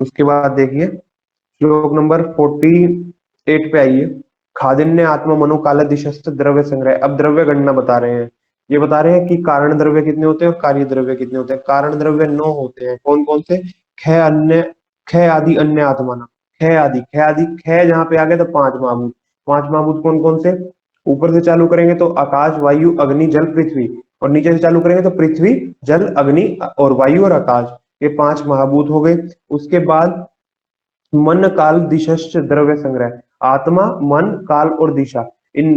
उसके बाद देखिए श्लोक नंबर 48 पे आइए। खादिन्य आत्मा मनो काल दिशस्त द्रव्य संग्रह। अब द्रव्य गणना बता रहे हैं। ये बता रहे हैं कि कारण द्रव्य कितने होते हैं और कार्य द्रव्य कितने होते हैं। कारण द्रव्य 9 होते हैं। कौन कौन से? क्षय अन्य, क्षय आदि अन्य आत्माना। क्षय आदि, क्षय आदि, क्षय जहां पे आ गए तो 5 महाभूत। 5 महाभूत कौन कौन से? ऊपर से चालू करेंगे तो आकाश वायु अग्नि जल पृथ्वी, और नीचे से चालू करेंगे तो पृथ्वी जल अग्नि और वायु और आकाश। ये 5 महाभूत हो गए। उसके बाद मन काल दिशश्च द्रव्य संग्रह। आत्मा, मन, काल और दिशा, इन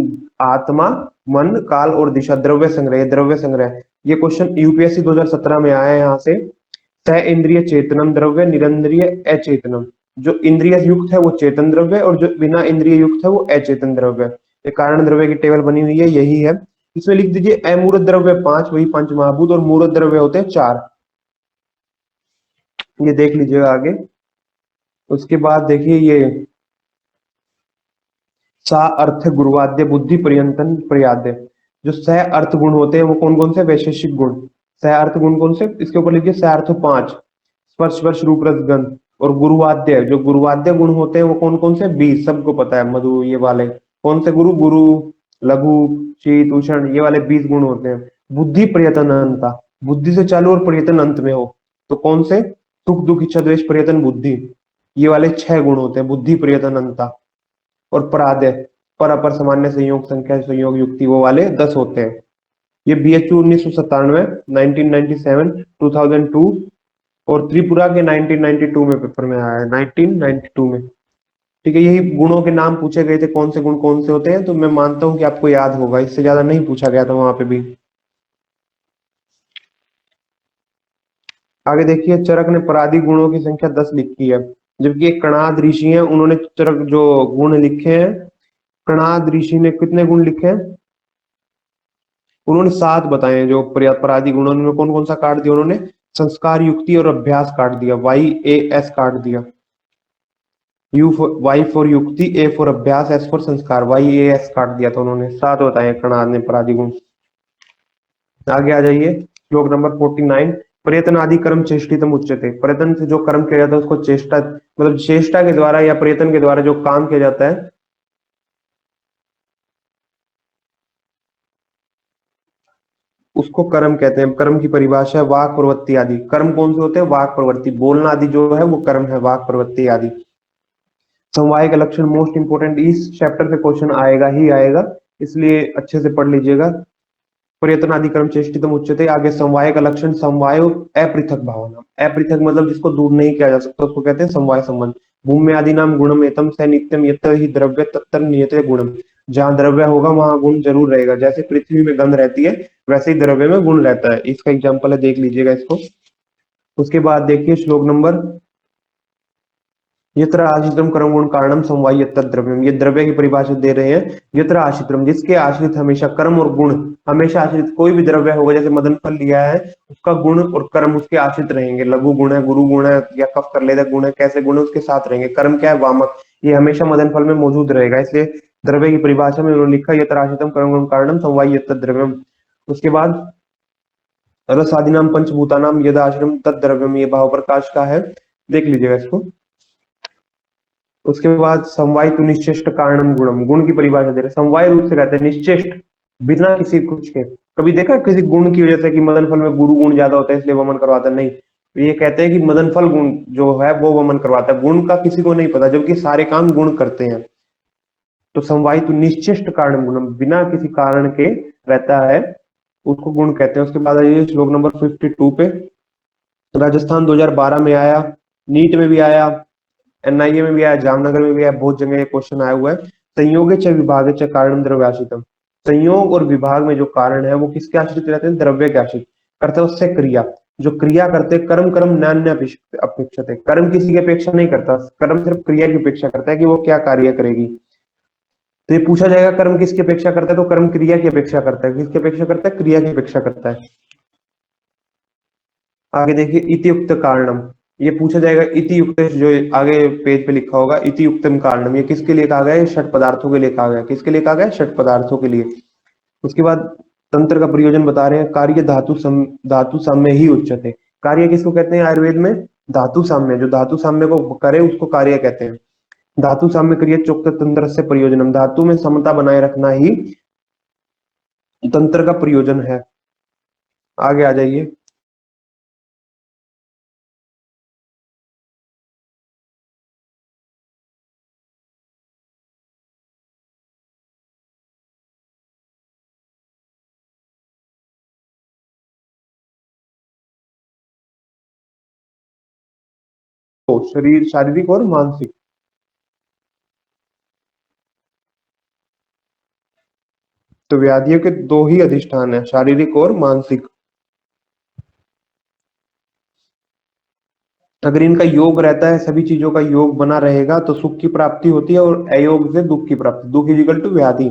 आत्मा, मन, काल और दिशा द्रव्य संग्रह, ये द्रव्य संग्रह। ये क्वेश्चन यूपीएससी 2017 में आया है यहाँ से। स इंद्रिय चेतनम द्रव्य निरंद्रिय अचेतनम। जो इंद्रिय युक्त है वो चेतन द्रव्य, और जो बिना इंद्रिय युक्त है वो अचेतन द्रव्य। ये कारण द्रव्य की टेबल बनी हुई है, यही है। इसमें लिख दीजिए अमूर्त द्रव्य 5, वही 5 महाभूत, और मूर्त द्रव्य होते हैं 4। ये देख लीजिएगा आगे। उसके बाद देखिए ये सा अर्थ गुरुवाद्य बुद्धि पर्यंतन प्रयाद्य। जो स अर्थ गुण होते हैं वो कौन कौन से? वैशेषिक गुण। स अर्थ गुण कौन से? इसके ऊपर लिखिए स अर्थ 5। स्पर्श स्पर्श रूप रस गंध। और गुरुवाद्य, जो गुरुवाद्य गुण होते हैं वो कौन कौन से? 20, सबको पता है, मधु ये वाले। कौन से गुरु? गुरु, लघु, शीत, उष्ण, ये वाले 20 गुण होते हैं। बुद्धि प्रयतन अंता, बुद्धि से चालू और प्रयतन अंत में हो तो कौन से? सुख दुख इच्छा द्वेष प्रयतन बुद्धि, ये वाले 6 गुण होते हैं। बुद्धि प्रयतन अंता। और परादय, पर अपर सामान्य संयोग संख्या संयोग युक्ति, वो वाले 10 होते हैं। ये बीएचयू 1997, 1997, 2002 और त्रिपुरा के 1992 में पेपर में आया है, 1992 में। ठीक है, यही गुणों के नाम पूछे गए थे, कौन से गुण कौन से होते हैं, तो मैं मानता हूं कि आपको याद होगा, इससे ज्यादा नहीं पूछा गया था वहां पे भी। आगे देखिए चरक ने परादी गुणों की संख्या 10 लिखी है, जबकि एक कणाद ऋषि है, उन्होंने चरक जो गुण लिखे हैं, कणाद ऋषि ने कितने गुण लिखे हैं? उन्होंने 7 बताए हैं। जो परादी गुण, उन्होंने कौन कौन सा काट दिया? उन्होंने संस्कार, युक्ति और अभ्यास काट दिया, YAS काट दिया। Y फॉर युक्ति, A फॉर अभ्यास, S फॉर संस्कार, YAS काट दिया था उन्होंने। 7 बताए कणाद ने परादी गुण। आगे आ जाइए श्लोक नंबर 49। प्रयत्न आदि कर्म चेष्टितम उच्यते। प्रयत्न से जो कर्म किया जाता है उसको चेष्टा, मतलब चेष्टा के द्वारा या प्रयत्न के द्वारा जो काम किया जाता है उसको कर्म कहते हैं। कर्म की परिभाषा है वाक प्रवृत्ति आदि। कर्म कौन से होते हैं? वाक प्रवृत्ति, बोलना आदि जो है वो कर्म है, वाक प्रवृत्ति आदि। समवाय का लक्षण मोस्ट इंपोर्टेंट, इस चैप्टर से क्वेश्चन आएगा ही आएगा, इसलिए अच्छे से पढ़ लीजिएगा। प्रयत्न आदि कर्म चेष्टितम उच्यते। आगे समवाय का लक्षण, समवाय अपृथक भावना। अपृथक मतलब जिसको दूर नहीं किया जा सकता उसको कहते हैं समवाय संबंध। भूम्य आदि नाम गुणम एतम स नित्यम यत्र ही द्रव्य तत्र नियते गुणम। जहां द्रव्य होगा वहां गुण जरूर रहेगा। जैसे पृथ्वी में गंध रहती है वैसे ही द्रव्य में गुण रहता है। इसका एग्जाम्पल है, देख लीजिएगा इसको। उसके बाद देखिए श्लोक नंबर, यत्र आश्रितम कर्म गुण कारणम समवाय यत्र द्रव्यम। ये द्रव्य की परिभाषा दे रहे हैं। यत्र आश्रितम, जिसके आश्रित हमेशा कर्म और गुण हमेशा आश्रित, कोई भी द्रव्य होगा, जैसे मदन फल लिया है उसका गुण और कर्म उसके आश्रित रहेंगे। लघु गुण है, गुरु गुण है, या कफ कर लेदा गुण है, कैसे गुण है उसके साथ रहेंगे। कर्म क्या है? वामक, ये हमेशा मदन फल में मौजूद रहेगा। इसलिए द्रव्य की परिभाषा में उन्होंने लिखा यत्र आश्रितम कर्म गुण कारणम समवाय यत्र द्रव्यम। उसके बाद रसादीनाम पंचभूतानाम यद आश्रम तद द्रव्यम, ये भाव प्रकाश का है, देख लीजिएगा इसको। उसके बाद समवाय तो निश्चेष्ट कारणम गुणम, गुण की परिभाषा दे रहे। समवाय रूप से कहते हैं निश्चेष्ट, बिना किसी कुछ के। कभी देखा किसी गुण की वजह से कि मदन फल में गुरु गुण ज्यादा होता है इसलिए वमन करवाता है? नहीं, ये कहते हैं कि मदन फल गुण जो है वो वमन करवाता है, गुण का किसी को नहीं पता, जबकि सारे काम गुण करते हैं। तो समवाय तो निश्चेष्ट कारण गुणम, बिना किसी कारण के रहता है, उसको गुण कहते हैं। उसके बाद आइए श्लोक नंबर 52 पे। राजस्थान 2012 में आया, नीट में भी आया, एनआईए में भी आया, जामनगर में भी आया, बहुत जगह ये क्वेश्चन आया हुआ है। संयोग च विभाग च कारण द्रव्याश्रितम। संयोग और विभाग में जो कारण है वो किसके आश्रित रहते हैं? द्रव्य के आश्रित। करते उससे क्रिया, जो क्रिया करते, कर्म कर्म नान्य अपेक्षित है। कर्म किसी की अपेक्षा नहीं करता, कर्म सिर्फ क्रिया की अपेक्षा करता है कि वो क्या कार्य करेगी। तो ये पूछा जाएगा कर्म किसकी अपेक्षा करता है, तो कर्म क्रिया की अपेक्षा करता है। किसकी अपेक्षा करता है? क्रिया की अपेक्षा करता है। आगे देखिए इतियुक्त कारणम, ये पूछा जाएगा इति युक्त, जो आगे पेज पे लिखा होगा इति युक्तम कारणम, ये किसके लिए कहा गया है? षट पदार्थों के लिए कहा गया। किसके लिए कहा गया? षट पदार्थों के लिए। उसके बाद तंत्र का प्रयोजन बता रहे हैं। कार्य धातु साम्य ही उच्यते। कार्य किसको कहते हैं आयुर्वेद में? धातु साम्य, जो धातु साम्य को करे उसको कार्य कहते हैं। धातु साम्य क्रिया चोक्त तंत्र से प्रयोजनम, धातु में समता बनाए रखना ही तंत्र का प्रयोजन है। आगे आ जाइए। तो शरीर, शारीरिक और मानसिक। तो व्याधियों के दो ही अधिष्ठान है, शारीरिक और मानसिक। अगर इनका योग रहता है, सभी चीजों का योग बना रहेगा तो सुख की प्राप्ति होती है, और अयोग से दुख की प्राप्ति, दुख इजिकल टू व्याधि।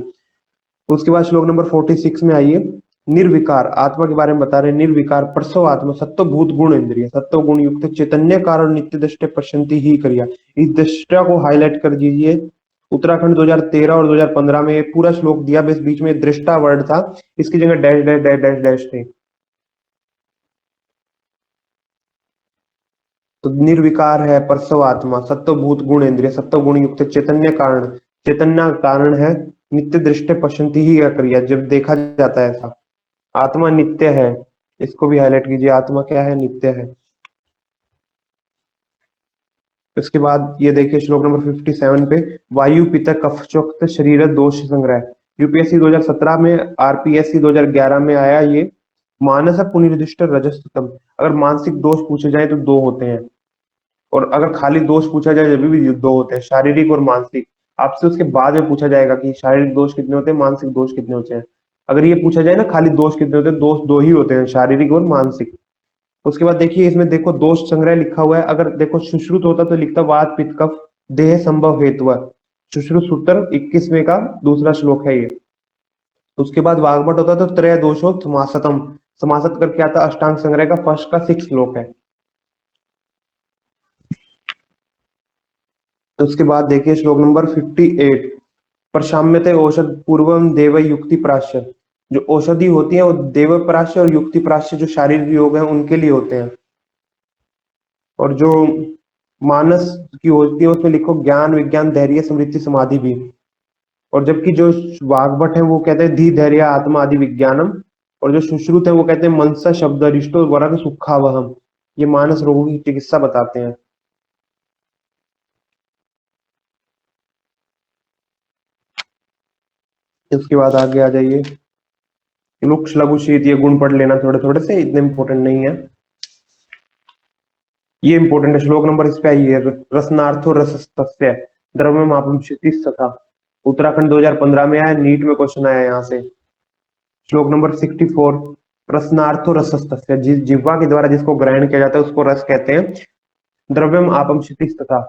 उसके बाद श्लोक नंबर 46 में आइए। निर्विकार आत्मा के बारे में बता रहे हैं। निर्विकार परसव आत्मा सत्व भूत गुण इंद्रिय, सत्व गुण युक्त चैतन्य कारण नित्य दृष्टि पश्यंती ही क्रिया। इस दृष्टा को हाईलाइट कर दीजिए। उत्तराखंड 2013 और 2015 में ये पूरा श्लोक दिया, बस बीच में दृष्टा वर्ड था, इसकी जगह dash dash dash dash dash थे। तो निर्विकार है परसव आत्मा, सत्व भूत गुण इंद्रिय, सत्व गुण युक्त चैतन्य कारण, चैतन्य कारण है, नित्य दृष्टि पश्यंती ही क्रिया, जब देखा जाता है ऐसा। आत्मा नित्य है, इसको भी हाईलाइट कीजिए, आत्मा क्या है, नित्य है। इसके बाद ये देखिए श्लोक नंबर 57 पे, वायु पित्त कफ चोक्त शरीर दोष संग्रह। यूपीएससी 2017 में, आरपीएससी 2011 में आया ये। मानस पुनर्दिष्ट रजस्तम, अगर मानसिक दोष पूछे जाए तो दो होते हैं, और अगर खाली दोष पूछा जाए जब भी दो होते हैं, शारीरिक और मानसिक। आपसे उसके बाद में पूछा जाएगा कि शारीरिक दोष कितने होते हैं, मानसिक दोष कितने होते हैं। अगर ये पूछा जाए ना खाली दोष कितने होते हैं, दोष दो ही होते हैं, शारीरिक और मानसिक। उसके बाद देखिए इसमें देखो दोष संग्रह लिखा हुआ है, अगर देखो सुश्रुत होता तो लिखता वात पित्त कफ देह संभव हेतु। सुश्रुत सूत्र 21वें का दूसरा श्लोक है ये। उसके बाद वाग्भट होता तो त्रय दोषो समासतम, समासत करके आता अष्टांग संग्रह का फर्स्ट का 6 श्लोक है। तो उसके बाद देखिए श्लोक नंबर 58, प्रशाम्यते औषध पूर्वम देव युक्ति प्राश्य। जो औषधि होती है वो देव प्राश्य और युक्ति प्राश्य, जो शारीरिक योग है उनके लिए होते हैं। और जो मानस की होती है उसमें लिखो ज्ञान विज्ञान धैर्य स्मृति समाधि भी। और जबकि जो वाग्भट है वो कहते हैं धी धैर्य आत्मा आदि विज्ञानम, और जो सुश्रुत है वो कहते हैं मनसा शब्द अरिष्टो वरद सुखावहम, ये मानस रोगों की चिकित्सा बताते हैं। उसके बाद आगे आ जाइए। लुक्स लघु शीत, ये गुण पढ़ लेना थोड़े थोड़े से, इतने इंपॉर्टेंट नहीं है। ये इंपॉर्टेंट है, श्लोक नंबर इस पे आई है। रसनार्थो रसस्तस्य द्रव्य मापम क्षितिज तथा। उत्तराखंड 2015 में आया, नीट में क्वेश्चन आया यहाँ से। श्लोक नंबर 64, रसनार्थो रसस्तस्य, जिस जिह्वा के द्वारा जिसको ग्रहण किया जाता है उसको रस कहते हैं। द्रव्यम आपम क्षितिज तथा,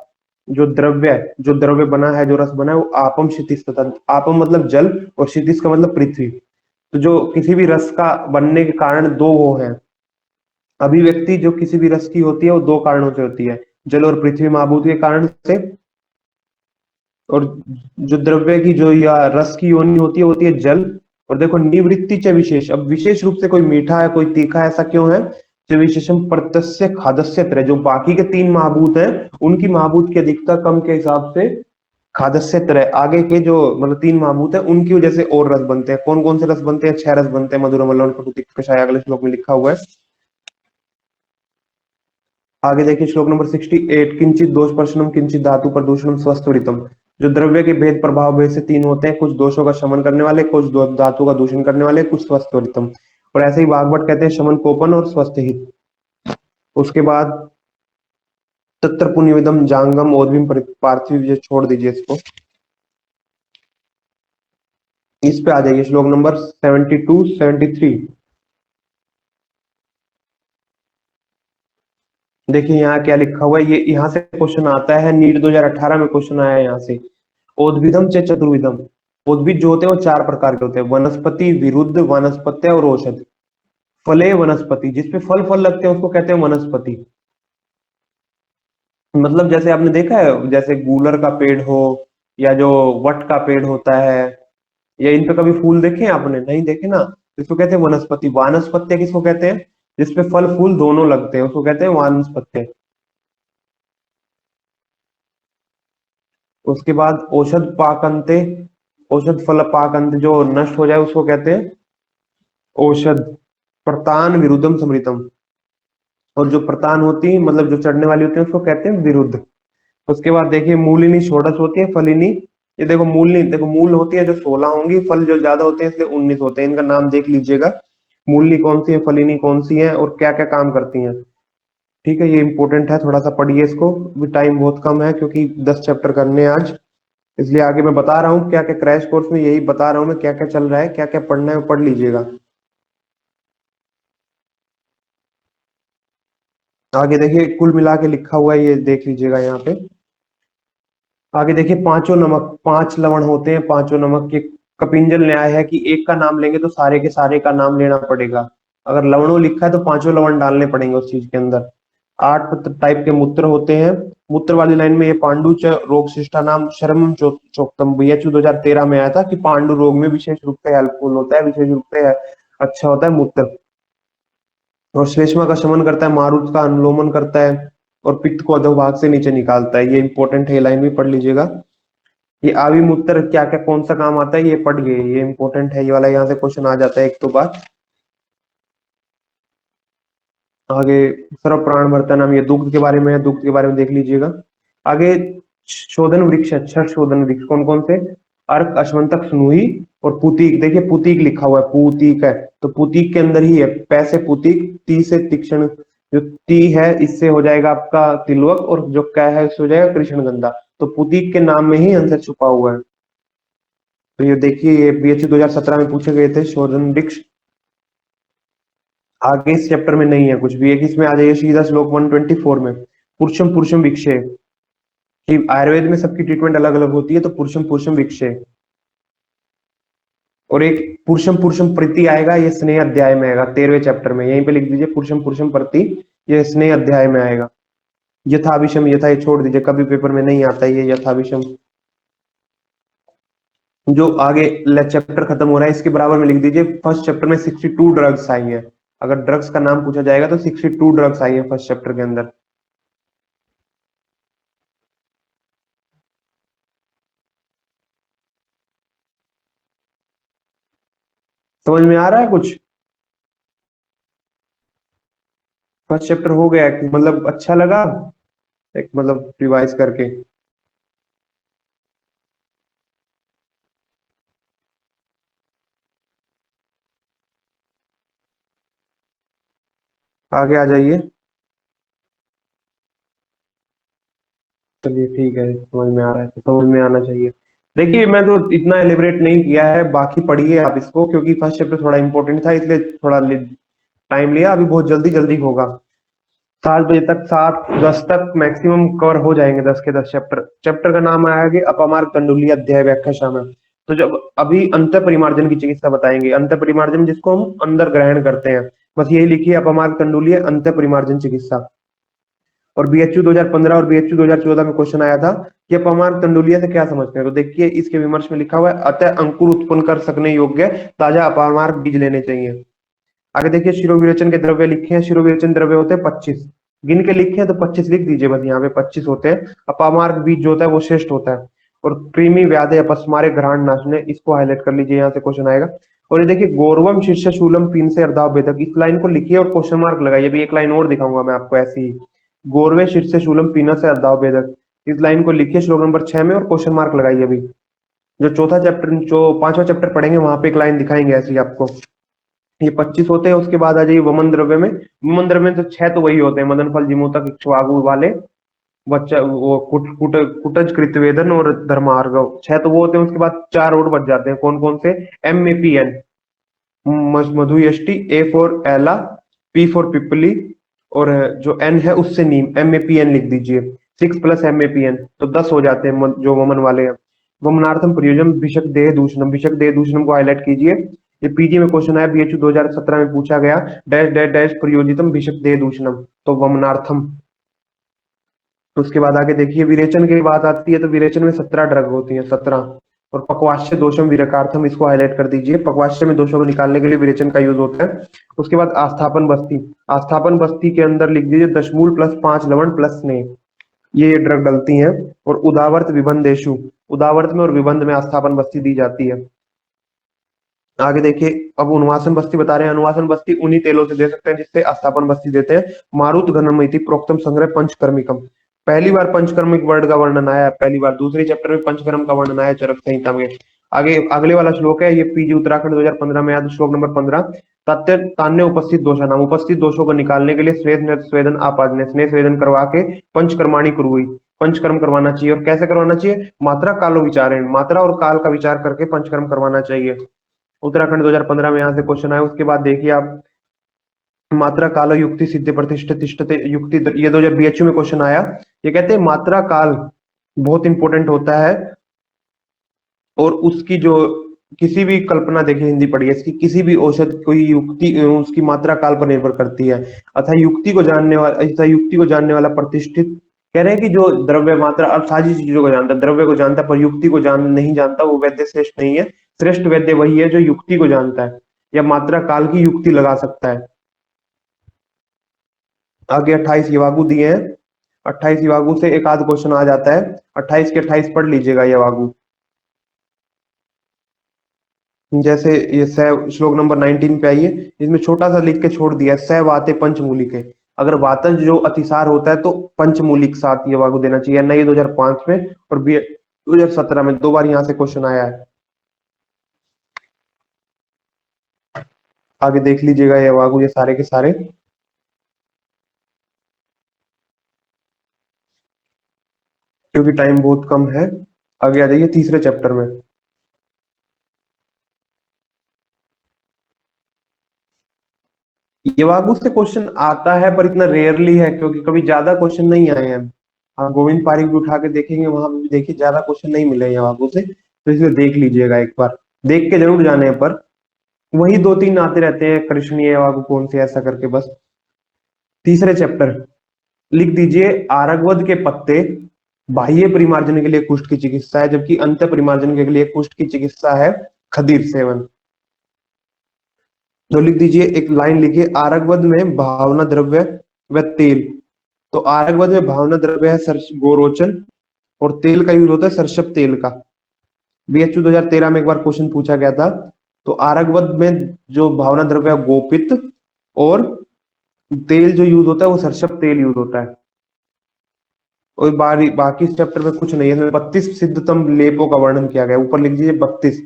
जो द्रव्य बना है, जो रस बना है वो आपम क्षितिज तथा। आपम मतलब जल और क्षितिज का मतलब पृथ्वी। तो जो किसी भी रस का बनने के कारण दो वो है, अभिव्यक्ति जो किसी भी रस की होती है वो दो कारणों से होती है, जल और पृथ्वी महाभूत के कारण से। और जो द्रव्य की जो या रस की योनि होती है जल। और देखो निवृत्ति च विशेष, अब विशेष रूप से कोई मीठा है कोई तीखा है, ऐसा क्यों है। जो विशेषम प्रत्यस्य खादस्य त्रय, जो बाकी के तीन महाभूत हैं उनकी महाभूत की अधिकता कम के हिसाब से खादस्य त्रय, आगे के जो मतलब तीन महाभूत है उनकी वजह से और रस बनते हैं। कौन कौन से रस बनते हैं, 6 रस बनते हैं, मधुरम लवण कटु तीक्त कषाय, अगले श्लोक में लिखा हुआ है। आगे देखिए श्लोक नंबर 68, किंचित दोष प्रशनम किंचित धातु प्रदूषणम स्वस्थरितम। जो द्रव्य के भेद प्रभाव भेद से तीन होते हैं, कुछ दोषों का शमन करने वाले, कुछ धातु का दूषण करने वाले, कुछ स्वस्थरितम। और ऐसे ही भागवत कहते हैं शमन कोपन और स्वस्थ हित। उसके बाद तत्र पुण्यविदम जांगम ओद्भिम पार्थिव, ये छोड़ दीजिए इसको। इस पे आ जाइए श्लोक नंबर 72 73। देखिए यहाँ क्या लिखा हुआ है, ये यहाँ से क्वेश्चन आता है, नीट 2018 में क्वेश्चन आया है यहाँ से। उद्भिदम च चतुर्विधम, उद्भिद जो होते हैं वो 4 प्रकार के होते हैं, वनस्पति विरुद्ध वनस्पत्य और औषध। फले वनस्पति, जिसपे फल फल लगते हैं उसको कहते हैं वनस्पति। मतलब जैसे आपने देखा है, जैसे गूलर का पेड़ हो या जो वट का पेड़ होता है, या इन पे कभी फूल देखे हैं आपने, नहीं देखे ना, तो इसको कहते हैं वनस्पति। वानस्पत्य किसको कहते हैं, जिसपे फल फूल दोनों लगते हैं उसको कहते हैं वानस्पत्य। उसके बाद औषध पाकंते, औषध फल पाकंत जो नष्ट हो जाए उसको कहते हैं औषध। प्रतान विरुद्धम समृतम, और जो प्रतान होती है मतलब जो चढ़ने वाली होती है उसको कहते हैं विरुद्ध। उसके बाद देखिए मूलिनी षोडश होती है, फलिनी, ये देखो मूलनी, देखो मूल होती है जो 16 होंगी, फल जो ज्यादा होते हैं इसलिए 19 होते हैं, इनका नाम देख लीजिएगा। मूलनी कौन सी है, फलिनी कौन सी है, और क्या क्या काम करती हैं। ठीक है, ये इंपॉर्टेंट है, थोड़ा सा पढ़िए इसको, भी टाइम बहुत कम है क्योंकि 10 चैप्टर करने हैं आज, इसलिए आगे मैं बता रहा हूँ क्या क्या क्रैश कोर्स में यही बता रहा हूँ मैं, क्या क्या चल रहा है, क्या क्या पढ़ना है वो पढ़ लीजिएगा। आगे देखिए कुल मिला के लिखा हुआ है, ये देख लीजिएगा यहाँ पे। आगे देखिए पांचों नमक, 5 लवण होते हैं, पांचों नमक। ये कपिंजल न्याय है कि एक का नाम लेंगे तो सारे के सारे का नाम लेना पड़ेगा। अगर लवणों लिखा है तो पांचों लवण डालने पड़ेंगे उस चीज के अंदर। 8 टाइप के मूत्र होते हैं। मूत्र वाली लाइन में ये पांडु च रोग शिष्टा नाम शर्मम चोक्तम बीएचयू 2013 में आया था कि पांडु रोग में विशेष रूप से हेल्पफुल होता है, विशेष रूप से अच्छा होता है मूत्र। और श्लेष्मा का शमन करता है, मारुत का अनुलोमन करता है, और पित्त को अधोभाग से नीचे निकालता है। ये इंपॉर्टेंट है, लाइन भी पढ़ लीजिएगा। ये आवी मूत्र क्या क्या कौन सा काम आता है ये पढ़िए, ये इंपॉर्टेंट है, ये वाला यहाँ से क्वेश्चन आ जाता है एक तो बात। आगे सर्व प्राण भरता नाम, ये दुग्ध के बारे में है, दुग्ध के बारे में देख लीजिएगा। आगे शोधन वृक्ष है, 6 शोधन वृक्ष कौन कौन से, अर्क, अश्वंतक, स्नूही और पुतीक। देखिए पुतीक लिखा हुआ है, पुतीक है तो पुतीक के अंदर ही है, पै से पुतीक, ती से तीक्ष्ण, जो ती है इससे हो जाएगा आपका तिलवक, और जो कै है इससे हो जाएगा कृष्णगंधा। तो पुतीक के नाम में ही आंसर छुपा हुआ है। तो ये देखिए ये बीएचयू 2017 में पूछे गए थे शोधन वृक्ष। आगे इस चैप्टर में नहीं है कुछ भी, एक इसमें आ जाइए सीधा श्लोक 124 में, पुरुषम पुरुषम विक्षे, कि आयुर्वेद में सबकी ट्रीटमेंट अलग अलग होती है, तो पुरुषम पुरुषम विक्षे। और एक पुरुषम पुरुषम प्रति आएगा, ये स्नेह अध्याय में आएगा 13वें चैप्टर में, यहीं पे लिख दीजिए पुरुषम पुरुषम प्रति, ये स्नेह अध्याय में आएगा। यथाविषम, यथा ये छोड़ दीजिए, कभी पेपर में नहीं आता ये यथाविषम। जो आगे चैप्टर खत्म हो रहा है इसके बराबर में लिख दीजिए, फर्स्ट चैप्टर में 62 ड्रग्स आई है। अगर ड्रग्स का नाम पूछा जाएगा तो 62 ड्रग्स आई है फर्स्ट चैप्टर के अंदर। समझ में आ रहा है कुछ, फर्स्ट चैप्टर हो गया है, मतलब अच्छा लगा एक मतलब रिवाइज करके। आगे आ जाइए। चलिए ठीक है, समझ में आ रहा है तो समझ में आना चाहिए। देखिए मैं तो इतना एलिब्रेट नहीं किया है, बाकी पढ़िए आप इसको, क्योंकि फर्स्ट चैप्टर थोड़ा इंपॉर्टेंट था इसलिए थोड़ा टाइम लिया, अभी बहुत जल्दी जल्दी होगा। 7 बजे तक, 7:10 तक मैक्सिमम कवर हो जाएंगे 10 के 10 चैप्टर। चैप्टर का नाम आएगा अपमार्ग कंडूली अध्याय व्याख्या शामिल। तो जब अभी अंत परिमार्जन की चिकित्सा बताएंगे, अंत परिमार्जन जिसको हम अंदर ग्रहण करते हैं, बस यही लिखिए अपमार्ग कंडूली अंत परिमार्जन चिकित्सा। और बीएचयू 2015 और बीएचयू 2014 में क्वेश्चन आया था कि अपमार्ग तंडुलिया से क्या समझते हैं, तो देखिए इसके विमर्श में लिखा हुआ है अतः अंकुर उत्पन्न कर सकने योग्य ताजा अपमार्ग बीज लेने चाहिए। आगे देखिए शिरोविरेचन के द्रव्य लिखे हैं, शिरोविरेचन द्रव्य होते हैं 25, गिन के लिखे हैं तो 25 लिख दीजिए, बस यहाँ पे 25 होते हैं। अपामार्ग बीज जो होता है वो श्रेष्ठ होता है। और कृमि व्याधि अपस्मारे घ्राण नाशने, इसको हाईलाइट कर लीजिए, यहाँ से क्वेश्चन आएगा। और ये देखिए गौरवम शीर्ष शूलम पीन से अर्धाव भेदक, इस लाइन को लिखिए और क्वेश्चन मार्क लगाइए। अभी एक लाइन और दिखाऊंगा मैं आपको ऐसी ही, गौरवे शीर्ष शूलम पीना से अर्धाव भेदक, इस लाइन को लिखिए श्लोक नंबर 6 में और क्वेश्चन मार्क लगाइए। अभी जो चौथा चैप्टर, जो 5वां चैप्टर पढ़ेंगे वहां पे एक लाइन दिखाएंगे ऐसी आपको। ये 25 होते हैं। उसके बाद आ जाइए वमन द्रव्य में, वमन द्रव्य में तो 6 तो वही होते हैं, मदन फल, जिमोतक, इक्ष्वाकु वाले, बच्चा वो कुटज कृतवेदन और धर्मार्गव, 6 तो वो होते हैं। उसके बाद 4 और बच जाते हैं, कौन कौन से, MAPN मधु यष्टि, A फॉर एला, P फॉर पिपली, और जो N है उससे नीम, MAPN लिख दीजिए, 6 प्लस MAPN तो 10 हो जाते हैं जो वमन वाले हैं। वमनार्थम प्रयोजन भिषक देह दूषणम, भिषक देह दूषणम को हाईलाइट कीजिए, ये पीजी में क्वेश्चन आया, बीएचयू 2017 में पूछा गया, डैश डैश डैश प्रयोजितम भिषक देह दूषणम, तो वमनार्थम। उसके बाद आगे देखिए विरेचन की बात आती है, तो विरेचन में 17 ड्रग होती है, 17। और पक्वाश्य दोषम विरकार्थम, इसको हाईलाइट कर दीजिए, पक्वाश्य में दोषों को निकालने के लिए विरेचन का यूज होता है। उसके बाद आस्थापन बस्ती, आस्थापन बस्ती के अंदर लिख दीजिए दशमूल प्लस 5 लवण प्लस स्नेह। ये ड्रग डलती हैं। और उदावर्त विबंधेशु, उदावर्त में और विबंध में आस्थापन बस्ती दी जाती है। आगे देखिए, अब अनुवासन बस्ती बता रहे हैं। अनुवासन बस्ती उन्हीं तेलों से दे सकते हैं जिससे आस्थापन बस्ती देते हैं। मारुत घनमिति प्रोक्तम संग्रह पंचकर्मिकम, पहली बार पंचकर्मिक वर्ड का वर्णन आया है, पहली बार दूसरी चैप्टर में पंचकर्म का वर्णन आया चरक संहिता में। आगे अगले वाला श्लोक है, ये पीजी उत्तराखंड 2015 में आया श्लोक नंबर 15। तथ्य तान्य उपस्थित दोषा नाम, उपस्थित दोषों को निकालने के लिए स्वेद स्वेदन आपादने, स्नेह स्वेदन करवा के पंचकर्माणी कुरुई, पंचकर्म करवाना चाहिए। और कैसे करवाना चाहिए? मात्रा कालो विचारण, मात्रा और काल का विचार करके पंचकर्म करवाना चाहिए। उत्तराखंड 2015 में यहाँ से क्वेश्चन आया। उसके बाद देखिए आप, मात्रा काल युक्ति सिद्ध प्रतिष्ठित तिष्ठते युक्ति, ये 2000 बीएचयू में क्वेश्चन आया। ये कहते हैं मात्रा काल बहुत इंपॉर्टेंट होता है, और उसकी जो किसी भी कल्पना देखिए हिंदी पढ़िए, इसकी किसी भी औषध कोई युक्ति उसकी मात्रा काल पर निर्भर करती है। अतः युक्ति को जानने वाला, अतः युक्ति को जानने वाला प्रतिष्ठित, कह रहे हैं कि जो द्रव्य मात्रा अब सारी चीजों को जानता है, द्रव्य को जानता है पर युक्ति को जान नहीं जानता, वो वैद्य श्रेष्ठ नहीं है। श्रेष्ठ वैद्य वही है जो युक्ति को जानता है या मात्रा काल की युक्ति लगा सकता है। आगे 28 यवागु दिए हैं। 28 यवागु से एक आध क्वेश्चन आ जाता है। 28 के 28 पढ़ लीजिएगा यवागु। जैसे ये स, श्लोक नंबर 19 पे आइए, इसमें छोटा सा लिख के छोड़ दिया, स वाते पंचमूलिक है। अगर वातज जो अतिसार होता है तो पंचमूलिक साथ ये वागु देना चाहिए, नहीं 2005 में और 2017 में 2 बार यहाँ से क्वेश्चन आया है। आगे देख लीजिएगा ये वागु, ये सारे के सारे। क्योंकि टाइम बहुत कम है, आगे आ जाइए तीसरे चैप्टर में। यवागु से क्वेश्चन आता है पर इतना रेयरली है, क्योंकि कभी ज्यादा क्वेश्चन नहीं आए हैं। आप गोविंद पारिक भी उठा के देखेंगे, वहां पे भी देखिए ज्यादा क्वेश्चन नहीं मिले यवागु से, तो इसलिए देख लीजिएगा एक बार, देख के जरूर जाने पर। वही 2-3 आते रहते हैं, कृष्णीय यवागु कौन से, ऐसा करके बस। तीसरे चैप्टर लिख दीजिए, आरगवद के पत्ते बाह्य परिमार्जन के लिए कुष्ठ की चिकित्सा है, जबकि अंत परिमार्जन के लिए कुष्ठ की चिकित्सा है खदीर सेवन। तो लिख दीजिए, एक लाइन लिखिए, आरगवद में भावना द्रव्य व तेल। तो आरगवद में भावना द्रव्य है गोरोचन, और तेल का यूज होता है सरसप तेल का। बीएचयू 2013 में एक बार क्वेश्चन पूछा गया था। तो आरगवद में जो भावना द्रव्य है गोपित, और तेल जो यूज होता है वो सरसप तेल यूज होता है। और बाकी चैप्टर में कुछ नहीं है। इसमें 32 सिद्धतम लेपों का वर्णन किया गया, ऊपर लिख दीजिए 32।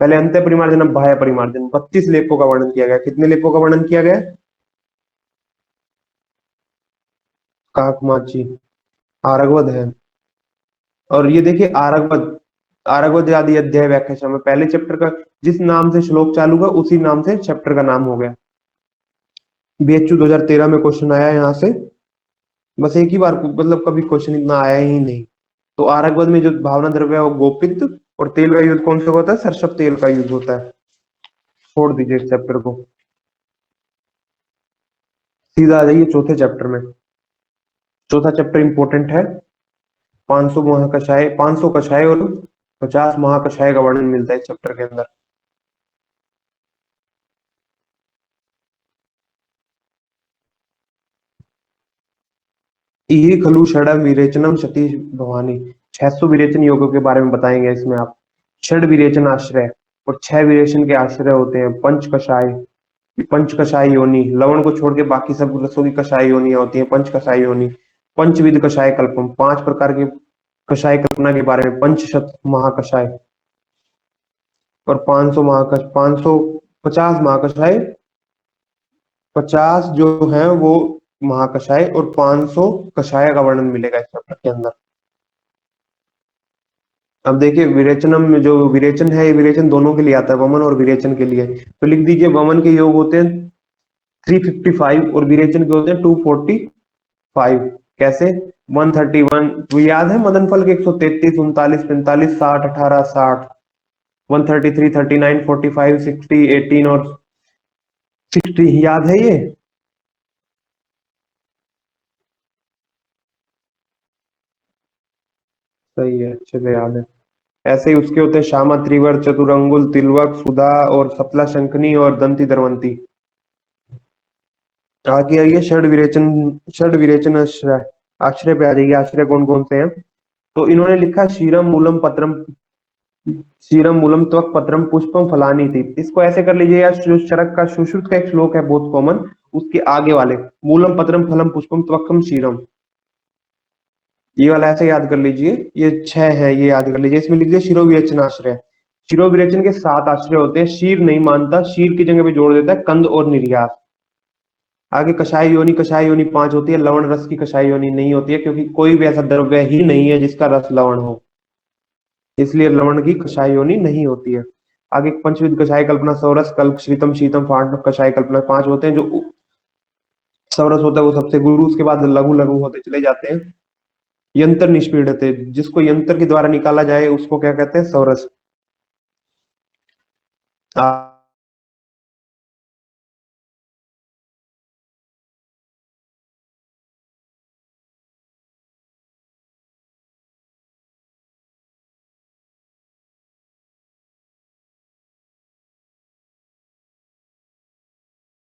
पहले अंत परिमार्जन, अब बाह्य परिमार्जन, 32 लेपों का वर्णन किया गया। कितने लेपों का वर्णन किया गया? काकमाची आरगवद है। और ये देखिए आरगवद, आरगवद आदि अध्याय व्याख्या में पहले चैप्टर का जिस नाम से श्लोक चालू हुआ उसी नाम से चैप्टर का नाम हो गया। बीएचयू 2013 में क्वेश्चन आया यहाँ से, बस एक ही बार, मतलब कभी क्वेश्चन इतना आया ही नहीं। तो आरगवद में जो भावना द्रव्य है वो गोपित, और तेल का यूज कौन सा होता है? सरसप तेल का यूज होता है। छोड़ दीजिए इस चैप्टर को, सीधा आ जाइए चौथे चैप्टर में। चौथा चैप्टर इंपॉर्टेंट है। 500 महाकषाय, 500 कषाय और 50 महाकषाय का वर्णन मिलता है इस चैप्टर के अंदर। ये खलु षड विरेचनम सतीश भवानी, 600 विरेचन योगों के बारे में बताएंगे इसमें आप। षड विरेचन आश्रय, और 6 विरेचन के आश्रय होते हैं। पंच कषाय, पंच कषाय योनि, लवण को छोड़ के बाकी सब रसों की कषाय योनियां होती हैं। पंच कषाय योनि, पंचविध कषाय कल्पम, 5 प्रकार के कषाय कल्पना के बारे में। पंचशत महाकषाय, और 500 महाकष 550 महाकषाय, 50 जो है वो महाकषाय, और 500 कषाय का वर्णन मिलेगा इस चैप्टर के अंदर। अब देखिए विरेचनम में जो विरेचन है, ये विरेचन दोनों के लिए आता है, वमन और विरेचन के लिए। तो लिख दीजिए, वमन के योग होते हैं 355 और विरेचन के होते हैं 245। कैसे? 131 तो याद है मदन फल के, 133, 39, 45, 60, 18, 60, 133, 39, 45, 60, 18 और 60, याद है ये? सही है, अच्छे से याद है। ऐसे ही उसके होते हैं श्यामा त्रिवर, चतुरंगुल, तिलवक, सुधा और सतला शंखनी और दंती दरवंती। आगे आइए षड विरेचन, षड विरेचन आश्रय। आश्रय पे आ जाइए, आश्रय कौन कौन से हैं। तो इन्होंने लिखा क्षीरम मूलम पत्रम, क्षीरम मूलम त्वक पत्रम पुष्पम फलानी थी। इसको ऐसे कर लीजिए, या जो शरक का सुश्रुत का एक श्लोक है बहुत कॉमन, उसके आगे वाले मूलम पत्रम फलम पुष्पम त्वकम क्षीरम, ये वाला ऐसे याद कर लीजिए। ये छह है, ये याद कर लीजिए। इसमें लिख दिया शिरो विरेचन आश्रय। शिरो विरेचन के 7 आश्रय होते हैं। शीर नहीं मानता, शीर की जगह पे जोड़ देता है कंद और निर्यास। आगे कषाय योनि 5 होती है। लवण रस की कषाय योनि नहीं होती है, क्योंकि कोई भी ऐसा द्रव्य ही नहीं है जिसका रस लवण हो, इसलिए लवण की कषाय योनि नहीं होती है। आगे पंचविध कषाय कल्पना, सौरस कल्प शीतम शीतम फांड कषाय कल्पना 5 होते हैं। जो सौरस होता है वो सबसे गुरु, उसके बाद लघु लघु होते चले जाते हैं। यंत्र निष्पीड़ित है, जिसको यंत्र के द्वारा निकाला जाए उसको क्या कहते हैं, सौरस।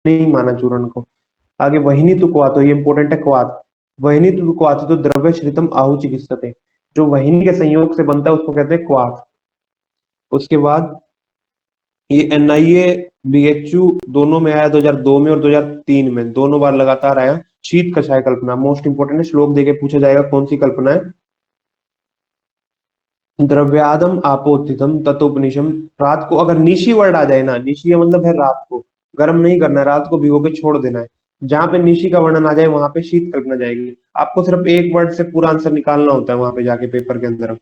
नहीं माना चूर्ण को। आगे वहिनी तो क्वाथ, ये इंपॉर्टेंट है क्वाथ। वहिनी तो क्वाथ तो द्रव्य श्रितम आहु चिकित्सते, जो वहिनी के संयोग से बनता है उसको कहते हैं क्वाथ। उसके बाद ये एनआईए बीएचयू दोनों में आया, 2002 में और 2003 में, दोनों बार लगातार आया। शीत कषाय कल्पना मोस्ट इंपोर्टेंट है, श्लोक देके पूछा जाएगा कौन सी कल्पना है। द्रव्यादम आपोतितम तत्वपनिषम। रात को अगर निशी वर्ड आ जाए ना, निशी का मतलब है रात को, गर्म नहीं करना है, रात को भिगो के छोड़ देना है। जहां पे निशी का वर्णन आ जाए वहां पे शीत कल्पना जाएगी। आपको सिर्फ एक वर्ड से पूरा आंसर निकालना होता है वहां पे जाके पेपर के अंदर।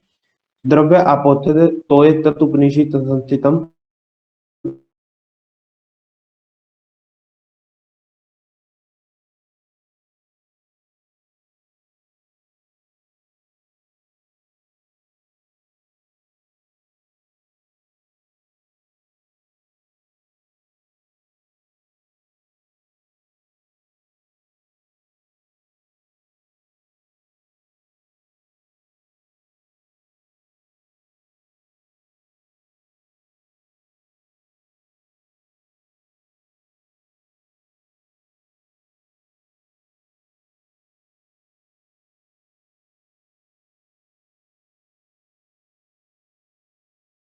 द्रव्य आपोतित तोय तत्वपनिषि संचितम।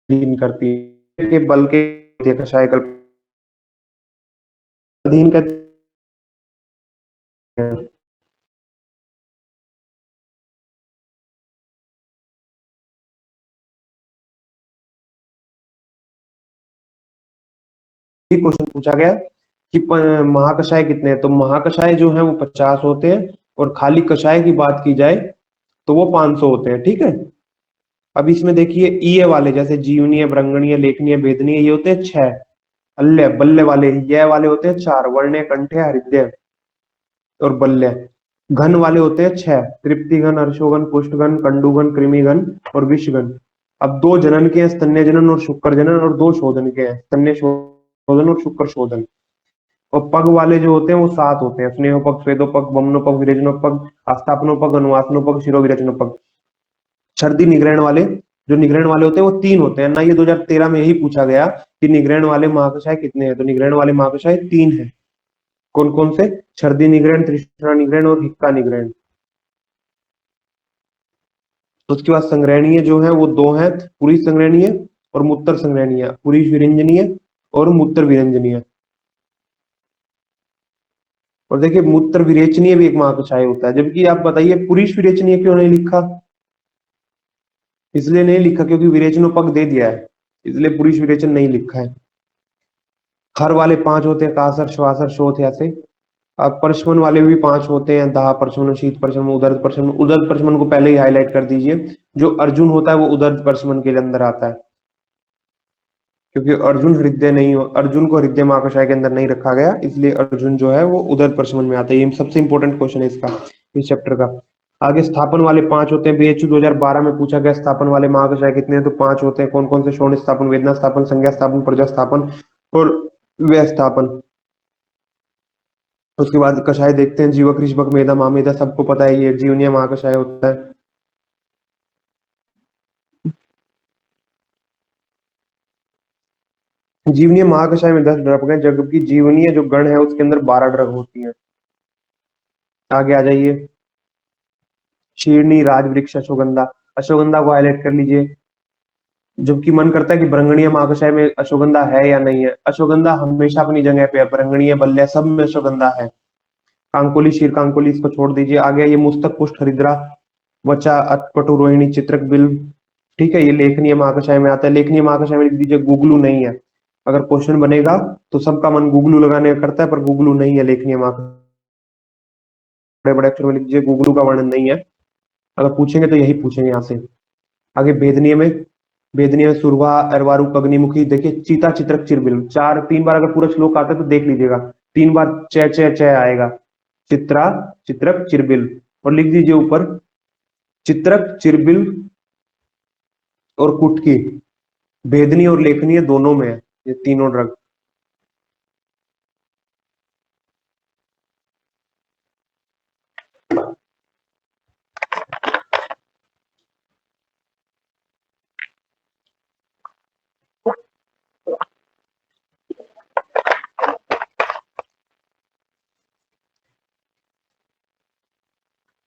अधीन करती है के बल के कषाय कल्पना अधीन करती है। क्वेश्चन पूछा गया कि महाकषाय कितने हैं, तो महाकषाय जो है वो 50 होते हैं, और खाली कषाय की बात की जाए तो वो 500 होते हैं। ठीक है। अब इसमें देखिए ईय वाले जैसे जीवनीय ब्रंगणीय लेखनीय भेदनीय ये होते हैं 6। अल्य बल्ले वाले ये वाले होते हैं 4, वर्ण्य कंठ्य हृदय और बल्य। घन वाले होते हैं 6, तृप्तिघन हर्षोघन पुष्टघन कंडुघन कृमिघन और विषघन। अब 2 जनन के हैं, स्तन्य जनन और शुक्र जनन, और 2 शोधन के हैं, स्तन्य शोधन और शुक्र शोधन। और पग वाले जो होते हैं वो 7 होते हैं, स्नेहोपग स्वेदोपग वमनोपग विरेचनोपग आस्थापनोपग अनुवासनोपग शिरो विरेचनोपग। छर्दी निग्रहण वाले, जो निग्रहण वाले होते हैं वो 3 होते हैं ना। ये 2013 में यही पूछा गया कि निग्रहण वाले महाकषाय कितने हैं, तो निग्रहण वाले महाकषाय 3 है। कौन कौन से, छर्दी निग्रहण, तृष्णा निग्रहण और हिक्का निग्रहण। उसके बाद संग्रहणीय जो है वो 2 है, पुरी संग्रहणीय और मूत्र संग्रहणीय, पुरी विरंजनीय और मूत्र विरंजनीय। और देखिए मूत्र विरेचनीय भी एक महाकषाय होता है, जबकि आप बताइए पुरुष विरेचनीय क्यों नहीं लिखा। इसलिए नहीं लिखा क्योंकि विरेचनोपग दे दिया है, इसलिए पुरुष विरेचन नहीं लिखा है। खर वाले 5 होते हैं, कासर श्वासर शोथ ऐसे। अब परशमन वाले भी 5 होते हैं, दाह परशमन शीत परशमन उदर परशमन। उदर परशमन को पहले ही हाईलाइट कर दीजिए, जो अर्जुन होता है वो उदर परशमन के अंदर आता है, क्योंकि अर्जुन हृदय नहीं हो, अर्जुन को हृदय महाकषाय के अंदर नहीं रखा गया, इसलिए अर्जुन जो है वो उदर परशमन में आता है। ये सबसे इंपॉर्टेंट क्वेश्चन है इसका, इस चैप्टर का। आगे स्थापन वाले 5 होते हैं, बीएचयू 2012 में पूछा गया स्थापन वाले महाकषाय कितने हैं, तो 5 होते हैं। कौन कौन से, शोण स्थापन, वेदना स्थापन, संज्ञा स्थापन, प्रजा स्थापन और व्यय स्थापन। उसके बाद कषाय देखते हैं, जीवक ऋषभक मेधा मामेधा, सबको पता है ये जीवनीय महाकषाय होता है। जीवनीय महाकषाय में 10 ड्रग है, जबकि जीवनीय जो गण है उसके अंदर 12 ड्रग होती है। आगे आ जाइए। शीर्णी, राजवृक्ष, अश्वगंधा। अश्वगंधा को हाईलाइट कर लीजिए। जबकि मन करता है कि भृंगणीय महाकषाय में अश्वगंधा है या नहीं है। अश्वगंधा हमेशा अपनी जगह पे है, भृंगणीय, बल्ल्या सब में अश्वगंधा है। कांकोली, शीर कांकोली इसको छोड़ दीजिए। आगे ये मुस्तक, पुष्ट, हरिद्रा, वचा, अटपटु, रोहिणी, चित्रक, बिल्व। ठीक है, ये लेखनीय महाकषाय में आता है। लेखनीय महाकषाय में लिख दीजिए गुगलू नहीं है। अगर क्वेश्चन बनेगा तो सबका मन गुगलू लगाने का करता है, पर गुगलू नहीं है लेखनीय महाकषाय। बड़े बड़े अक्षर में लिख दीजिए गुगलू का वर्णन नहीं है। अगर पूछेंगे तो यही पूछेंगे यहाँ से। आगे भेदनीय में, भेदनीय में सुरभा, अरवारू, अग्निमुखी। देखिए चीता, चित्रक, चिरबिल, चार, 3 बार अगर पूरा श्लोक आता है तो देख लीजिएगा। 3 बार च च च आएगा। चित्रा, चित्रक, चिरबिल। और लिख दीजिए ऊपर चित्रक, चिरबिल और कुटकी भेदनीय और लेखनीय दोनों में है, ये तीनों ड्रग।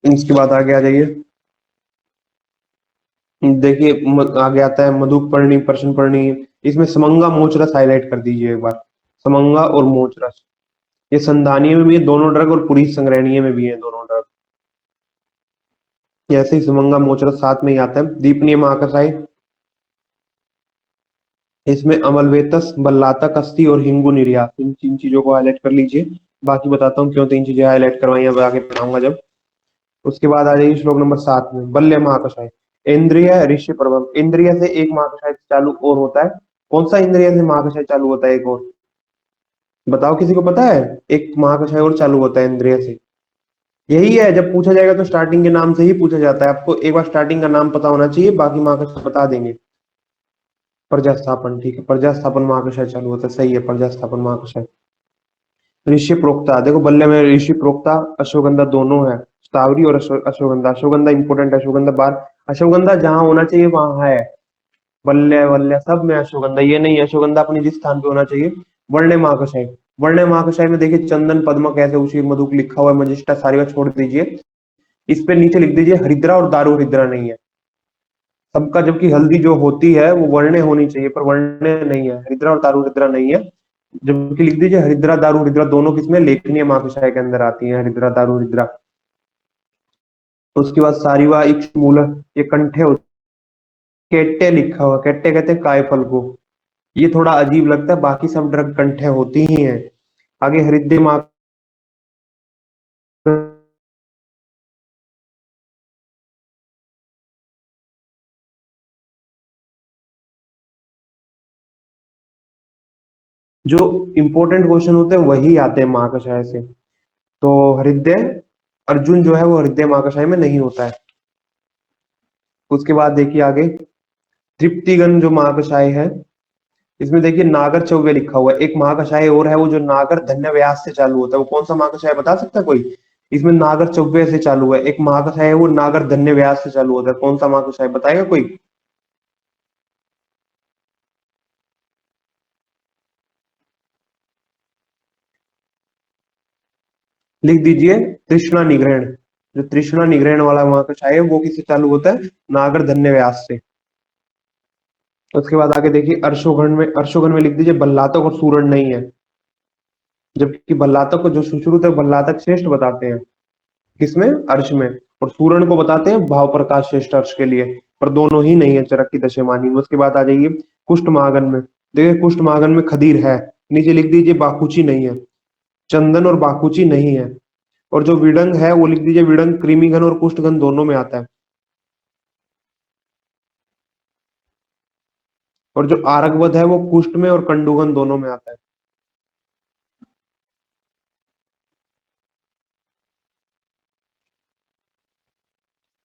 इसके बाद आगे आ जाइए। देखिए आगे आता है मधुपर्णी, प्रश्नपर्णी। इसमें समंगा, मोचरस हाईलाइट कर दीजिए एक बार। समंगा और मोचरस, ये संधानीय में भी है दोनों ड्रग, और पुरीष संग्रहणीय में भी है दोनों ड्रग। ऐसे ही समंगा, मोचरस साथ में ही आता है। दीपनीय महाकषाय, इसमें अमलवेतस, बल्लातक, अस्थि और हिंगू निर्यात, इन 3 चीजों को हाईलाइट कर लीजिए। बाकी बताता हूँ क्यों 3 चीजें हाईलाइट करवाई, अब आगे पढ़ाऊंगा जब। उसके बाद आ जाइए श्लोक नंबर 7 में, बल्य महाकषाय। इंद्रिय, ऋषि प्रभव। इंद्रिय से एक महाकषाय चालू और होता है। कौन सा इंद्रिय से महाकषाय चालू होता है एक और? बताओ, किसी को पता है? एक महाकषाय और चालू होता है इंद्रिय से। यही है, जब पूछा जाएगा तो स्टार्टिंग के नाम से ही पूछा जाता है। आपको एक बार स्टार्टिंग का नाम पता होना चाहिए, बाकी महाकषाय बता देंगे। प्रजास्थापन, ठीक है, प्रजास्थापन महाकषाय चालू होता है, सही है, प्रजास्थापन महाकषाय। ऋषि प्रोक्ता, देखो बल्ले में ऋषि प्रोक्ता, अश्वगंधा दोनों है। स्तावरी और अश्वगंधा। अश्वगंधा इंपोर्टेंट है, अश्वगंधा बार, अश्वगंधा जहां होना चाहिए वहां है। बल्ले वल्ले सब में अश्वगंधा, ये नहीं है, अश्वगंधा अपनी जिस स्थान पे होना चाहिए। वर्ण महाकषाय, वर्ण महाकषाय में देखिए चंदन, पद्मक, ऐसे उसी मधुक लिखा हुआ है, मजिष्टा, सारिवा छोड़ दीजिए। इस पे नीचे लिख दीजिए हरिद्रा और दारू हरिद्रा नहीं है सबका। जबकि हल्दी जो होती है वो वर्णे होनी चाहिए, पर वर्णे नहीं है, हरिद्रा और दारू हरिद्रा नहीं है। जबकि लिख दीजिए हरिद्रा, दारू हरिद्रा दोनों किसमें, लेखनीय महाकषाय के अंदर आती है, हरिद्रा, दारू हरिद्रा। तो उसके बाद सारिवा, इक्ष, मूल, ये कंठे होते। केट्टे लिखा हुआ, केट्टे कहते हैं काय फल को। ये थोड़ा अजीब लगता है, बाकी सब ड्रग कंठे होती ही हैं। आगे हृदय मार्ग, जो इंपॉर्टेंट क्वेश्चन होते हैं वही आते हैं महाकषाय से। तो हृदय, अर्जुन जो है वो हृदय महाकषाय में नहीं होता है। उसके बाद देखिए आगे तृप्तिगन जो महाकषाय है, इसमें देखिए नागर चौव्य लिखा हुआ है। एक महाकषाय और है वो जो नागर धन्य व्यास से चालू होता है, वो कौन सा महाकषाय बता सकता है कोई? इसमें नागर चौव्य से चालू है। एक महाकषाय है वो नागर धन्य व्यास से चालू होता है, कौन सा महाकषाय बताएगा कोई? लिख दीजिए तृष्णा निग्रहण। जो तृष्णा निग्रहण वाला महाकषाय है वो किससे चालू होता है? नागर धन्य व्यास से। उसके बाद आगे देखिए अर्शोगण में, अर्शोगण में लिख दीजिए बल्लातक और सूरण नहीं है। जबकि बल्लातक को जो सुश्रुत है बल्लातक श्रेष्ठ बताते हैं, किसमें? अर्श में। और सूरण को बताते हैं भाव प्रकाश श्रेष्ठ अर्श के लिए। पर दोनों ही नहीं है चरक की दशमानी में। उसके बाद आ जाइए कुष्ठ महागन में। देखिए कुष्ठ महागन में खदीर है, नीचे लिख दीजिए बाकुची नहीं है। चंदन और बाकुची नहीं है। और जो विडंग है वो लिख दीजिए विडंग कृमिघन और कुष्ठघन दोनों में आता है। और जो आरगवध है वो कुष्ठ में और कंडुगन दोनों में आता है।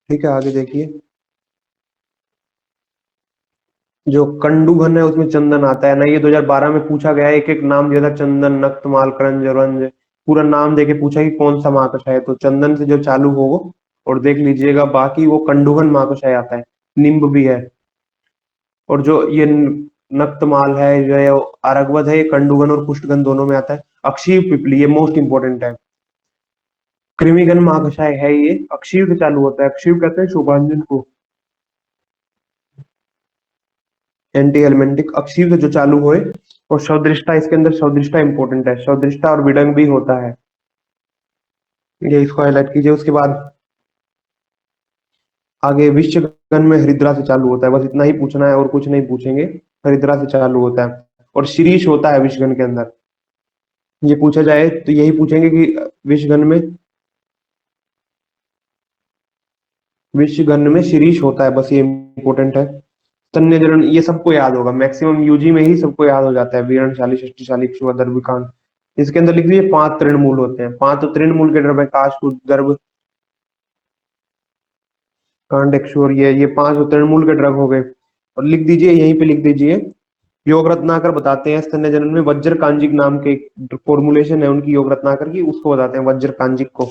ठीक है, आगे देखिए जो कंडुघन है उसमें चंदन आता है ना, ये 2012 में पूछा गया है। एक एक नाम दिया था, चंदन, नक्तमाल, करंज, रंज, पूरा नाम देके पूछा कि कौन सा महाकषाय है, तो चंदन से जो चालू हो वो। और देख लीजिएगा बाकी वो कंडुघन महाकषाय आता है। निम्ब भी है। और जो ये नक्तमाल है, जो है अरगवद है, ये कंडुघन और कुष्ठगन दोनों में आता है। अक्षी पिपली, ये मोस्ट इंपोर्टेंट है। कृमिगन महाकषाय है ये, अक्षीय से चालू होता है, अक्षीय कहते हैं शुभांजन को, एंटी एलिमेंटिक अक्षीय से जो चालू होए। और शवदृष्टा, इसके अंदर शवदृष्टा इंपॉर्टेंट है, शवदृष्टा और विडंग भी होता है, ये इसको हाईलाइट कीजिए। उसके बाद आगे विश्वगन में हरिद्रा से चालू होता है, बस इतना ही पूछना है और कुछ नहीं पूछेंगे, हरिद्रा से चालू होता है। और शीरीष होता है विश्वगन के अंदर, ये पूछा जाए तो यही पूछेंगे कि विश्वगन में शीरीष होता है, बस ये इंपॉर्टेंट है। स्तन्य जरण ये सबको याद होगा, मैक्सिमम यूजी में ही सबको याद हो जाता है, वीरणशाली, षष्टिशाली, इक्ष्वादर्भ, विकांत। इसके अंदर लिख दीजिए 5 तृणमूल होते हैं, 5 तो तृणमूल के द्रव्य, काष्ठ, गर्भ, कांड, इक्षु और ये 5 तो तृणमूल के ड्रग हो गए। और लिख दीजिए, यहीं पे लिख दीजिए, योग रत्नाकर बताते हैं स्तन्य जनन में वज्र कांजिक नाम के फॉर्मुलेशन है उनकी, योग रत्नाकर की, उसको बताते हैं वज्र कांजिक को।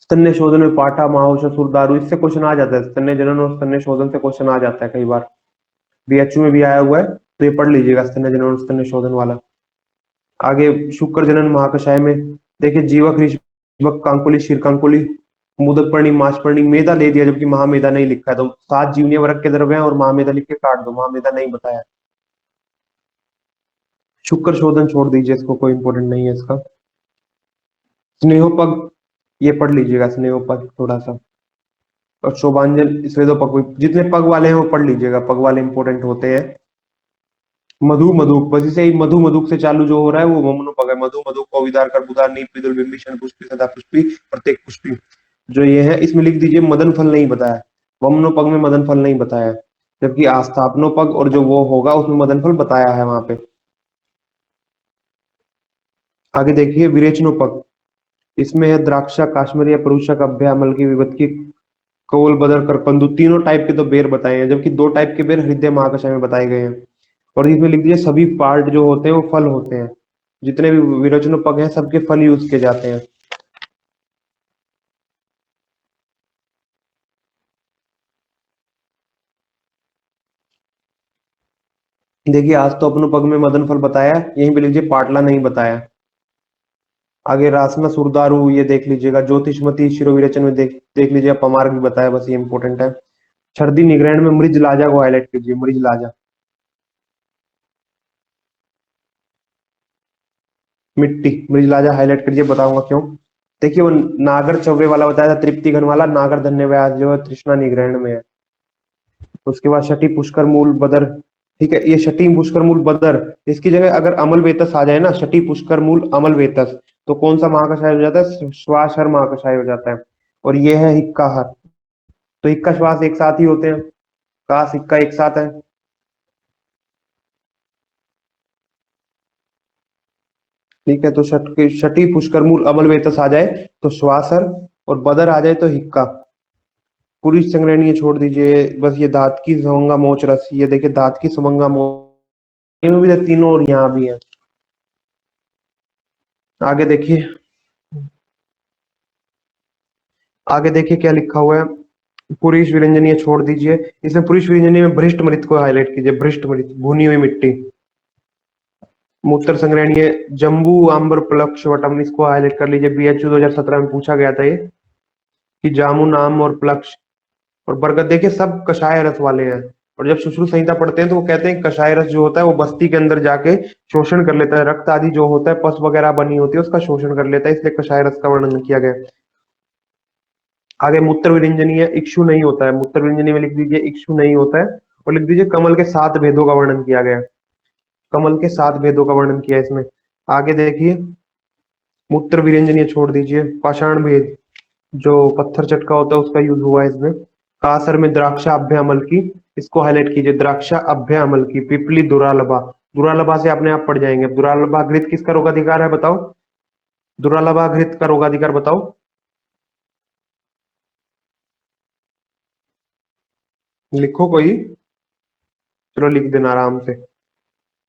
स्तन्य शोधन में पाठा, महाऔषध, सुरदारू, इससे क्वेश्चन आ जाता है, स्तन्य जनन और स्तन्य शोधन से क्वेश्चन आ जाता है कई बार, बीएचयू में भी आया हुआ है, तो ये पढ़ लीजिएगा स्तन्य जनन और स्तन्य शोधन वाला। आगे शुक्र जनन महाकषाय में देखिए, जीवक, ऋषभक, कांकुली, क्षीरकांकुली, मुदक पर्णी, मास पर्णी, मेधा ले दिया जबकि महामेधा नहीं लिखा है, तो 7 जीवनीय वर्ग के द्रव्य हैं और महामेधा लिख के काट दो, महामेधा नहीं बताया। शुक्र शोधन छोड़ दीजिए, इसको कोई इंपॉर्टेंट नहीं है इसका। स्नेहोपग ये पढ़ लीजिएगा, स्नेहोपग थोड़ा सा। और शोभांजन, स्वेदोपग, जितने पग वाले हैं वो पढ़ लीजिएगा, पग वाले इंपॉर्टेंट होते हैं। मधु मधुक, बस इसे ही मधु मधुक से चालू जो हो रहा है वो ममनोपग है, मधु मधुक, पविदार, कर्बुदार, नीप, पिदुल, बिंबिशन, पुष्पी, सदा पुष्पी, प्रत्येक पुष्पी, जो ये है इसमें लिख दीजिए मदन फल नहीं बताया, वमनोपग में मदन फल नहीं बताया, जबकि आस्थापनोपग और जो वो होगा उसमें मदन फल बताया है वहां पे। आगे देखिए विरेचनोपग, इसमें है द्राक्षा, काश्मीरी, परुषक, अभ्या, अमल की, विपत्ति, कौल, बदर, करपंदु, तीनों टाइप के तो बेर बताए हैं, जबकि 2 टाइप के बेर हृदय महाकषाय में बताए गए हैं। और इसमें लिख दिया सभी पार्ट जो होते हैं वो फल होते हैं, जितने भी विरोचनोपग हैं सबके फल यूज किए जाते हैं। देखिए आज तो अपनों पग में मदन फल बताया, यहीं पे लीजिए पाटला नहीं बताया। आगे रासना, सुरदारू ये देख लीजिएगा, ज्योतिषमती, शिरोविरेचन में देख देख लीजिए, पमार्ग भी बताया, बस ये इंपॉर्टेंट है। छर्दी निग्रहण में मृज लाजा को हाईलाइट कीजिए, मृज लाजा, मिट्टी, मृज लाजा हाईलाइट कीजिए, बताऊंगा क्यों। देखिए वो नागर चौबे वाला बताया था, तृप्ति घन वाला, नागर धन्य व्यास जो है तृष्णा निग्रहण में है। उसके बाद शटी पुष्कर मूल बदर, ठीक है, ये शटी पुष्कर मूल बदर, इसकी जगह अगर अमल वेतस आ जाए ना, शटी पुष्कर मूल अमल वेतस, तो कौन सा महाकषाय हो जाता है, श्वासहर महाकषाय हो जाता है। और ये है हिक्काहर, तो हिक्का श्वास एक साथ ही होते हैं, काश हिक्का एक साथ है। ठीक है, तो शटी पुष्कर मूल अमल वेतस आ जाए तो श्वासहर, और बदर आ जाए तो हिक्का। पुरुष संग्रहणीय छोड़ दीजिए, बस ये दांत की सवंगा मोच रस, ये देखिए दांत की सवंगा मोच, इनमें भी तो तीनों और यहाँ भी है। आगे देखिए, आगे देखिए क्या लिखा हुआ है, पुरुष विरंजनीय छोड़ दीजिए, इसमें पुरुष विरंजनीय में भ्रष्ट मृत को हाईलाइट कीजिए, भ्रष्ट मृत, भुनी हुई मिट्टी। मूत्र संग्रहणीय जम्बू आम्बर प्लक्ष वटम, इसको हाईलाइट कर लीजिए, बीएचयू 2017 में पूछा गया था ये, कि जामुन, आम और प्लक्ष और बरगद, देखिए सब कषाय रस वाले हैं। और जब सुश्रुत संहिता पढ़ते हैं तो वो कहते हैं कषाय रस जो होता है वो बस्ती के अंदर जाके शोषण कर लेता है, रक्त आदि जो होता है पस वगैरह बनी होती है उसका शोषण कर लेता है, इसलिए कषाय रस का वर्णन किया गया है। आगे मूत्र विरंजनीय इक्षु नहीं होता है, मूत्र विरंजनीय में लिख दीजिए इक्षु नहीं होता है। और लिख दीजिए कमल के 7 भेदों का वर्णन किया गया है, कमल के 7 भेदों का वर्णन किया है इसमें। आगे देखिए, मूत्र विरंजनीय छोड़ दीजिए, पाषाण भेद जो पत्थर चटका होता है उसका यूज हुआ है इसमें। कासर में द्राक्षा अभ्य अमल की, इसको हाईलाइट कीजिए, द्राक्षा अभ्य अमल की। पिपली दुरालभा, दुरालभा से अपने आप पड़ जाएंगे। दुरालभा घृत किसका रोगाधिकार है बताओ, दुरालभा घृत का रोगाधिकार बताओ। लिखो कोई, चलो लिख देना आराम से।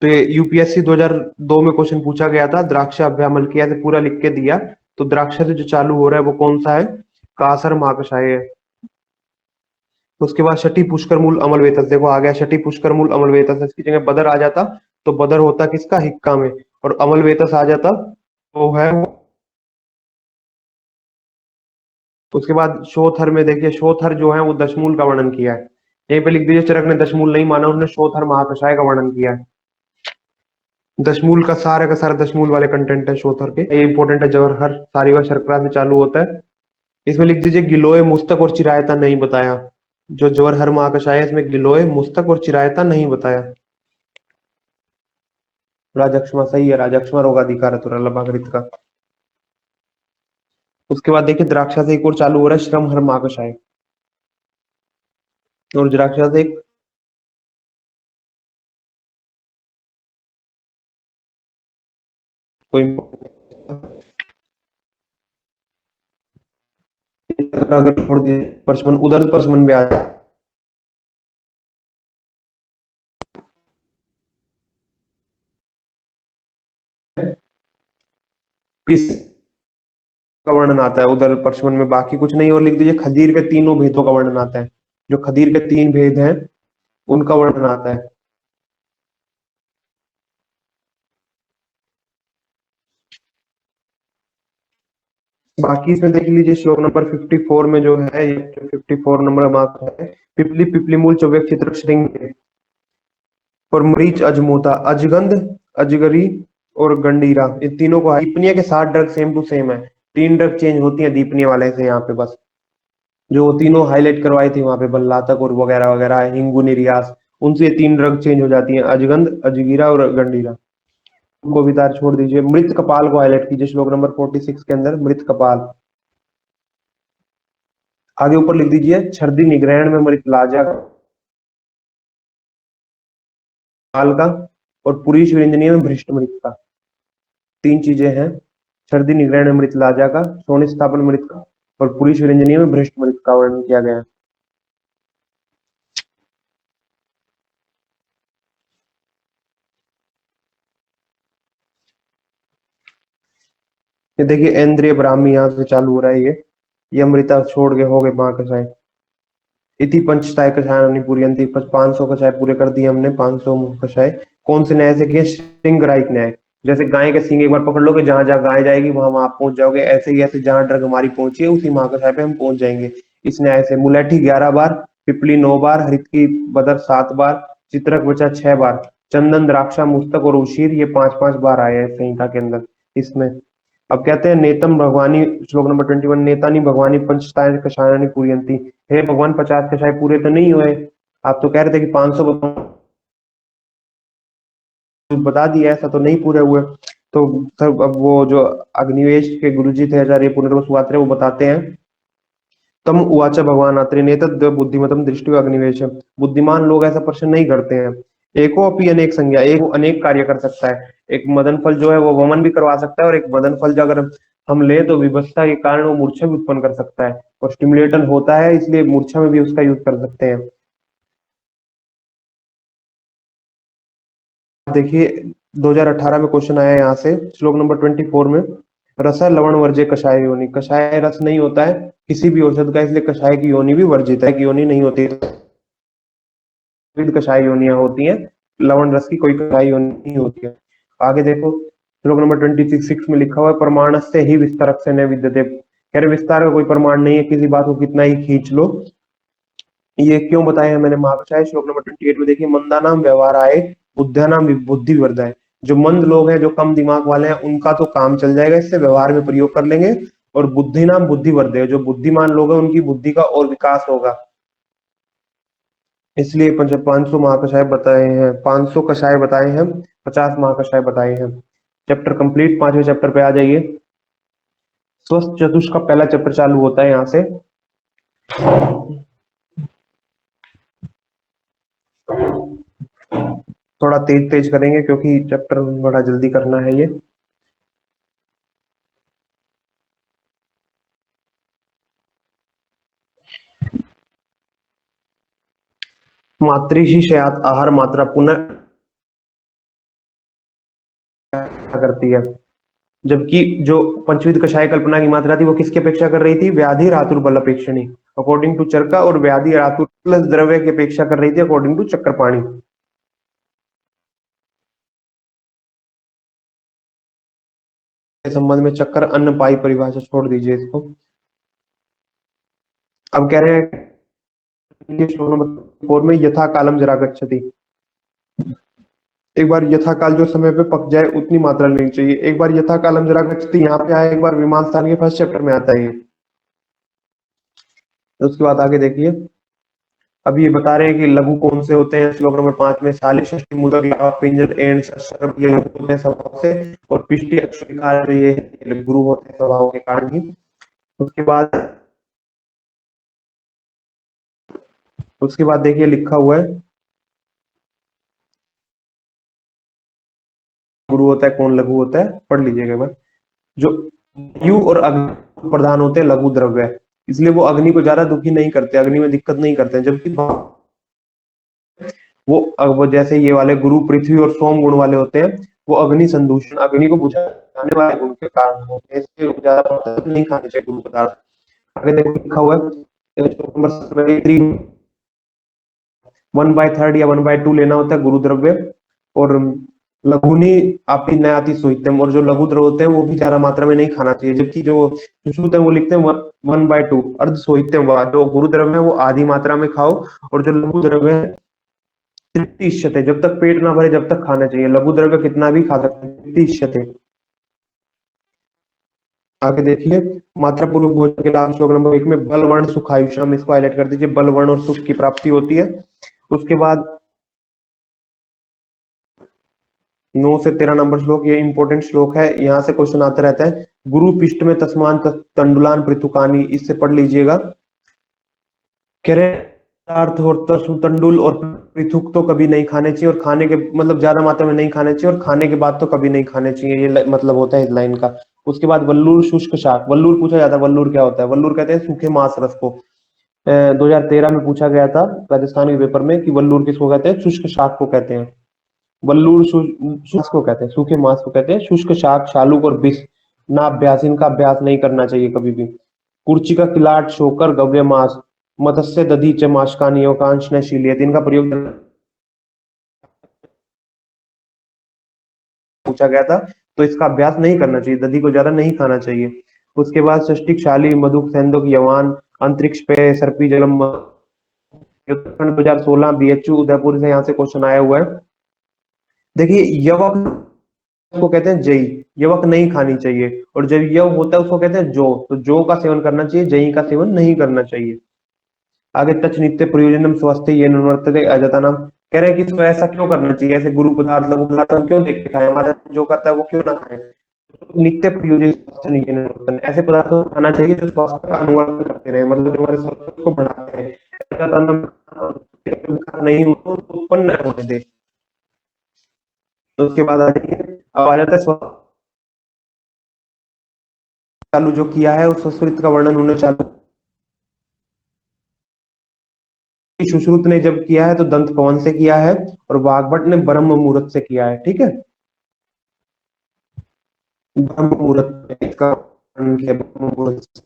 तो ये यूपीएससी 2002 में क्वेश्चन पूछा गया था, द्राक्षा अभ्य अमल की, ऐसे पूरा लिख के दिया। तो द्राक्षा से जो चालू हो रहा है वो कौन सा है, कासर महाकषाय है। उसके बाद शटी पुष्कर मूल अमल वेतस, देखो आ गया शटी पुष्कर मूल अमल वेतस, इसकी जगह बदर आ जाता तो बदर होता किसका, हिक्का में, और अमल वेतस आ जाता तो है वो उसके बाद शोथर में देखिए, शोथर जो है वो दशमूल का वर्णन किया है। यहीं पे लिख दीजिए, चरक ने दशमूल नहीं माना, उसने शोथर महाकषाय का वर्णन किया है। दशमूल का सारा दशमूल वाले कंटेंट है शोथर के, ये इंपॉर्टेंट है। जवाहर सारी बार शर्करा से चालू होता है। इसमें लिख दीजिए, गिलोय मुस्तक और चिरायता नहीं बताया। जो जवाहर महाकषाय है इसमें गिलोय मुस्तक और चिरायता नहीं बताया। राजक्षमा सही है, राजक्षमा रोगाधिकार है तुरल भागरित का। उसके बाद देखिए, द्राक्षा से एक और चालू हो रहा है, श्रम हर महाकषाय। और द्राक्षा से एक कोई अगर छोड़ दिए परसमन, उदर परसमन में आ जाए। इस का वर्णन आता है उदर परसमन में, बाकी कुछ नहीं। और लिख दीजिए, खदीर के तीनों भेदों का वर्णन आता है। जो खदीर के तीन भेद हैं उनका वर्णन आता है। बाकी इसमें देख लीजिए, श्लोक नंबर 54 में जो है, ये 54 नंबर मार्क है, पिपली पिपली मूल चौबे चित्र श्रृंग और मरीच अजमोता अजगंध अजगरी और गंडीरा, इन तीनों को दीपनीय के साथ ड्रग सेम टू सेम है। तीन ड्रग चेंज होती है दीपनीय वाले से यहाँ पे बस। जो तीनों हाईलाइट करवाई थी वहां पे, बल्लातक और वगैरह वगैरह, हिंगू निर्यास, उनसे ये तीन ड्रग चेंज हो जाती हैं, अजगंध अजगीरा और गंडीरा। को वितार छोड़ दीजिए, मृत कपाल को हाईलाइट कीजिए श्लोक नंबर 46 के अंदर, मृत कपाल। आगे ऊपर लिख दीजिए, छर्दी निग्रहण में मृत लाजा काल का, और पुरीश व्यंजनीय में भ्रष्ट मृत का। तीन चीजें हैं, छर्दी निग्रहण में मृत लाजा का, सोने स्थापन मृत का, और पुरीश व्यंजनीय में भ्रष्ट मृत का वर्णन किया गया है। ये देखिए, इंद्रिय ब्राह्मी यहाँ से चालू हो रहा है ये अमृता छोड़ के हो गए महाकसाय। इति पंचताय कषाय पूरी 500 कषाय पूरे कर दिए हमने, 500 कषाय। कौन से न्याय से किए? श्रृंगराहिक न्याय। जैसे गाय का सींग एक बार पकड़ लोगे, जहां जहां गाय जाएगी वहां आप पहुंच जाओगे, ऐसे ही ऐसे जहां ड्रग हमारी पहुंची है उसी महाकषाय पे हम पहुंच जाएंगे। इस न्याय से मुलैठी 11 बार, पिपली 9 बार, हरित की बदर 7 बार, चित्रक बचा 6 बार, चंदन द्राक्षा मुस्तक और उशीर ये 5-5 बार आए हैं संहिता के अंदर इसमें। अब कहते हैं, नेतम भगवानी, श्लोक नंबर 21, नेतानी भगवानी पंचताय कषायानी पूरयंती। हे भगवान, 50 कषाय पूरे तो नहीं हुए। आप तो कह रहे थे कि 500 बता दिया, ऐसा तो नहीं पूरे हुए। तो सब अब वो जो अग्निवेश के गुरुजी थे आचार्य पुनर्वसु वो बताते हैं, तम उवाच भगवान आत्रे नेतद बुद्धिमतम दृष्टि अग्निवेश। बुद्धिमान लोग ऐसा प्रश्न नहीं करते हैं। एको अपनी अनेक संज्ञा, एक अनेक कार्य कर सकता है। एक मदन फल जो है वो वमन भी करवा सकता है, और एक मदन फल जो अगर हम ले तो विवशता के कारण वो मूर्छा भी उत्पन्न कर सकता है, और स्टिमुलेटन होता है, इसलिए मूर्छा में भी उसका यूज कर सकते हैं। देखिए, 2018 में क्वेश्चन आया है यहाँ से, श्लोक नंबर 24 में, रस लवण वर्ज्य कषाय योनि। कषाय रस नहीं होता है किसी भी औषध का, इसलिए कषाय की योनि भी वर्जित है, की योनि नहीं होती। विविध कषाय योनियां होती हैं, लवण रस की कोई कषाय योनि नहीं होती है। आगे देखो, श्लोक नंबर 26 में लिखा हुआ है, प्रमाण से ही विस्तारक से न विद्यते। कह रहे विस्तार का कोई प्रमाण नहीं है, किसी बात को कितना ही खींच लो। ये क्यों बताया है मैंने महाकषाय? श्लोक नंबर 28 में देखिए, मंदा नाम व्यवहार आए, बुद्धा नाम बुद्धि वर्धाए। जो मंद लोग हैं, जो कम दिमाग वाले हैं, उनका तो काम चल जाएगा, इससे व्यवहार में प्रयोग कर लेंगे। और बुद्धि नाम बुद्धि वर्धे, जो बुद्धिमान लोग हैं उनकी बुद्धि का और विकास होगा। इसलिए 500 महाकषाय बताए हैं, 500 कषाय बताए हैं, 50 महाकषाय बताए हैं। चैप्टर कंप्लीट, 5वें चैप्टर पे आ जाइए। स्वस्थ चतुष्क का पहला चैप्टर चालू होता है यहाँ से। थोड़ा तेज तेज करेंगे क्योंकि चैप्टर बड़ा जल्दी करना है ये। मातृषि शयात आहार मात्रा पुनः करती है। जबकि जो पंचविध कषाय कल्पना की मात्रा थी वो किसकी अपेक्षा कर रही थी? व्याधि रातुर बल अपेक्षणी, अकॉर्डिंग टू चरका, और व्याधि रातुर प्लस द्रव्य की अपेक्षा कर रही थी अकॉर्डिंग टू चक्रपाणी। के संबंध में चक्र अन्न पाई परिभाषा छोड़ दीजिए इसको। अब कह रहे हैं श्लोक नंबर 4 में यथा कालम जरा गच्छति। एक बार यथा काल जो समय पे पक जाए उतनी मात्रा लेनी चाहिए। एक बार यथा कालम जरा गच्छति यहाँ पे आया, एक बार विमान स्थान के फर्स्ट चैप्टर में आता है ये। उसके बाद आगे देखिए, अब ये बता रहे हैं कि लघु कौन से होते हैं। श्लोक नंबर 5 में साले षष्ठी मुदक लाभ पिंजर एंड सर्प ये लघु होते हैं स्वभाव से, और पिष्टि अक्षर ये गुरु होते हैं स्वभाव के कारण ही। उसके बाद देखिए लिखा हुआ है गुरु होता है कौन, लघु होता है, पढ़ लीजिएगा एक बार। जो वायु और अग्नि प्रधान होते हैं लघु द्रव्य, इसलिए वो अग्नि को ज्यादा दुखी नहीं करते, अग्नि में दिक्कत नहीं करते हैं। जबकि वो जैसे ये वाले गुरु पृथ्वी और सोम गुण वाले होते हैं, वो अग्नि संदूषण, अग्नि को बुझाने वाले गुण के कारण होते हैं, इसलिए ज्यादा पदार्थ नहीं खाने चाहिए गुरु पदार्थ। आगे देखो लिखा हुआ है 1/3 या 1/2 लेना होता है गुरु द्रव्य, और लघुनी आपकी नयाति सोहित्यम, और जो लघु द्रव्य होते हैं वो भी ज्यादा मात्रा में नहीं खाना चाहिए। जबकि जो सुश्रुत है वो लिखते हैं 1/2 अर्ध सोहित्यम, जो गुरु द्रव्य है वो आधी मात्रा में खाओ, और जो लघु द्रव्य है तृप्तिष्यते, जब तक पेट ना भरे जब तक खाना चाहिए। लघु द्रव्य कितना भी खा सकते हैं, तृप्तिष्यते। आगे देखिए, मात्रा पूर्वक भोजन के लाभ श्लोक नंबर 1 में बल वर्ण सुख आयुषम, इसको हाईलाइट कर दीजिए, बल वर्ण और सुख की प्राप्ति होती है। उसके बाद 9 से 13 नंबर श्लोक, ये इंपॉर्टेंट श्लोक है, यहाँ से क्वेश्चन आता रहता है। गुरु पिष्ट में तस्मान तंडुलान पृथुकानी, इससे पढ़ लीजिएगा। कह रहे अर्थ और तंडुल और पृथुक तो कभी नहीं खाने चाहिए, और खाने के मतलब ज्यादा मात्रा में नहीं खाने चाहिए, और खाने के बाद तो कभी नहीं खाने चाहिए, ये मतलब होता है इस लाइन का। उसके बाद वल्लूर शुष्क शाक, वल्लूर पूछा जाता है, वल्लूर क्या होता है? वल्लूर कहते हैं सूखे मांस रस को। 2013 में पूछा गया था राजस्थान के पेपर में कि वल्लूर किसको कहते हैं? शुष्क शाक को कहते हैं। वल्लूर शुष्क को कहते हैं, सूखे मांस को कहते हैं शुष्क शाक, शालूक और बिस ना अभ्यास, इनका अभ्यास नहीं करना चाहिए कभी भी। कुर्ची का किलाट, शोकर, गव्य मांस, मत्स्य दधि च माशकानी अवकांश नशीलियत, इनका प्रयोग पूछा गया था, तो इसका अभ्यास नहीं करना चाहिए, दधि को ज्यादा नहीं खाना चाहिए। उसके बाद षष्टिक शाली मधुक सेंदुक यवान अंतरिक्ष पे सर्पी जलम, उत्तराखंड 2016 बीएचयू उदयपुर से यहाँ से क्वेश्चन आया हुआ है। देखिए यवक को कहते हैं जई, यवक नहीं खानी चाहिए, और जब यव होता है उसको कहते हैं जो, तो जो का सेवन करना चाहिए, जई का सेवन नहीं करना चाहिए। आगे तच नित्य प्रयोजनम स्वस्थ ये नवर्तते अजता नाम, कह रहे हैं कि इसको ऐसा क्यों करना चाहिए, ऐसे गुरु पदार्थ लघु पदार्थ हम क्यों देख के खाए, हमारा जो करता है वो क्यों ना खाए। नित्य प्रयोजन स्वास्थ्य नहीं है नवर्तन, ऐसे पदार्थ को खाना चाहिए जो स्वास्थ्य का अनुवर्तन करते रहे, मतलब जो हमारे स्वास्थ्य को बढ़ाते हैं, अजता नाम नहीं हो तो उत्पन्न होने दे। तो उसके बाद आ जाइए, अब आ जाता है चालू जो किया है उस संस्कृत का वर्णन उन्होंने चालू, सुश्रुत ने जब किया है तो दंत पवन से किया है, और वाग्भट ने ब्रह्म मुहूर्त से किया है। ठीक है, ब्रह्म मुहूर्त में इसका वर्णन किया, ब्रह्म मुहूर्त से।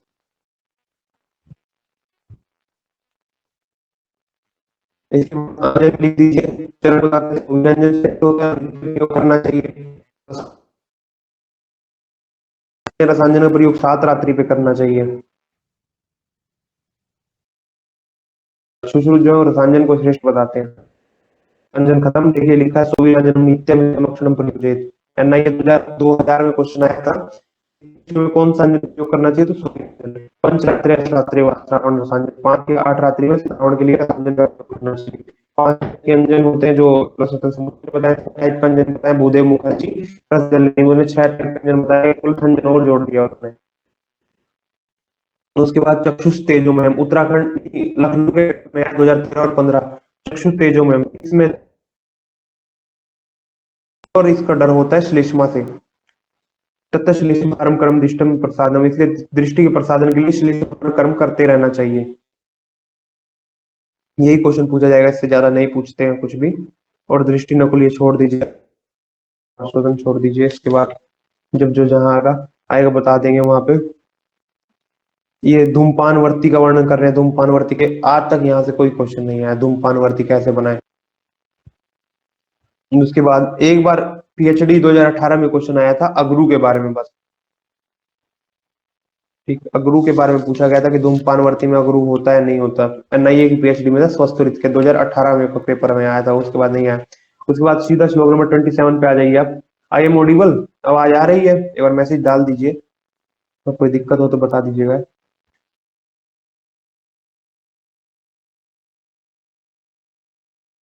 इसके बाद आगे लिख दीजिए चरण बताते हैं, व्यंजन से तो क्या प्रयोग करना चाहिए, रसायन का प्रयोग 7 रात्रि पे करना चाहिए। सुश्रुत जो है रसायन को श्रेष्ठ बताते हैं। अंजन खत्म, देखिए लिखा है सोविराजन नित्यम समक्षणम प्रयुज्येत, एनआईए 2000 में क्वेश्चन आया था, इसमें कौन सा अंजन उपयोग करना चाहिए, तो सोविराजन। पंचरात्रि अष्टरात्रि श्रावण रसायन, 5 के 8 रात्रि में श्रावण के लिए रसायन का उपयोग करना चाहिए। 5 के अंजन होते हैं जो रसोत्तम समुद्र बताए, टाइप का अंजन बताया भूदेव मुखर्जी, रस जल ने 6 टाइप का अंजन बताया, कुल अंजन और जोड़ दिया उसने। तो उसके बाद चक्षुष तेजो में उत्तराखंड लखनऊ के में 2013 और 15 चक्षु तेजो में, इसमें और इसका डर होता है श्लेष्मा से, तत्त श्लेष्मा कर्म कर्म दृष्टम प्रसादम, इसलिए दृष्टि के प्रसादन के लिए श्लेष्मा कर्म करते रहना चाहिए। यही क्वेश्चन पूछा जाएगा, इससे ज्यादा नहीं पूछते हैं कुछ भी। और दृष्टि नकुल ये छोड़ दीजिए, संशोधन छोड़ दीजिए। इसके बाद जब जो जहां आएगा आएगा बता देंगे वहां पे। ये धूमपानवर्ती का वर्णन कर रहे हैं, धूमपानवर्ती के आज तक यहाँ से कोई क्वेश्चन नहीं आया धूमपानवर्ती कैसे बनाए। उसके बाद एक बार पीएचडी 2018 में क्वेश्चन आया था अगरू के बारे में बस। ठीक, अगरू के बारे में पूछा गया था कि धूम्रपानवर्ती में अगरू होता है नहीं होता। एनआईए की पीएचडी में था स्वस्तिक के 2018 में पेपर में आया था, उसके बाद नहीं आया। उसके बाद सीधा श्लोक नंबर 27 पे आ जाइए आप। आई एम ऑडिबल, आवाज आ रही है? एक बार मैसेज डाल दीजिए, तो कोई दिक्कत हो तो बता दीजिएगा।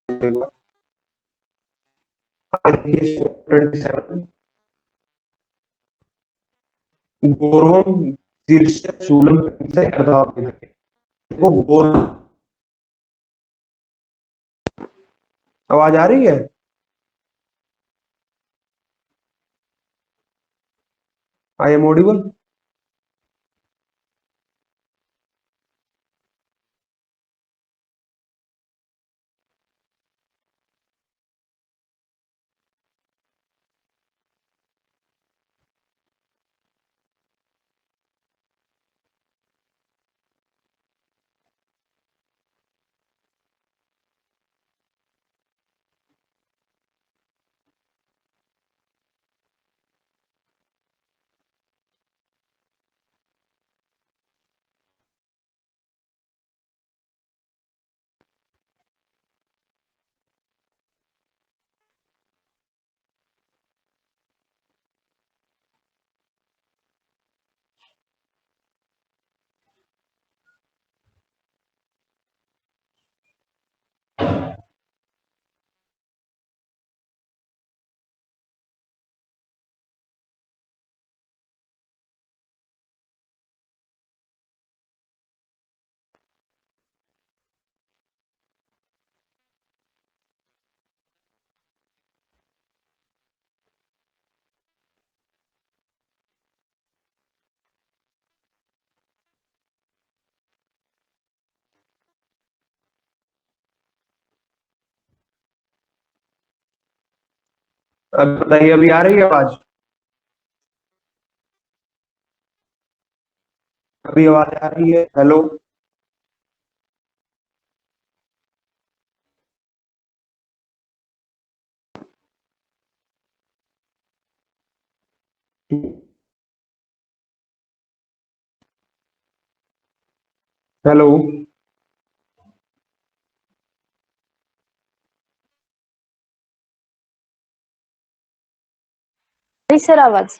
देखिए 27, गौरवम शीर्ष शूलम से अर्धाव, वो गौर, आवाज आ रही है? I am audible. अब बताइए, अभी आ रही है आवाज? अभी आवाज आ रही है? हेलो? हेलो? नहीं सर आवाज।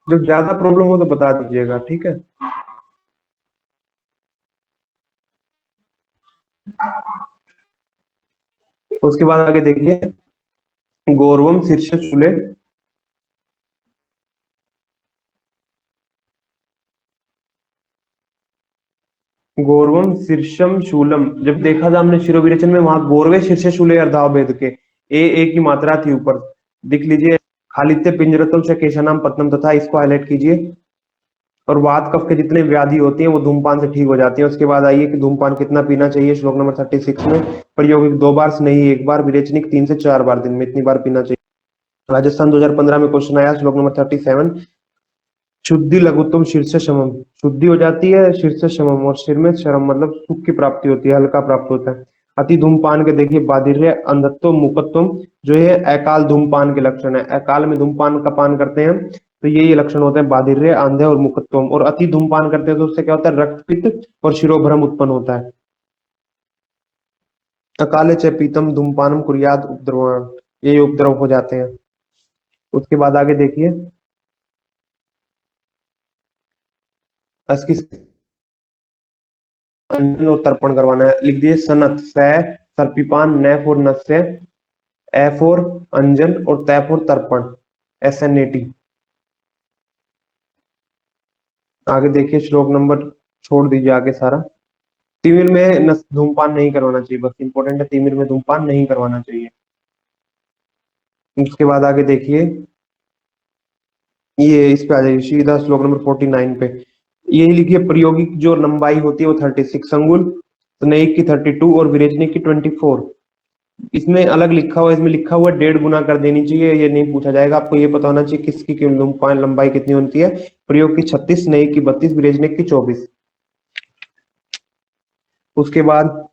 जब ज्यादा प्रॉब्लम हो तो बता दीजिएगा, ठीक है? उसके बाद आगे देखिए, गौरवम शीर्ष शूले, गौरवम शीर्षम शूलम। जब देखा था हमने शिरो विरेचन में, वहां गौरवे शीर्ष शूले अर्धाव भेद के ए की मात्रा थी ऊपर, दिख लीजिए। खालित्य पिंजरतम से केशानाम पत्नम तथा, इसको हाईलाइट कीजिए। और वात कफ के जितने व्याधि होती हैं वो धूमपान से ठीक हो जाती है। उसके बाद आइए कि धूमपान कितना पीना चाहिए, श्लोक नंबर 36 में। प्रायोगिक 2 बार से नहीं 1 बार, विरेचनिक 3 से 4 बार दिन में, इतनी बार पीना चाहिए। राजस्थान 2015 में क्वेश्चन आया, श्लोक नंबर 37। शुद्धि लघुत्तम शीर्ष समम, शुद्धि हो जाती है शीर्ष समम, और सिर में शरम मतलब सुख की प्राप्ति होती है, हल्का प्राप्त होता है। अति धूमपान के देखिए, बाधिर्य, अंधत्व, मुकत्वम, जो है अकाल धूमपान के लक्षण है। अकाल में धूमपान का पान करते हैं तो ये लक्षण होते हैं, बाधिर्य, अंधे और मुकत्वम। और अति धूमपान करते हैं तो उससे क्या होता है, रक्तपित्त और शिरोभ्रम उत्पन्न होता है। अकाले च पीतम धूमपानम कुर्याद उपद्रव, ये उपद्रव हो जाते हैं। उसके बाद आगे देखिए, इसकी अंजन और तर्पण करवाना है। लिख दिए सनत, स सर्पिपान, न फोर नस्य, ए फोर अंजन और तय फोर तर्पण, SNAT। आगे देखिए श्लोक नंबर, छोड़ दीजिए आगे सारा। तिमिर में धूमपान नहीं करवाना चाहिए, बस इंपॉर्टेंट है, तिमिर में धूमपान नहीं करवाना चाहिए। उसके बाद आगे देखिए, ये इस पे आ जाइए सीधा श्लोक नंबर 49 पे। यही लिखिए, प्रायोगिक जो लंबाई होती है वो 36 अंगुल, स्नेक की 32 और विरेचनिक की 24। इसमें अलग लिखा हुआ है, इसमें लिखा हुआ है 1.5 गुना कर देनी चाहिए, ये नहीं पूछा जाएगा। आपको ये पता होना चाहिए किसकी लंबाई कितनी होती है। प्रयोग की 36, नई की 32, विरेचनिक की 24। उसके बाद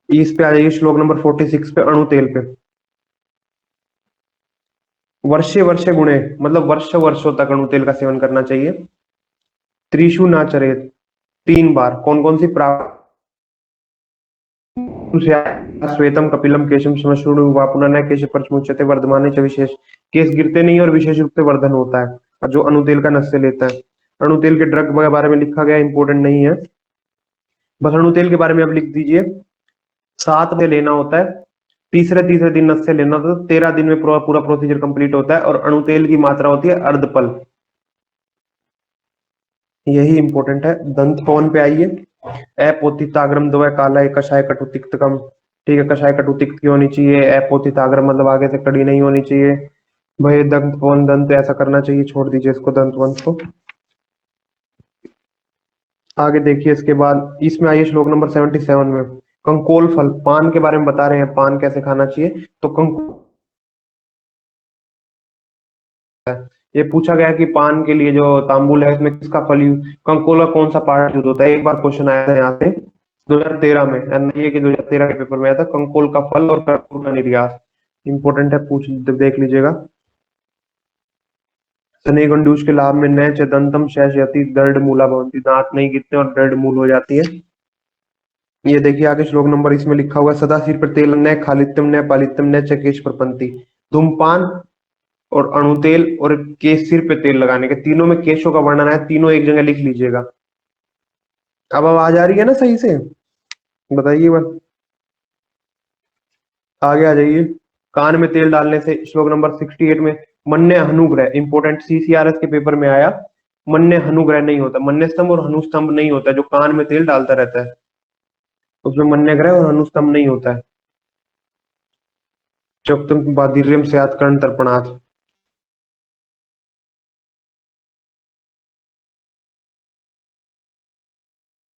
इस पे आ जाइए श्लोक नंबर 46 पे, अणु तेल पे। वर्षे वर्षे गुणे मतलब वर्ष वर्षों तक अणु तेल का सेवन करना चाहिए। त्रिशु ना चरेत, 3 बार। कौन कौन सी प्राप्त? श्वेतम कपिलम केशम श्मश्रुणु वा पुनः केश परचमुच्यते वर्धमाने च विशेष। केस गिरते नहीं और विशेष रूप से वर्धन होता है, और जो अणु तेल का नश से लेता है। अणु तेल के ड्रग के बारे में लिखा गया, इंपॉर्टेंट नहीं है, बस अणु तेल के बारे में आप लिख दीजिए। 7 में लेना होता है, तीसरे तीसरे दिन नश से लेना होता है, 13 दिन में पूरा पूरा प्रोसीजर कंप्लीट होता है, और अणु तेल की मात्रा होती है अर्धपल। यही इंपॉर्टेंट है। दंत पवन पे आइए। अपोथिताग्रम दो काला कषाय कटु तिक्तकम। ठीक है, कषाय कटु तिक्त की होनी चाहिए। अपोथिताग्रम मतलब आगे से कड़ी नहीं होनी चाहिए। भाई दंत पवन दंत ऐसा करना चाहिए, छोड़ दीजिए इसको, दंत वंत को। आगे देखिए इसके बाद इसमें आइए श्लोक नंबर 77 में। कंकोल फल, पान के बारे में बता रहे हैं, पान कैसे खाना चाहिए। तो कंकोल, ये पूछा गया कि पान के लिए जो तांबुल है इसमें किसका फल कंकोल का कौन सा पार्ट यूज होता है। एक बार क्वेश्चन आया था यहाँ से 2013 में, एनआईए के 2013 के पेपर में आया था, कंकोल का फल और कर्पूर का निर्यास। इंपॉर्टेंट है, पूछ देख लीजिएगा। शनि गंडूष के लाभ में न च दंतम शैशयति दर्द मूला भवंती, दांत नहीं गिरते और दर्द मूल हो जाती है। ये देखिए आगे श्लोक नंबर इसमें लिखा हुआ है, सदा सिर पर तेल न खालित्यम न पालित्यम न चकेश प्रपंती। धूमपान और अणु तेल और केश, सिर पे तेल लगाने के, तीनों में केशों का वर्णन है, तीनों एक जगह लिख लीजिएगा। अब आवाज आ रही है ना सही से? बताइए बस। आगे आ जाइए। कान में तेल डालने से, श्लोक नंबर 68 में, मन्य हनुग्रह, इंपोर्टेंट, सीसीआरएस के पेपर में आया। मन्य हनुग्रह नहीं होता, मन्य स्तंभ और हनुस्तंभ नहीं होता, जो कान में तेल डालता रहता है उसमें मन्य ग्रह और हनुस्तंभ नहीं होता है। चौकतम बाधिर्यम स्यात् कर्ण तर्पणात्।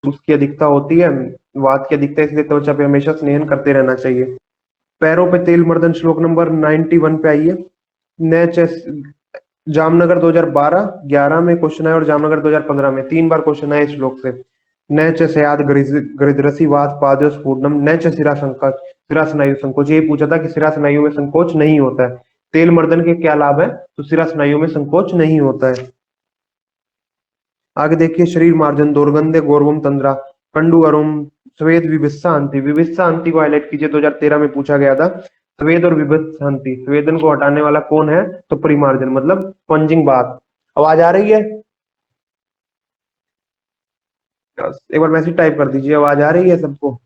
उसकी अधिकता होती है, वात की अधिकता, इसलिए त्वचा पे हमेशा स्नेहन करते रहना चाहिए। पैरों पे तेल मर्दन, श्लोक नंबर 91 पे आइए। न जामनगर 2012 11 में क्वेश्चन है, और जामनगर 2015 में 3 बार क्वेश्चन है इस श्लोक से। न च स्याद् गृध्रसी वात पाद स्फूर्णम न च सिरा संकोच, सिरा स्नायु संकोच। ये पूछा था कि सिरा स्नायु में संकोच नहीं होता है। तेल मर्दन के क्या लाभ है? तो सिरा स्नायु में संकोच नहीं होता है। आगे देखिए, शरीर मार्जन, दुर्गंधे गौरवम तंद्रा, कंडु अरुम, स्वेद विभिस्सा अंति। विभिस्सा अंति को हाईलाइट कीजिए, 2013 में पूछा गया था। स्वेद और विभिस्सा अंति, स्वेदन को हटाने वाला कौन है? तो परिमार्जन मतलब स्पंजिंग बात। आवाज आ रही है? एक बार मैसेज टाइप कर दीजिए, आवाज आ रही है सबको?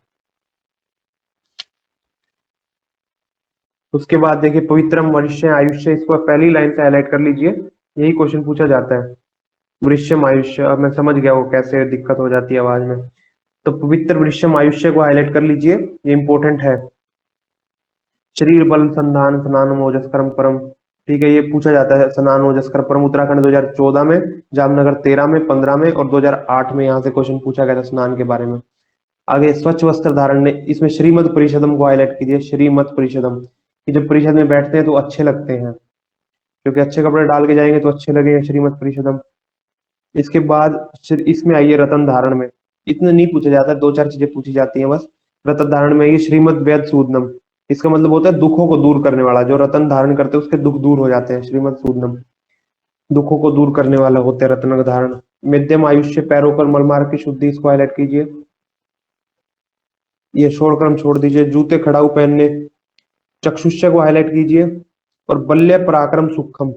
उसके बाद देखिए, पवित्रम वरिष्य आयुष्य, इसको पहली लाइन से हाईलाइट कर लीजिए, यही क्वेश्चन पूछा जाता है। वृश्यम आयुष्य, अब मैं समझ गया वो कैसे दिक्कत हो जाती है आवाज में। तो पवित्र वृश्यम आयुष्य को हाईलाइट कर लीजिए, ये इंपॉर्टेंट है। शरीर बल संधान स्नान ओजस कर्म परम। ठीक है, ये पूछा जाता है, स्नान ओजस कर्म परम, उत्तराखंड 2014 में, जामनगर 13 में, 15 में और 2008 में यहाँ से क्वेश्चन पूछा गया था स्नान के बारे में। आगे स्वच्छ वस्त्र धारण ने, इसमें श्रीमद परिषदम को हाईलाइट कीजिए। श्रीमद परिषदम, कि जब परिषद में बैठते हैं तो अच्छे लगते हैं, क्योंकि अच्छे कपड़े डाल के जाएंगे तो अच्छे लगेंगे। श्रीमद परिषदम। इसके बाद इसमें आइए रतन धारण में, इतने नहीं पूछा जाता, 2-4 चीजें पूछी जाती हैं बस। रतन धारण में ये श्रीमद वेद सूदनम, इसका मतलब होता है दुखों को दूर करने वाला, जो रतन धारण करते हैं उसके दुख दूर हो जाते हैं। श्रीमद सूदनम, दुखों को दूर करने वाला होते हैं रत्न धारण। मध्यम आयुष्य, पैरों पर मलमार्ग की शुद्धि, इसको हाईलाइट कीजिए। ये छोड़कर छोड़ दीजिए। जूते खड़ाऊ पहनने, चक्षुष्य को हाईलाइट कीजिए। और बल्य पराक्रम सुखम,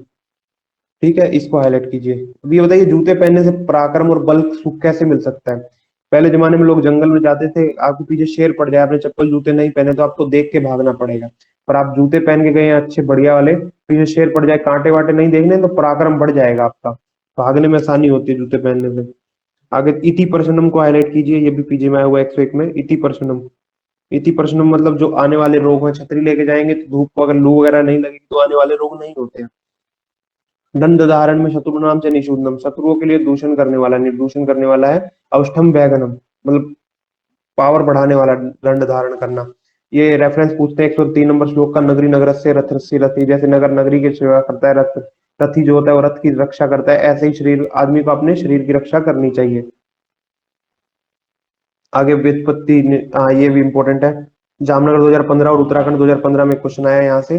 ठीक है, इसको हाईलाइट कीजिए। अब ये बताइए, जूते पहनने से पराक्रम और बल सुख कैसे मिल सकता है? पहले जमाने में लोग जंगल में जाते थे, आपके पीछे शेर पड़ जाए, आपने चप्पल जूते नहीं पहने तो आपको देख के भागना पड़ेगा। पर आप जूते पहन के गए हैं अच्छे बढ़िया वाले, पीछे शेर पड़ जाए, कांटे वाटे नहीं देखने, तो पराक्रम बढ़ जाएगा आपका, भागने में आसानी होती है जूते पहनने से। आगे इति पर्सनम को हाईलाइट कीजिए, ये भी पीजी में आया हुआ 101 में। इति पर्सनम, इति पर्सनम मतलब जो आने वाले रोग हैं, छतरी लेके जाएंगे तो धूप को अगर लू वगैरह नहीं लगेगी तो आने वाले रोग नहीं होते हैं। दंड धारण में शत्रु नाम से निषूदनम, शत्रुओं के लिए दूषण करने वाला, निर्दूषण करने वाला है। औष्ठम वैगनम मतलब पावर बढ़ाने वाला, दंड धारण करना। ये रेफरेंस पूछते हैं 103 नंबर श्लोक का, नगरी नगर से रथ से रथी, जैसे नगर नगरी की सेवा करता है रथ, रथी जो होता है वो रथ की रक्षा करता है, ऐसे ही शरीर, आदमी को अपने शरीर की रक्षा करनी चाहिए। आगे व्युत्पत्ति, हाँ ये भी इंपॉर्टेंट है। जामनगर 2015 और उत्तराखंड 2015 में क्वेश्चन आया यहाँ से।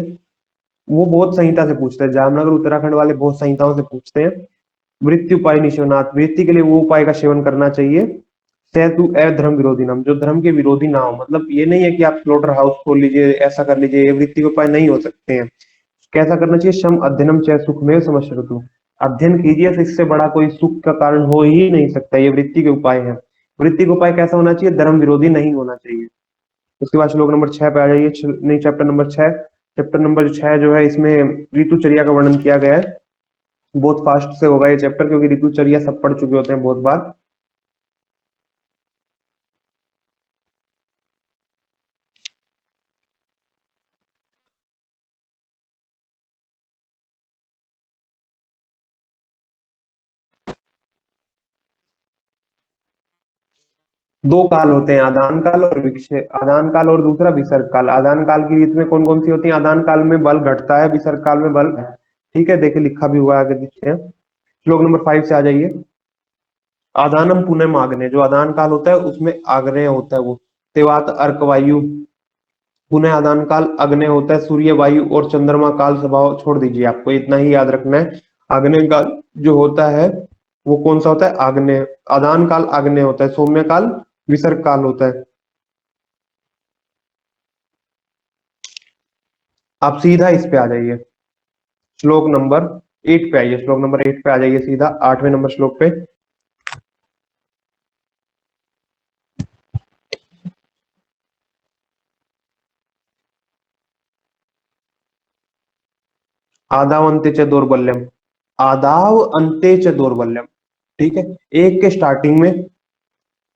वो बहुत संहिता से पूछते हैं, जामनगर उत्तराखंड वाले बहुत संहिताओं से पूछते हैं। वृत्ति उपाय निषेवनात्, वृत्ति के लिए वो उपाय का सेवन करना चाहिए। सेतु अधर्म विरोधी नाम, जो धर्म के विरोधी ना हो, मतलब ये नहीं है कि आप स्लोटर हाउस खोल लीजिए, ऐसा कर लीजिए, ये वृत्ति के उपाय नहीं हो सकते हैं। कैसा करना चाहिए? शम अध्ययनम च सुख में समश्रुतु, अध्ययन कीजिए तो इससे बड़ा कोई सुख का कारण हो ही नहीं सकता, ये वृत्ति के उपाय है। वृत्ति का उपाय कैसा होना चाहिए? धर्म विरोधी नहीं होना चाहिए। उसके बाद श्लोक नंबर 6 पे आ जाइए, नहीं चैप्टर नंबर 6। चैप्टर नंबर 6 जो है इसमें ऋतुचर्या का वर्णन किया गया है। बहुत फास्ट से होगा ये चैप्टर, क्योंकि ऋतुचर्या सब पढ़ चुके होते हैं बहुत बार। दो काल होते हैं, आदान काल और आदान काल और दूसरा विसर्ग काल। आदान काल की रीत में कौन कौन सी होती है? आदान काल में बल घटता है, विसर्ग काल में बल, ठीक है, देखिए लिखा भी हुआ है, आगे देखते हैं। श्लोक नंबर 5 से आ जाइए। आदानम पुनः आग्नेय, जो आदान काल होता है उसमें आग्नेय होता है वो। तेवात अर्क वायु, पुनः आदान काल अग्नेय होता है। सूर्य वायु और चंद्रमा काल स्वभाव छोड़ दीजिए, आपको इतना ही याद रखना है। आग्नेय काल जो होता है वो कौन सा होता है? आग्नेय। आदान काल आग्नेय होता है, सौम्य काल विसर्ग काल होता है। आप सीधा इस पे आ जाइए, श्लोक नंबर 8 पे आइए, श्लोक नंबर 8 पे आ जाइए सीधा, 8वें नंबर श्लोक पे। आदाव अंत्य च दौर्बल्यम, आदाव अंत्य च दौर्बल्यम, ठीक है। एक के स्टार्टिंग में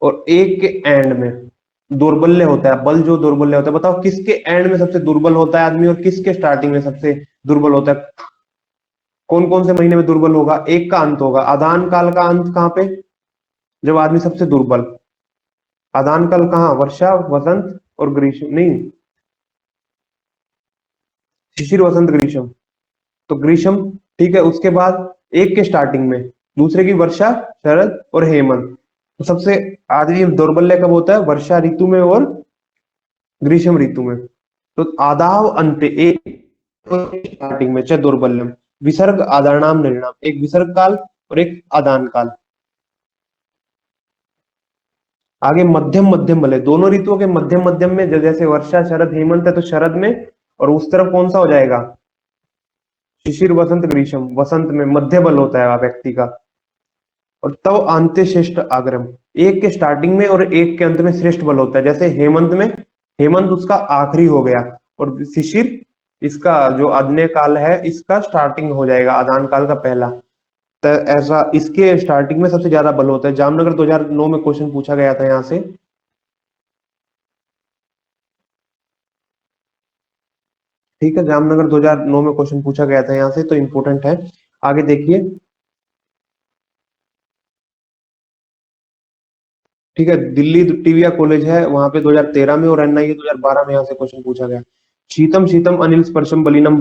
और एक के एंड में दौर्बल्य होता है, बल जो दौर्बल्य होता है। बताओ किसके एंड में सबसे दुर्बल होता है आदमी और किसके स्टार्टिंग में सबसे दुर्बल होता है? कौन कौन से महीने में दुर्बल होगा? एक का अंत होगा। आदान काल का अंत कहाँ पे? जब आदमी सबसे दुर्बल। आदान काल कहाँ? वर्षा, वसंत और ग्रीष्म, नहीं, शिशिर, वसंत, ग्रीष्म। तो ग्रीष्म, ठीक है। उसके बाद एक के स्टार्टिंग में, दूसरे की वर्षा, शरद और हेमंत। तो सबसे आदमी दौर्बल्य कब होता है? वर्षा ऋतु में और ग्रीष्म ऋतु में। तो आदाव अंत, एक स्टार्टिंग में च दौर्बल्यम, विसर्ग आदानाम निर्णाम, एक विसर्ग काल और एक आदान काल। आगे मध्यम मध्यम बले, दोनों ऋतुओं के मध्यम मध्यम में, जैसे वर्षा शरद हेमंत है तो शरद में, और उस तरफ कौन सा हो जाएगा? शिशिर, वसंत, ग्रीष्म। वसंत में मध्य बल होता है व्यक्ति का। और तब अंत्य श्रेष्ठ आग्रम, एक के स्टार्टिंग में और एक के अंत में श्रेष्ठ बल होता है। जैसे हेमंत में, हेमंत उसका आखिरी हो गया, और शिशिर इसका जो आग्नेय काल है इसका स्टार्टिंग हो जाएगा, आदान काल का पहला। तो ऐसा इसके स्टार्टिंग में सबसे ज्यादा बल होता है। जामनगर 2009 में क्वेश्चन पूछा गया था यहाँ से, ठीक है, जामनगर 2009 में क्वेश्चन पूछा गया था यहाँ से, तो इंपॉर्टेंट है। आगे देखिए, ठीक है, दिल्ली टीविया कॉलेज है वहां पे 2013 में, और एनआईए 2012 में यहाँ से क्वेश्चन पूछा गया। शीतम शीतम अनिल स्पर्शम बलिनम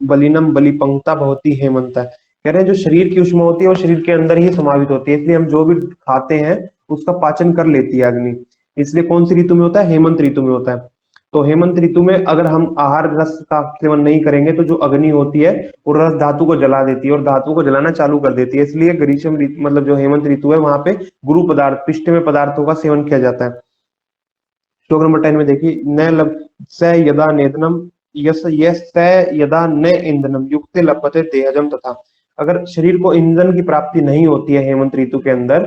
बलिनम बलिपंक्ता भवती हेमंता, कह रहे हैं जो शरीर की उष्मा होती है वो शरीर के अंदर ही समावित होती है, इसलिए हम जो भी खाते हैं उसका पाचन कर लेती है अग्नि। इसलिए कौन सी ऋतु में होता है? हेमंत ऋतु में होता है। तो हेमंत ऋतु में अगर हम आहार रस का सेवन नहीं करेंगे तो जो अग्नि होती है वो रस धातु को जला देती है और धातु को जलाना चालू कर देती है। इसलिए ग्रीष्म ऋतु, मतलब जो हेमंत ऋतु है, वहां पे गुरु पदार्थ, पिष्ट में पदार्थों का सेवन किया जाता है। श्लोक नंबर 10 में देखिए, न लब स यदा नेदनम यस यस स यदा न ईंधनम युक्त लपते देहजम तथा, अगर शरीर को ईंधन की प्राप्ति नहीं होती है हेमंत ऋतु के अंदर,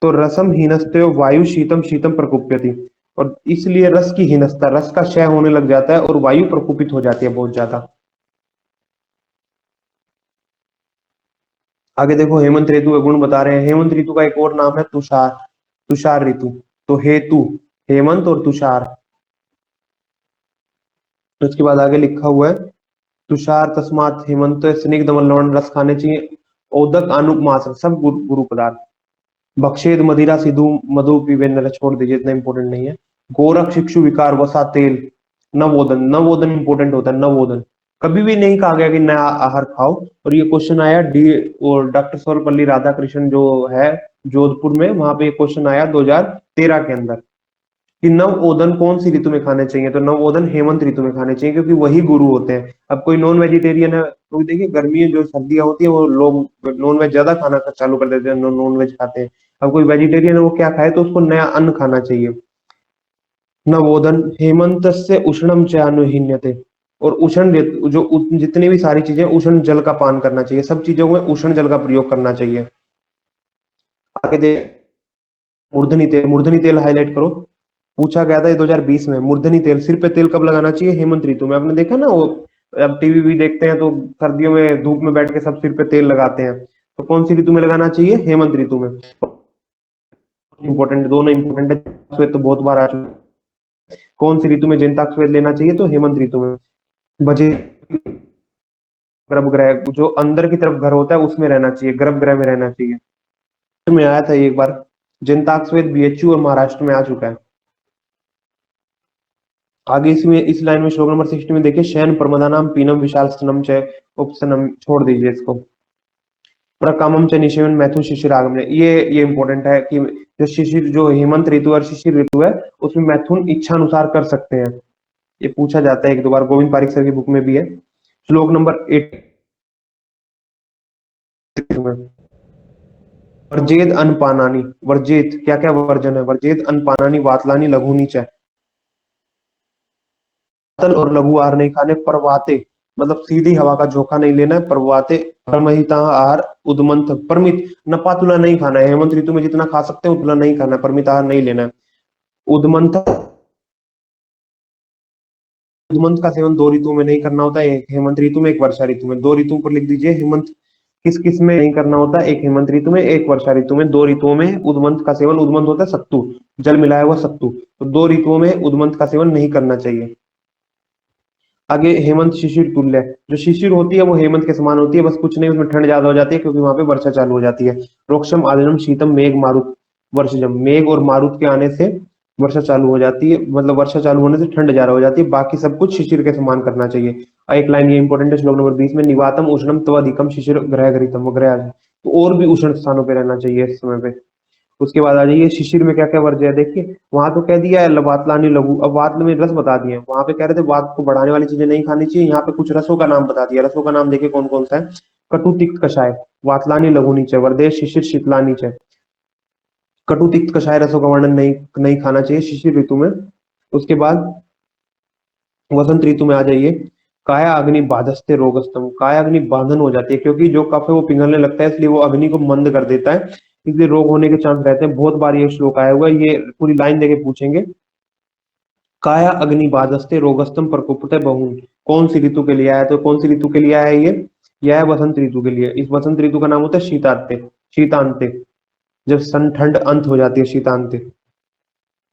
तो रसम हीनस्ते वायु शीतम शीतम प्रकोप्यति, और इसलिए रस की हीनस्ता, रस का क्षय होने लग जाता है और वायु प्रकोपित हो जाती है बहुत ज्यादा। आगे देखो, हेमंत ऋतु के गुण बता रहे हैं। हेमंत ऋतु का एक और नाम है तुषार, तुषार ऋतु। तो हेतु, हेमंत और तुषार। उसके बाद आगे लिखा हुआ है, तुषार तस्मात हेमंत स्निग्ध लवण रस खाने चाहिए। ओदक आनुक मास, सब गुरु पदार्थ। बक्षेद मदिरा सिधु मधु पीवे नर, छोड़ दीजिए, इतना इंपॉर्टेंट नहीं है। गोरख शिक्षु विकार वसा तेल, नवोदन, नवोदन इंपॉर्टेंट होता है, नवोदन। कभी भी नहीं कहा गया कि नया आहार खाओ। और ये क्वेश्चन आया डी, और डॉक्टर सर्वपल्ली राधाकृष्णन जो है जोधपुर में, वहां पे क्वेश्चन आया 2013 के अंदर। कि नव ओदन कौन सी ऋतु में खाने चाहिए, तो नव ओदन हेमंत ऋतु में खाने चाहिए, क्योंकि वही गुरु होते हैं। अब कोई नॉन वेजिटेरियन है तो देखिए गर्मी जो सर्दियां होती है वो लोग नॉन वेज ज्यादा खाना चालू कर देते हैं, नॉन वेज खाते हैं। अब कोई वेजिटेरियन है वो क्या खाए, तो उसको नया अन्न खाना चाहिए। नवोदन हेमंत से उष्णम चानुहीन्यते, और जितनी भी सारी चीजें उष्ण जल का पान करना चाहिए, सब चीजों में उष्ण जल का प्रयोग करना चाहिए। आगे दे मूर्धनी तेल हाईलाइट करो। पूछा गया था ये 2020 में, मूर्धनी तेल सिर पे तेल कब लगाना चाहिए, हेमंत ऋतु में। आपने देखा ना वो, अब टीवी भी देखते हैं तो सर्दियों में धूप में बैठ के सब सिर पे तेल लगाते हैं, तो कौन सी ऋतु में लगाना चाहिए, हेमंत ऋतु में। इंपॉर्टेंट, दोनों इंपॉर्टेंट है, श्वेत तो बहुत बार आ चुका है। कौन सी ऋतु में जंताक श्वेत लेना चाहिए, तो हेमंत ऋतु में। बजे गर्भगृह जो अंदर की तरफ घर होता है उसमें रहना चाहिए, गर्भगृह में रहना चाहिए। तो में आया था एक बार, जंताक श्वेत बीएचयू और महाराष्ट्र में आ चुका है। आगे इसमें इस लाइन में श्लोक नंबर 60 में देखिए, शयन प्रमदानाम पीनम विशाल स्तनम च उपस्तनम, छोड़ दीजिए इसको। प्रकामम च निशयन मैथुन शिशिर आगमने, ये इंपॉर्टेंट है कि जो शिशिर, जो हेमंत ऋतु और शिशिर ऋतु है उसमें मैथुन इच्छा अनुसार कर सकते हैं। ये पूछा जाता है एक दो बार, गोविंद पारिक सर की बुक में भी है। श्लोक नंबर 8 में, वर्जेद अनपानानी, वर्जेत क्या क्या वर्जन है, वर्जेद अनपानानी वातलानी लघुनी च, तल और लघु आहार नहीं खाने, परवाते मतलब सीधी हवा का झोंका नहीं लेना है, परवाते परमहिता आहार उदमंथ परमित, नपातुला नहीं खाना है, हेमंत ऋतु में जितना खा सकते हैं उतना नहीं खाना है, परमित आहार नहीं लेना है। उदमंथ उदमंथ का सेवन 2 ऋतु में नहीं करना होता है, एक हेमंत ऋतु में एक वर्षा ऋतु में। 2 ऋतु पर लिख दीजिए, हेमंत किस किस में नहीं करना होता है, एक हेमंत ऋतु में एक वर्षा ऋतु में। 2 ऋतुओं में उदमंथ का सेवन, उदमंथ होता है सत्तू, जल मिलाया हुआ सत्तू, तो 2 ऋतुओं में उदमंथ का सेवन नहीं करना चाहिए। आगे हेमंत शिशिर तुल्य, जो शिशिर होती है वो हेमंत के समान होती है, बस कुछ नहीं उसमें ठंड ज्यादा हो जाती है क्योंकि वहां पे वर्षा चालू हो जाती है। रोक्षम आदिनम शीतम मेघ मारुत वर्षजम, मेघ और मारुत के आने से वर्षा चालू हो जाती है, मतलब वर्षा चालू होने से ठंड ज्यादा हो जाती है, बाकी सब कुछ शिशिर के समान करना चाहिए। और एक लाइन ये इंपॉर्टेंट है, श्लोक नंबर 20 में, निवातम उष्णम तवाधिकम शिशिर ग्रह घृतम, ग्रह, तो और भी उष्ण स्थानों पे रहना चाहिए इस समय पे। उसके बाद आ जाइए शिशिर में क्या क्या वर्ज्य है, देखिए वहां तो कह दिया है वातलानी लघु, अब वात में रस बता दिए, वहां पे कह रहे थे वात को बढ़ाने वाली चीजें नहीं खानी चाहिए, यहाँ पे कुछ रसों का नाम बता दिया। रसों का नाम देखिए कौन कौन सा है, कटु तिक्त कषाय, वातलानी लघु नीचे, वर्देश शिशिर शीतलानी च, कटु तिक्त कषाय रसों का वर्णन नहीं नहीं खाना चाहिए शिशिर ऋतु में। उसके बाद वसंत ऋतु में आ जाइए, काया अग्नि बाधस्ते रोगस्तम, काया अग्नि बांधन हो जाती है क्योंकि जो कफ है वो पिघलने लगता है, इसलिए वो अग्नि को मंद कर देता है, इसलिए रोग होने के चांस रहते हैं। बहुत बार ये श्लोक आया हुआ है, ये पूरी लाइन देके पूछेंगे। काया अग्नि बाधस्ते रोगस्तम प्रकोपते बहुन, कौन सी ऋतु के लिए आया, तो कौन सी ऋतु के लिए आया है ये, यह है वसंत ऋतु के लिए। इस वसंत ऋतु का नाम होता है शीतांते, शीतांते, जब सन ठंड अंत हो जाती है, शीतांते।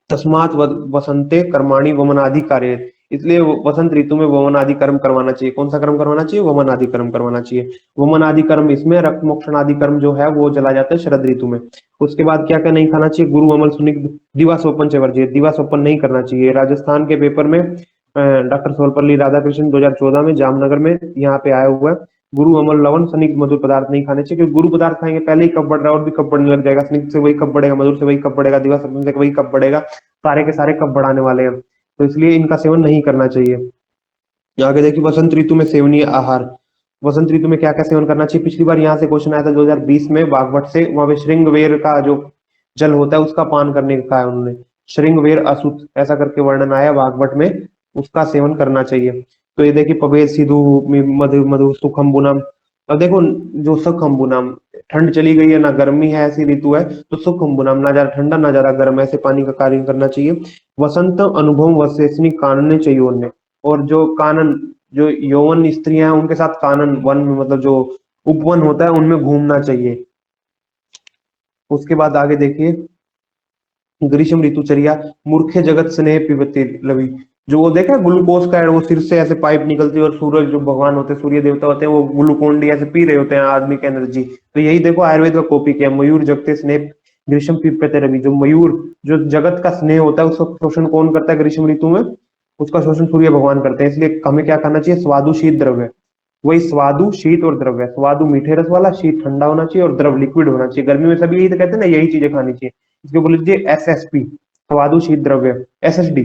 तस्मात वसंते कर्माणि वमनादि कार्य, इसलिए वसंत ऋतु में वमन आदि कर्म करवाना चाहिए। कौन सा कर्म करवाना चाहिए, वमन आदि कर्म करवाना चाहिए। वमन आदि कर्म इसमें, रक्त मोक्षण आदि कर्म जो है वो चला जाता है शरद ऋतु में। उसके बाद क्या क्या नहीं खाना चाहिए, गुरु अमल सुनिग्ध दिवा सोपन से वर्जित, दिवा सोपन नहीं करना चाहिए। राजस्थान के पेपर में डॉक्टर सर्वपल्ली राधाकृष्णन 2014 में जामनगर में यहाँ पे आया हुआ है, गुरु अमल लवण स्निग्ध मधुर पदार्थ नहीं खाने चाहिए, क्योंकि गुरु पदार्थ खाएंगे पहले ही कफ बढ़ रहा है और भी कफ बढ़ने लग जाएगा, स्निग्ध से वही कफ बढ़ेगा, मधुर से वही कफ बढ़ेगा, दिवा सोपन से वही कफ बढ़ेगा, सारे के सारे कफ बढ़ाने वाले हैं, तो इसलिए इनका सेवन नहीं करना चाहिए। आगे देखिए वसंत ऋतु में सेवनीय आहार, वसंत ऋतु में क्या क्या सेवन करना चाहिए। पिछली बार यहाँ से क्वेश्चन आया था 2020 में बागभट से, वहां पे श्रृंगवेर का जो जल होता है उसका पान करने का कहा है उन्होंने, श्रृंगवेर असुत ऐसा करके वर्णन आया बागभट में, उसका सेवन करना चाहिए। तो ये देखिए पवेद सिधु मधु मधु सुखम्बुनम, अब देखो जो सुखम्बुनम, ठंड चली गई है ना, गर्मी है, ऐसी ऋतु है, तो सुखम्बुनम, ना ज्यादा ठंडा ना ज्यादा गर्म, ऐसे पानी का कार्य करना चाहिए। वसंत अनुभव वशेषणी कानने चाहिए उनने, और जो कानन, जो यौवन स्त्रियां हैं उनके साथ कानन वन में, मतलब जो उपवन होता है उनमें घूमना चाहिए। उसके बाद आगे देखिए ग्रीष्म ऋतुचर्या, मूर्खे जगत स्नेह पिबते लवि, जो वो देखा ग्लूकोज का वो सिर से ऐसे पाइप निकलती है और सूरज जो भगवान होते हैं, सूर्य देवता होते हैं, वो ग्लूकोन डी ऐसे पी रहे होते हैं आदमी की एनर्जी, तो यही देखो आयुर्वेद का कॉपी किया, मयूर जगते स्नेह ग्रीष्म पिबते रवि, जो मयूर, जो जगत का स्नेह होता है उसका शोषण कौन करता है ग्रीष्म ऋतु में, उसका शोषण सूर्य भगवान करते हैं, इसलिए हमें क्या करना चाहिए, स्वादु शीत द्रव्य, वही स्वादु शीत और द्रव्य, स्वादु मीठे रस वाला, शीत ठंडा होना चाहिए और द्रव लिक्विड होना चाहिए। गर्मी में सभी यही तो कहते हैं ना, यही चीजें खानी चाहिए। इसको बोल लीजिए एसएसपी, स्वादु शीत द्रव्य, एसएसडी।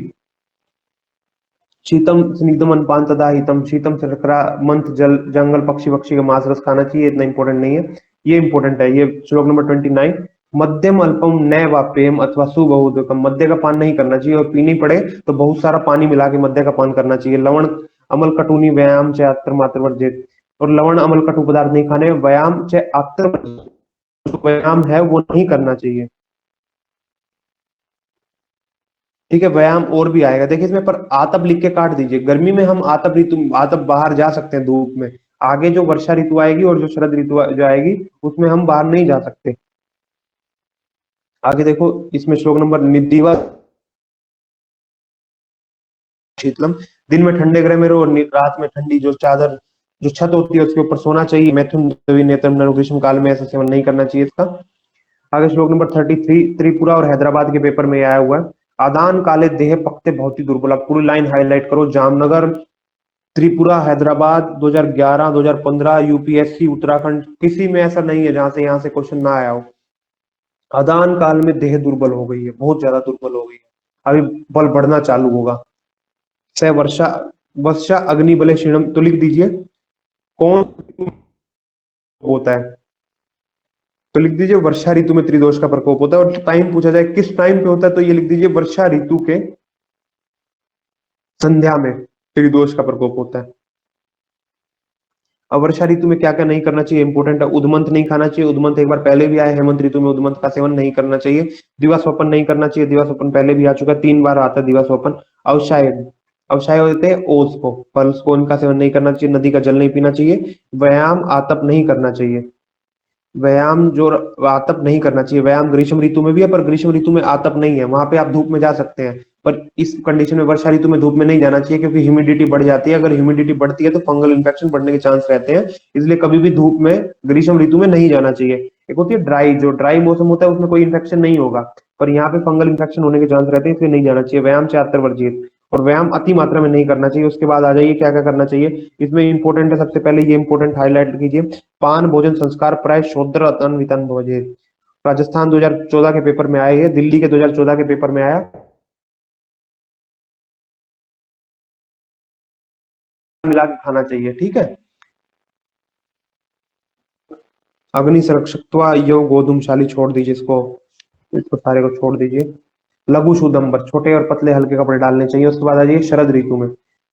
शीतम स्निग्धम अनपान तदा हितम, शीतम शर्करा मंथ जल जंगल पक्षी पक्षी का मांस रस खाना चाहिए, इतना इंपॉर्टेंट नहीं है। ये इंपॉर्टेंट है, ये श्लोक नंबर 29। मध्यम अल्पम न वाप्यम अथवा सुबहुदकम, मध्य का पान नहीं करना चाहिए, और पीनी पड़े तो बहुत सारा पानी मिला के मध्य का पान करना चाहिए। लवण अमल कटुनी व्यायाम च आत्र मात्र वर्जित, और लवण अमल कटु पदार्थ नहीं खाने, व्यायाम च आत्र, जो व्यायाम है वो नहीं करना चाहिए। ठीक है, व्यायाम और भी आएगा, देखिए इसमें पर आतप लिख के काट दीजिए। गर्मी में हम आतप ऋतु, आतप बाहर जा सकते हैं धूप में। आगे जो वर्षा ऋतु आएगी और जो शरद ऋतु जो आएगी उसमें हम बाहर नहीं जा सकते। आगे देखो, इसमें श्लोक नंबर दिवा शीतलम, दिन में ठंडे गृह में रहो और रात में ठंडी जो चादर, जो छत होती है उसके ऊपर सोना चाहिए। मैथुन देवी नेत्रम नरु, ग्रीष्म काल में ऐसा सेवन नहीं करना चाहिए इसका। आगे श्लोक नंबर 33, त्रिपुरा और हैदराबाद के पेपर में आया हुआ है। आदान काले देह पक्ते बहुत ही दुर्बल, आप पूरी लाइन हाईलाइट करो। जामनगर, त्रिपुरा, हैदराबाद, 2011, 2015, यूपीएससी, उत्तराखंड, किसी में ऐसा नहीं है जहां से यहाँ से क्वेश्चन ना आया हो। आदान काल में देह दुर्बल हो गई है, बहुत ज्यादा दुर्बल हो गई है, अभी बल बढ़ना चालू होगा। स वर्षा वर्षा अग्नि बले क्षीणम, तो लिख दीजिए कौन होता है, तो लिख दीजिए वर्षा ऋतु में त्रिदोष का प्रकोप होता है। और टाइम पूछा जाए किस टाइम पे होता है, तो ये लिख दीजिए वर्षा ऋतु के संध्या में त्रिदोष का प्रकोप होता है। अब वर्षा ऋतु में क्या क्या नहीं करना चाहिए, इंपोर्टेंट है। उद्मंत नहीं खाना चाहिए, उद्मंत एक बार पहले भी आया, हेमंत ऋतु में उद्मंत का सेवन नहीं करना चाहिए। दिवा स्वपन नहीं करना चाहिए, दिवा स्वपन पहले भी आ चुका है, 3 बार आता है दिवा स्वपन। अवसाय, अवसाय होते हैं ओस को, फल्स को, इनका सेवन नहीं करना चाहिए। नदी का जल नहीं पीना चाहिए। व्यायाम आतप नहीं करना चाहिए, व्यायाम जो आतप नहीं करना चाहिए। व्यायाम ग्रीष्म ऋतु में भी है, पर ग्रीष्म ऋतु में आतप नहीं है, वहां पे आप धूप में जा सकते हैं। पर इस कंडीशन में वर्षा ऋतु में धूप में नहीं जाना चाहिए, क्योंकि ह्यूमिडिटी बढ़ जाती है। अगर ह्यूमिडिटी बढ़ती है तो फंगल इन्फेक्शन बढ़ने के चांस रहते हैं, इसलिए कभी भी धूप में ग्रीष्म ऋतु में नहीं जाना चाहिए। एक होती है ड्राई, जो ड्राई मौसम होता है उसमें कोई इन्फेक्शन नहीं होगा, पर यहाँ पे फंगल इन्फेक्शन होने के चांस रहते हैं, इसलिए नहीं जाना चाहिए। व्यायाम से आतर वर्जित, और व्यायाम अति मात्रा में नहीं करना चाहिए। उसके बाद आ जाइए क्या क्या करना चाहिए, इसमें इंपॉर्टेंट है सबसे पहले, ये इंपॉर्टेंट हाईलाइट कीजिए। पान भोजन संस्कार प्राय शूद्र अतन वितन भोजे, राजस्थान 2014 के पेपर में आए हैं, दिल्ली के 2014 के पेपर में आया, मिला के खाना चाहिए। ठीक है, अग्नि संरक्षकत्वा यो गोधूमशाली, छोड़ दीजिए इसको, इसको सारे को छोड़ दीजिए। लघु सुदंबर, छोटे और पतले हल्के कपड़े डालने चाहिए। उसके बाद आ जाइए शरद ऋतु में,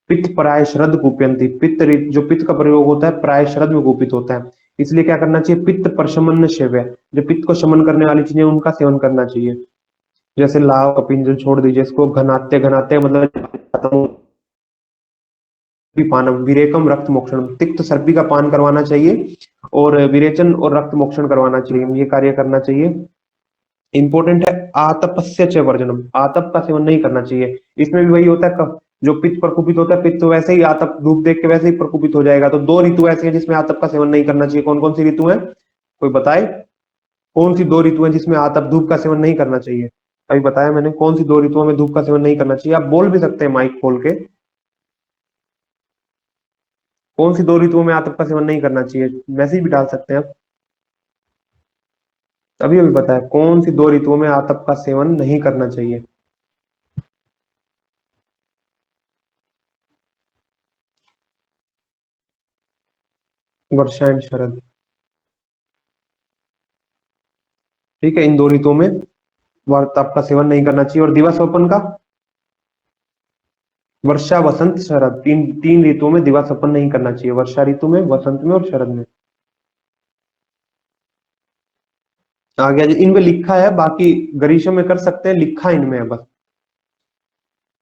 पित्त प्राय शरद कुप्यंती, पित्त जो पित्त का प्रयोग होता है प्राय शरद में कुपित होता है, इसलिए क्या करना चाहिए, पित्त प्रशमन सेव्य, जो पित्त को शमन करने वाली चीजें उनका सेवन करना चाहिए। जैसे लाव कपिंजल, छोड़ दीजिए इसको। घनाते, घनाते मतलब पानम, विरेकम रक्त मोक्षण, तिक्त सर्पी का पान करवाना चाहिए, और विरेचन और रक्त मोक्षण करवाना चाहिए, ये कार्य करना चाहिए। इंपॉर्टेंट है आतपस्य च वर्जनम, आतप का सेवन नहीं करना चाहिए। इसमें भी वही होता है, जो पित्त प्रकुपित होता है, पित्त तो वैसे ही आतप धूप देख के वैसे ही प्रकुपित हो जाएगा। तो 2 ऋतु ऐसे हैं जिसमें आतप का सेवन नहीं करना चाहिए। कौन कौन सी ऋतु है, कोई बताए, कौन सी 2 ऋतु है जिसमें आतप धूप का सेवन नहीं करना चाहिए। अभी बताया मैंने कौन सी 2 ऋतुओं में धूप का सेवन नहीं करना चाहिए, आप बोल भी सकते हैं माइक खोल के, कौन सी 2 ऋतुओं में आतप का सेवन नहीं करना चाहिए, मैसेज भी डाल सकते हैं आप। अभी अभी बताया कौन सी 2 ऋतुओं में आतप का सेवन नहीं करना चाहिए। वर्षा एंड शरद, ठीक है, इन 2 ऋतुओं में आतप का सेवन नहीं करना चाहिए। और दिवस ओपन का, वर्षा वसंत शरद, तीन तीन ऋतुओं में दिवा सपन नहीं करना चाहिए, वर्षा ऋतु में, वसंत में और शरद में। आ गया जी, इनमें लिखा है, बाकी ग्रीष्म में कर सकते हैं, लिखा इनमें है बस।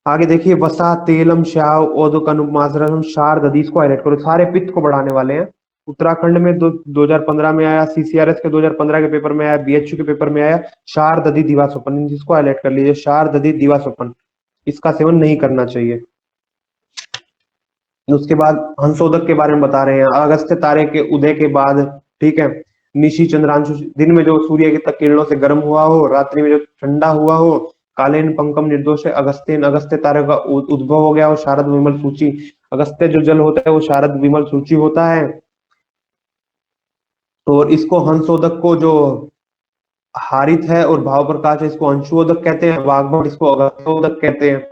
आगे देखिए, वसा तेलम श्याव ओदक अनुमाजरम शार दधी, इसको हाईलाइट करो, सारे पित्त को बढ़ाने वाले हैं। उत्तराखंड में 2015 में आया, सीसीआरएस के 2015 के पेपर में आया, बीएचयू के पेपर में आया, शार दधी दिवा स्वपन, जिसको हाईलाइट कर लीजिए, शार दधी दिवा स्वपन, इसका सेवन नहीं करना चाहिए। उसके बाद हंसोदक के बारे में बता रहे हैं, अगस्त्य तारे के उदय के बाद, ठीक है, निशी चंद्रांशु, दिन में जो सूर्य की तक किरणों से गर्म हुआ हो, रात्रि में जो ठंडा हुआ हो, कालेन पंकम निर्दोष है, अगस्त्यन, अगस्त्य तारे का उद्भव हो गया हो, शारद विमल सूची, अगस्त्य जो जल होता है वो शारद विमल सूची होता है। और इसको हंसोदक को जो हारित है और भाव प्रकाश है, इसको अंशुओदक कहते हैं। वाग्भट इसको अगस्त्योदक कहते हैं।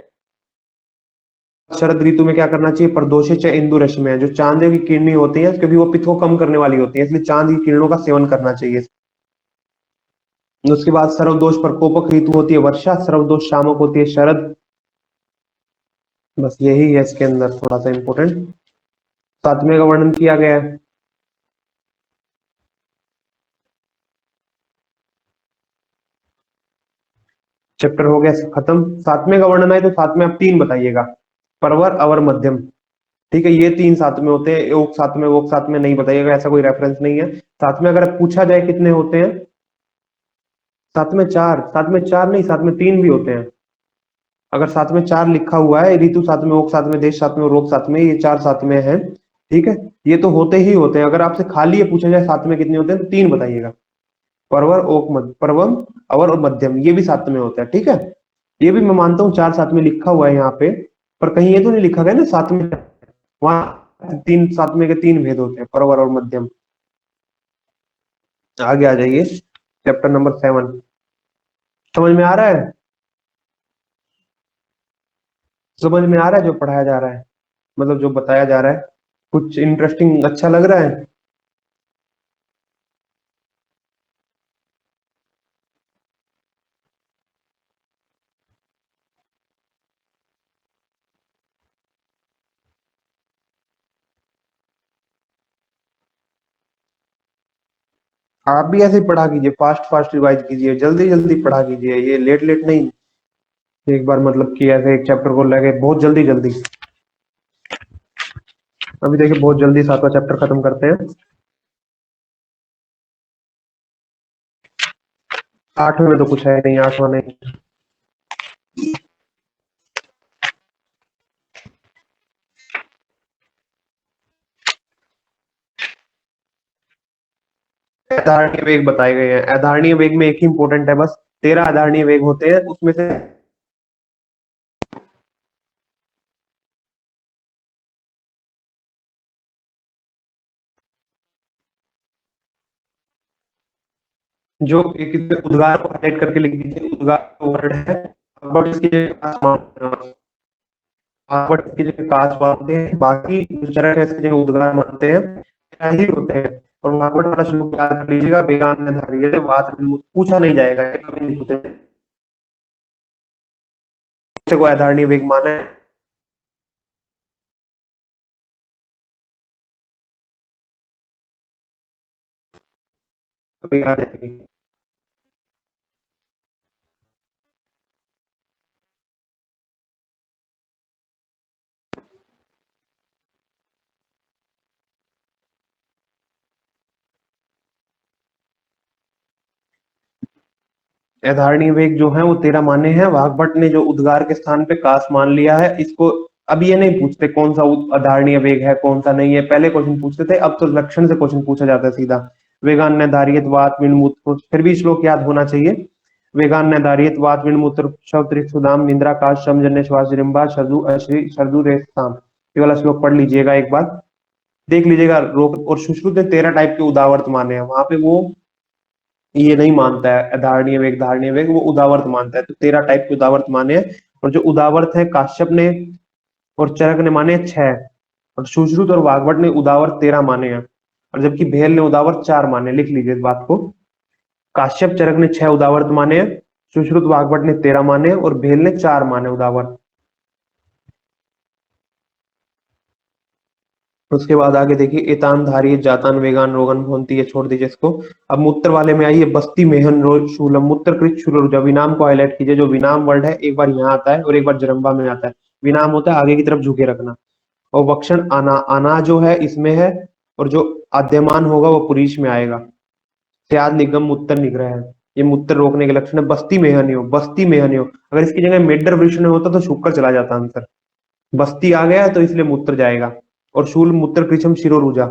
शरद ऋतु में क्या करना चाहिए? प्रदोषे च इंदु रश्मि, जो चांद की किरणें होती हैं क्योंकि वो पित्त को कम करने वाली होती है, इसलिए चांद की किरणों का सेवन करना चाहिए। उसके बाद सर्वदोष प्रकोपक ऋतु होती है वर्षा, सर्वदोष शामक होती है शरद। बस यही है इसके अंदर थोड़ा सा इंपॉर्टेंट। सातवें का वर्णन किया गया है। चैप्टर हो गया खत्म। सातवें का वर्णन है तो सातवें आप तीन बताइएगा, परवर, अवर, मध्यम। ठीक है, ये तीन साथ में होते हैं, योग साथ में, वोक साथ में नहीं बताइएगा, ऐसा कोई रेफरेंस नहीं है। साथ में अगर पूछा जाए कितने होते हैं, साथ में चार, साथ में चार नहीं, साथ में तीन भी होते हैं। अगर साथ में चार लिखा हुआ है, ऋतु साथ में, वोक साथ में, देश साथ में, रोग साथ में, ये चार साथ में है। ठीक है, ये तो होते ही होते हैं। अगर आपसे खाली ये पूछा जाए साथ में कितने होते हैं, तो तीन बताइएगा, परवर, ओक, मध्य, परवम, अवर और मध्यम, ये भी साथ में होता है। ठीक है, ये भी मैं मानता हूँ चार साथ में लिखा हुआ है यहाँ पे, पर कहीं ये तो नहीं लिखा गया ना साथ में, वहां तीन साथ में के तीन भेद होते हैं, परवर और मध्यम। आगे आ जाइए, चैप्टर नंबर 7। समझ में आ रहा है? समझ में आ रहा है जो पढ़ाया जा रहा है, मतलब जो बताया जा रहा है, कुछ इंटरेस्टिंग अच्छा लग रहा है? आप भी ऐसे ही पढ़ा कीजिए, फास्ट फास्ट रिवाइज कीजिए, जल्दी जल्दी पढ़ा कीजिए, ये लेट लेट नहीं। एक बार मतलब कि ऐसे एक चैप्टर को लगे बहुत जल्दी जल्दी। अभी देखिए बहुत जल्दी सातवां चैप्टर खत्म करते हैं। आठवें में तो कुछ है नहीं, आठवां नहीं। अधारणीय वेग बताए गए हैं। अधारणीय वेग में एक ही इंपॉर्टेंट है बस, 13 अधारणीय वेग होते हैं, उसमें से जो एक उद्गार को हाईलाइट करके लिख दीजिए, उद्गार वर्ड है, बट इसकी जगह काश मानते हैं, बाकी जो चरण है इसकी जगह उद्गार मानते हैं, क्या ही होते हैं। और भागवत वाला श्लोक याद कर लीजिएगा, वेगान में धारिये से बात पूछा नहीं जाएगा, ये कभी नहीं पूछे को अधारणीय वेग माना है। तो याद है। अधारणीय वेग जो है वो 13 माने हैं। वाग्भट ने जो उद्गार के स्थान पे काश मान लिया है, इसको अब ये नहीं पूछते कौन सा अधारणीय वेग है कौन सा नहीं है, पहले क्वेश्चन पूछते थे, अब तो लक्षण से क्वेश्चन पूछा जाता है सीधा। वेगान धारियत वात विणमूत्र, फिर भी श्लोक याद होना चाहिए। वेगान धारियत वात विणमूत्र शव सुदाम निंद्रा काश शम जन्य श्वास रिंबा शरदु अश्री शरदु रेस्ताम, ये वाला श्लोक पढ़ लीजिएगा एक बार, देख लीजिएगा। रोग और सुश्रुत ने 13 टाइप के उदावर्त माने हैं, वहां पे वो ये नहीं मानता है धारणीय वेग धारणीय वेग, वो उदावर्त मानता है। तो 13 टाइप के उदावर्त माने हैं, और जो उदावर्त है काश्यप ने और चरक ने माने 6, और सुश्रुत और वाग्भट ने उदावर्त 13 माने हैं, और जबकि भेल ने उदावर्त 4 माने। लिख लीजिए इस बात को, काश्यप चरक ने 6 उदावर्त माने हैं, सुश्रुत वाग्भट ने 13 माने और भेल ने 4 माने उदावर्त। उसके बाद आगे देखिए, एतान धारिय जातान वेगान रोगन भोंती, ये छोड़ दीजिए इसको। अब मूत्र वाले में आइए, बस्ती मेहन शूलम मूत्र कृत शूल, विनाम को हाईलाइट कीजिए। जो विनाम वर्ड है एक बार यहाँ आता है और एक बार जरम्बा में आता है। विनाम होता है आगे की तरफ झुके रखना, और वक्षण आना, आना जो है इसमें है, और जो आद्यमान होगा वो पुरीश में आएगा। त्याद निगम मूत्र निग्रह है, ये मूत्र रोकने के लक्षण है। बस्ती मेहन्यो, बस्ती मेहन्यो, अगर इसकी जगह मेडर वृषण होता तो शुक्र चला जाता आंसर। बस्ती आ गया तो इसलिए मूत्र जाएगा। और शूल मूत्र कृचम शिरोरुजा,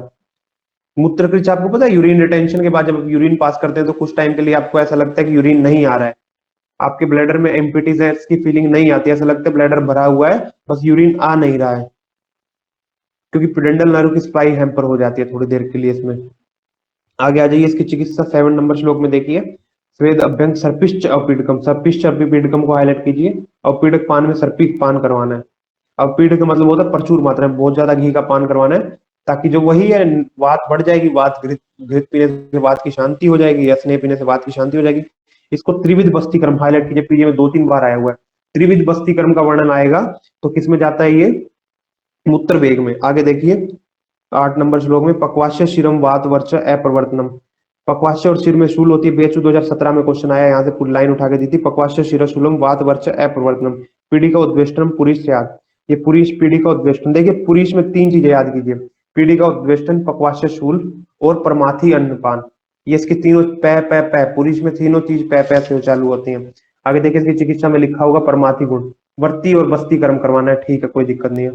मूत्र कृच आपको पता है, यूरिन रिटेंशन के बाद जब यूरिन पास करते हैं तो कुछ टाइम के लिए आपको ऐसा लगता है कि यूरिन नहीं आ रहा है, आपके ब्लैडर में एम्पिटीज की फीलिंग नहीं आती, ऐसा लगता है ब्लैडर भरा हुआ है बस यूरिन आ नहीं रहा है, क्योंकि पिडेंडल नर्व की सप्लाई हैम्पर हो जाती है थोड़ी देर के लिए इसमें। आगे आ जाइए, इसकी चिकित्सा 7 नंबर श्लोक में देखिए। स्वेद अभ्यंग सर्पिष्ट अपीडकम, सर्पिष्ट अपीडकम को हाईलाइट कीजिए। अपीडक पान में सर्पिक पान करवाना है। अपीडक का मतलब होता है प्रचुर मात्रा में बहुत ज्यादा घी का पान करवाना है, ताकि जो वही है वात बढ़ जाएगी, वात घृत घृत पीने से वात की शांति हो जाएगी, या स्नेह पीने से वात की शांति हो जाएगी। इसको त्रिविध बस्ती कर्म हाईलाइट कीजिए, पीजे में 2-3 बार आया हुआ है। त्रिविध बस्ती कर्म का वर्णन आएगा तो किसमें जाता है ये, मूत्र वेग में। आगे देखिए 8 नंबर श्लोक में, पक्वाश्य शिरम वात वर्च अप्रवर्तनम। पक्वाश्य और सिर में शूल होती है। बेचू 2017 में क्वेश्चन आया, यहाँ से पूरी लाइन उठा के दी थी। पक्वाश्य शिरशूलम वात वर्च अप्रवर्तनम, पीढ़ी का उद्वेष्टनम पुरीश याद। ये पुरीश पीढ़ी का उद्वेष्टन, देखिए पुरीश में 3 चीजें याद कीजिए, पीढ़ी का उद्वेष्टन, पक्वाश्य शूल और परमाथी अन्नपान। ये इसकी तीनों पै पै पै, पुरीश में तीनों चीज पै पै से चालू होती हैं। आगे देखिए इसकी चिकित्सा में लिखा होगा परमाथी गुण, वर्ती और बस्ती कर्म करवाना है, ठीक है कोई दिक्कत नहीं है।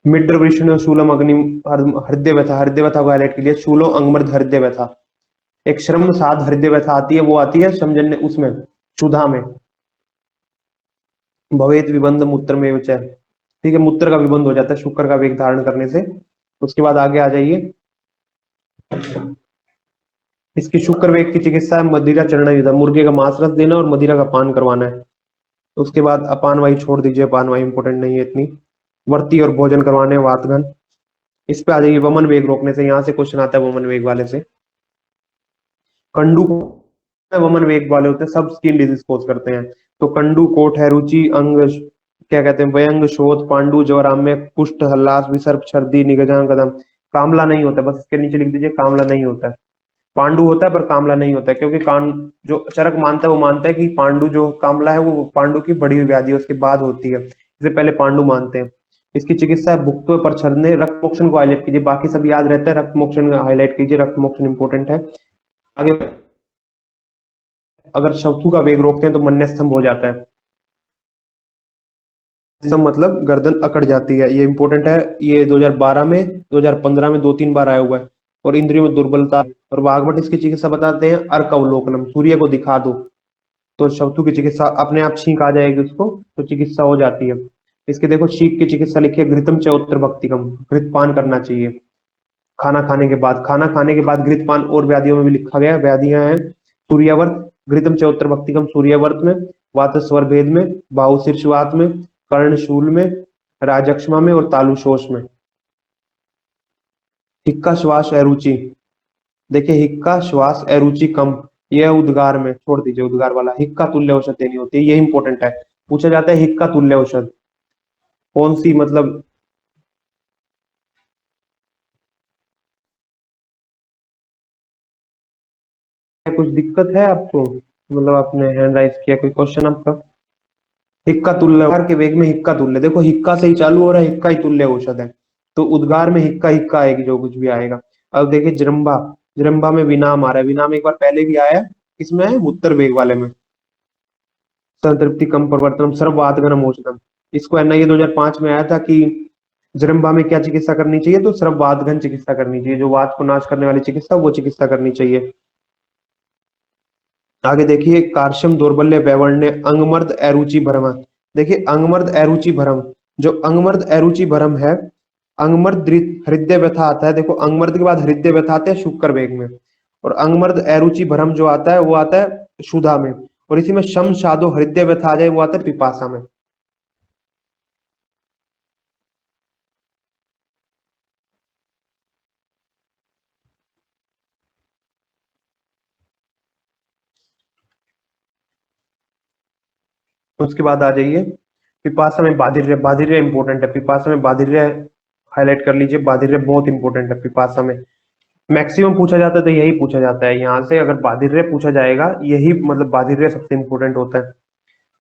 मिड्र विष्णु शूलम अग्नि हृदय व्यथा, हृदय व्यथा को हाईलाइट के लिए शूलो अंगमर्द हृदय व्यथा। एक श्रम साध हृदय व्यथा आती है, वो आती है समझने उसमें सुधा में, भवेत विबंध मूत्र में विचय, ठीक है मूत्र का विबंध हो जाता है शुक्र का वेग धारण करने से। उसके बाद आगे आ जाइए, इसकी शुक्र वेग की चिकित्सा है मदिरा चरण विधा, मुर्गे का मांस रस देना और मदिरा का पान करवाना है। उसके बाद अपान वायु छोड़ दीजिए, अपान वायु इंपोर्टेंट नहीं है इतनी। वर्ती और भोजन करवाने हैं वातघन। इस पे आ जाइए वमन वेग रोकने से, यहाँ से क्वेश्चन आता है वमन वेग वाले से। कंडू वमन वेग वाले होते हैं, सब स्किन डिजीज कोज करते हैं। तो कंडू कोट है, रुचि अंग क्या कहते हैं, व्यंग शोथ पांडु जवराम्य कुष्ठ हल्लास विसर्प छर्दी निगजान कदम। कामला नहीं होता, बस इसके नीचे लिख दीजिए कामला नहीं होता है। पांडु होता है पर कामला नहीं होता है, क्योंकि जो चरक मानता है वो मानता है कि पांडु जो कामला है वो पांडु की बड़ी हुई व्याधि है उसके बाद होती है, इसे पहले पांडु मानते हैं। इसकी चिकित्सा है भुक्तों पर छरने, रक्त मोक्षण को हाईलाइट कीजिए, बाकी सब याद रहता है, रक्त मोक्षण हाईलाइट कीजिए, रक्त मोक्षण इंपोर्टेंट है। आगे अगर शत्रु का वेग रोकते हैं तो मन्य स्तंभ हो जाता है, सब मतलब गर्दन अकड़ जाती है, ये इंपॉर्टेंट है। ये 2012 में 2015 में 2-3 बार आया हुआ है। और इंद्रियों में दुर्बलता और वाग्भट इसकी चिकित्सा बताते हैं अर्क अवलोकनम, सूर्य को दिखा दो तो शत्रु की चिकित्सा अपने आप छींक आ जाएगी उसको, तो चिकित्सा हो जाती है। इसके देखो छींक की चिकित्सा लिखी है घृतम चौत्र भक्तिकम, घृत पान करना चाहिए खाना खाने के बाद। खाना खाने के बाद घृत पान और व्याधियों में भी लिखा गया, व्याधियां हैं सूर्यावर्त, घृतम चौत्र भक्तिकम सूर्यावर्त में, वात स्वर भेद में, बाहु शीर्षवात में, कर्णशूल में, राजक्षमा में और तालुशोष में। हिक्का श्वास अरुचि, देखिए हिक्का श्वास अरुचि कम, यह उद्गार में छोड़ दीजिए, उद्गार वाला हिक्का तुल्य औषध देनी होती है, ये इंपॉर्टेंट है। पूछा जाता है हिक्का तुल्य औषध कौन सी, मतलब कुछ दिक्कत है आपको, मतलब आपने हैंड राइज किया कोई क्वेश्चन आपका। हिक्का तुल्य, उद्गार के वेग में हिक्का तुल्य, देखो हिक्का से ही चालू हो रहा है, हिक्का ही तुल्य औषध है, तो उद्गार में हिक्का हिक्का आएगी जो कुछ भी आएगा। अब देखिए जरम्बा, जरम्बा में विनाम आ रहा है, विनाम एक बार पहले भी आया है, किसमें है उत्तर वेग वाले में। संतृप्ति कम प्रवर्तनम सर्ववातगनम औषधम, इसको एनआईए 2005 में आया था कि जरम्बा में क्या चिकित्सा करनी चाहिए, तो सर्ववातगन चिकित्सा करनी चाहिए, जो वात को नाश करने वाली चिकित्सा वो चिकित्सा करनी चाहिए। आगे देखिए कार्शम दौर्बल्य वैवर्ण्य अंगमर्द अरुचि भरम, देखिए अंगमर्द अरुचि भरम, जो अंगमर्द अरुचि भरम है, अंगमर्द हृदय व्यथा आता है, देखो अंगमर्द के बाद हृदय व्यथा आते हैं शुक्र वेग में, और अंगमर्द अरुचि भरम जो आता है वो आता है शुदा में, और इसी में शम शादो हृदय व्यथा आ जाए वो आता है पिपासा में। उसके बाद आ जाइए पिपासा में बाधिर्य, बाधिर्य इंपॉर्टेंट है, पिपासा में बाधिर्य हाईलाइट कर लीजिए, बाधिर्य बहुत इंपॉर्टेंट है पिपासा में। मैक्सिमम पूछा जाता है तो यही पूछा जाता है यहाँ से, अगर बाधिर्य पूछा जाएगा यही, मतलब बाधिर्य सबसे इंपॉर्टेंट होता है।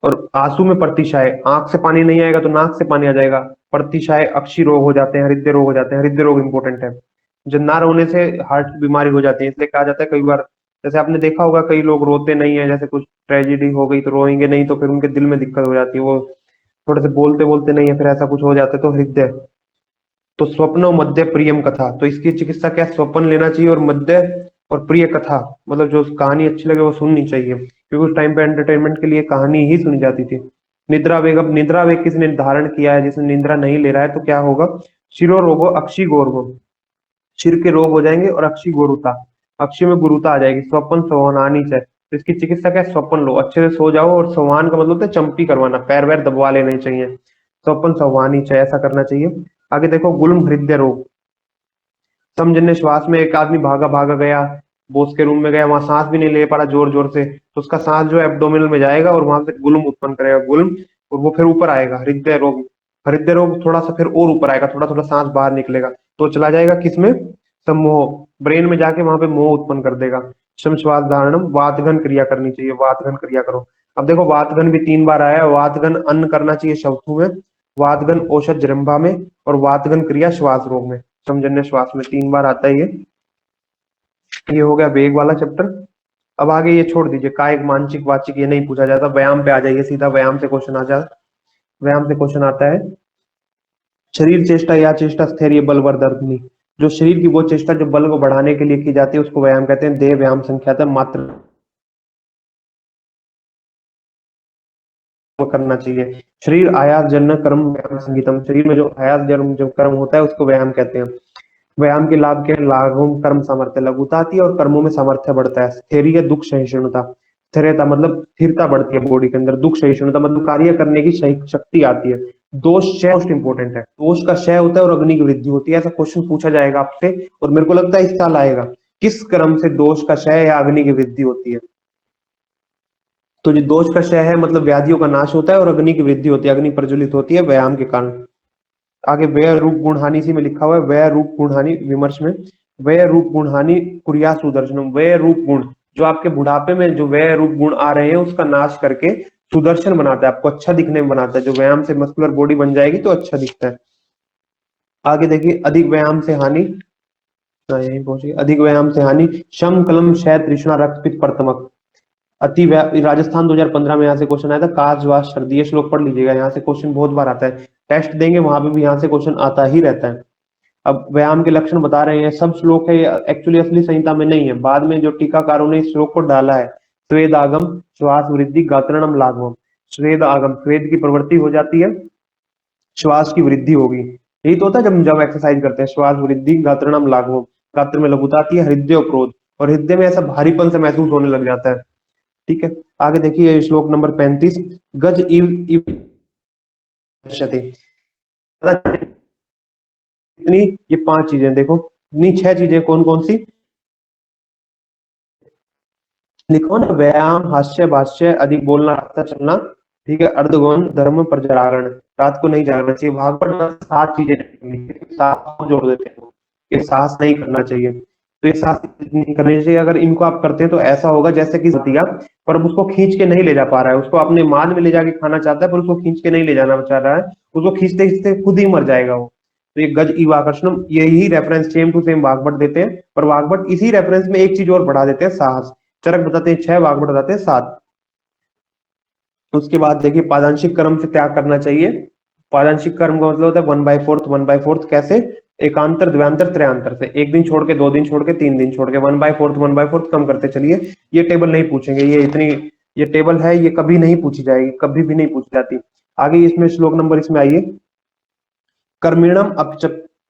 और आंसू में प्रतिशाय, आंख से पानी नहीं आएगा तो नाक से पानी आ जाएगा, प्रतिशाय अक्षी रोग हो जाते हैं, हृदय रोग हो जाते हैं, हृदय रोग इंपॉर्टेंट है, जो ना रोने से हार्ट बीमारी हो जाती है, इसलिए कहा जाता है कई बार, जैसे आपने देखा होगा कई लोग रोते नहीं है, जैसे कुछ ट्रेजिडी हो गई तो रोएंगे नहीं, तो फिर उनके दिल में दिक्कत हो जाती है, वो थोड़े से बोलते बोलते नहीं है, फिर ऐसा कुछ हो जाता है, तो हृदय। तो स्वप्न और मध्य प्रियम कथा, तो इसकी चिकित्सा क्या, स्वप्न लेना चाहिए और मध्य और प्रिय कथा, मतलब जो कहानी अच्छी लगे वो सुननी चाहिए, क्योंकि उस टाइम पे एंटरटेनमेंट के लिए कहानी ही सुनी जाती थी। निद्रा वेग, अब निद्रा वेग किसने धारण किया है, जिसने निद्रा नहीं ले रहा है तो क्या होगा, शिरो रोगो अक्षी गौरवो, सिर के रोग हो जाएंगे और अक्षी गुरुता, अक्षी में गुरुता आ जाएगी, स्वपन सोहनानी से, तो इसकी चिकित्सा क्या है? स्वपन लो, अच्छे से सो जाओ। और संवाहन का मतलब होता है चंपी करवाना, पैर वैर दबवा लेने चाहिए। स्वपन संवाहन ही चाहिए, ऐसा करना चाहिए। आगे देखो, गुल्म हृदय रोग, समजन्य श्वास में एक आदमी भागा भागा गया, बॉस के रूम में गया, वहां सांस भी नहीं ले पा रहा जोर जोर से, तो उसका सांस जो है एब्डोमिनल में जाएगा और वहां से गुल्म उत्पन्न करेगा, गुल्म, और वो फिर ऊपर आएगा, हृदय रोग। हृदय रोग थोड़ा सा फिर और ऊपर आएगा, थोड़ा थोड़ा सांस बाहर निकलेगा, तो चला जाएगा किसमें? सम्मोह, ब्रेन में जाके वहां पे मोह उत्पन्न कर देगा। शम श्वास धारणम, वातघन क्रिया करनी चाहिए, वातघन क्रिया करो। अब देखो, वातघन भी 3 बार आया है। वातघन अन्न करना चाहिए शवथु में, वातघन औषध जृंभा में, और वातघन क्रिया श्वास रोग में, समजन्य श्वास में 3 बार आता है ये हो गया वेग वाला चैप्टर। अब आगे ये छोड़ दीजिए, कायिक मानसिक वाचिक ये नहीं पूछा जाता, व्यायाम पे आ जाइए सीधा, व्यायाम से क्वेश्चन आ जाता। व्यायाम से क्वेश्चन आता है, शरीर चेष्टा या चेष्टा स्थैर्य बलवर्धनी, जो शरीर की वो चेष्टा जो बल को बढ़ाने के लिए की जाती है उसको व्यायाम कहते हैं। देह व्यायाम संख्यातम मात्र करना चाहिए। शरीर आयास जन्य कर्म व्यायाम संगीतम, शरीर में जो आयास जन्य जो कर्म होता है उसको व्यायाम कहते हैं। व्यायाम के लाभ के लाघव कर्म सामर्थ्य, लघुता आती है और कर्मों में सामर्थ्य बढ़ता है। स्थैर्य दुख सहिष्णुता, स्थिरता मतलब स्थिरता बढ़ती है बॉडी के अंदर। दुख सहिष्णुता मतलब कार्य करने की शक्ति आती है। दोष क्षय मोस्ट इंपोर्टेंट है, दोष का क्षय होता है और अग्नि की वृद्धि होती है। ऐसा क्वेश्चन पूछा जाएगा आपसे और मेरे को लगता है इस साल आएगा, किस क्रम से दोष का क्षय या अग्नि की वृद्धि होती है? तो जो दोष का क्षय है मतलब व्याधियों का नाश होता है और अग्नि की वृद्धि होती है, अग्नि प्रज्वलित होती है व्यायाम के कारण। आगे व्यय रूप गुण हानि, इसी में लिखा हुआ है व्यय रूप गुण हानि विमर्श में, व्यय रूप गुण हानि कुरिया सुदर्शनम, व्यय रूप गुण जो आपके बुढ़ापे में जो व्यय रूप गुण आ रहे हैं उसका नाश करके सुदर्शन बनाता है, आपको अच्छा दिखने में बनाता है। जो व्यायाम से मस्कुलर बॉडी बन जाएगी तो अच्छा दिखता है। आगे देखिए, अधिक व्यायाम से हानि, यही पहुंचिए, अधिक व्यायाम से हानि, शम कलम शय तृष्णा रक्तपित परतमक, राजस्थान 2015 में यहाँ से क्वेश्चन आया था, काज वास सर्दी, ये श्लोक पढ़ लीजिएगा, यहाँ से क्वेश्चन बहुत बार आता है। टेस्ट देंगे वहां पे भी यहाँ से क्वेश्चन आता ही रहता है। अब व्यायाम के लक्षण बता रहे हैं, सब श्लोक है एक्चुअली असली संहिता में नहीं है, बाद में जो टीकाकारों ने इस श्लोक को डाला है। स्वेद आगम, श्वास वृद्धि, गात्रणम लाघवम, स्वेद आगम, स्वेद की प्रवृत्ति हो जाती है, श्वास की वृद्धि होगी। यही तो होता है जब जब एक्सरसाइज करते हैं, श्वास वृद्धि, गात्रणम लाघवम, गात्र में लघुता आती है, हृदय क्रोध, और हृदय में ऐसा भारीपन से महसूस होने लग जाता है। ठीक है, आगे देखिए श्लोक नंबर 35, गज इव इव नश्यते। इतनी, ये 5 चीजें देखो, इतनी 6 चीजें कौन कौन सी लिखो ना, व्यायाम, हास्य भाष्य, अधिक बोलना, रास्ता चलना, ठीक है, अर्धगौन, धर्म, प्रजागरण, रात को नहीं जागना चाहिए। भागवत में 7 चीजें साहस को जोड़ देते हैं, ये साहस नहीं करना चाहिए, तो ये साहस नहीं करनी चाहिए। अगर इनको आप करते हैं तो ऐसा होगा जैसे कि दिया, पर अब उसको खींच के नहीं ले जा पा रहा है, उसको अपने माद में ले जाके खाना चाहता है पर उसको खींच के नहीं ले जाना चाह रहा है, उसको खींचते खींचते खुद ही मर जाएगा वो। तो ये गज इव आकर्षणम, यही reference same to same Bhagwat देते हैं, पर भागवत इसी रेफरेंस में एक चीज और बढ़ा देते हैं, साहस। चरक बताते हैं 6, भागवत बताते हैं 7। उसके बाद देखिए, पादांशिक कर्म से त्याग करना चाहिए। पादांशिक कर्म का मतलब होता है 1/4, 1/4 कैसे? एकांतर, द्व्यांतर, त्रयांतर से, एक दिन छोड़ के, 2 दिन छोड़ के, 3 दिन छोड़ के, 1/4 1/4 कम करते चलिए। ये टेबल नहीं पूछेंगे, ये इतनी, ये टेबल है, ये कभी नहीं पूछी जाएगी, कभी भी नहीं पूछी जाती। आगे इसमें श्लोक नंबर इसमें आइए, कर्मिणम अपच,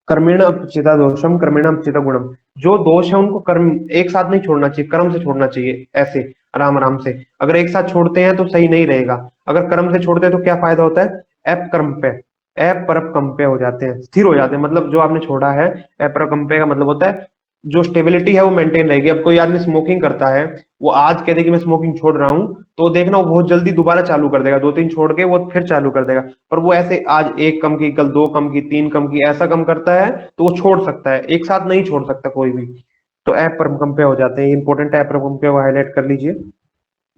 कर्मिण अपचिता दोषम, कर्मिणम अपचिता गुणम, जो दोष है उनको कर्म एक साथ नहीं छोड़ना चाहिए, कर्म से छोड़ना चाहिए, ऐसे आराम आराम से। अगर एक साथ छोड़ते हैं तो सही नहीं रहेगा, अगर कर्म से छोड़ते हैं तो क्या फायदा होता है? अपकर्म पे, अपरकंपे हो जाते हैं, स्थिर हो जाते हैं, मतलब जो आपने छोड़ा है, अपरकंपे का मतलब होता है जो स्टेबिलिटी है वो मेंटेन रहेगी। अब कोई आदमी स्मोकिंग करता है, वो आज कह दे कि मैं स्मोकिंग छोड़ रहा हूं, तो देखना वो बहुत जल्दी दोबारा चालू कर देगा, 2 3 छोड़ के वो फिर चालू कर देगा। पर वो ऐसे आज 1 कम की, कल 2 कम की, 3 कम की, ऐसा कम करता है तो वो छोड़ सकता है, एक साथ नहीं छोड़ सकता कोई भी। तो ऐप पर कंपे हो जाते हैं, इंपॉर्टेंट ऐप पर कंपे को हाईलाइट कर लीजिए।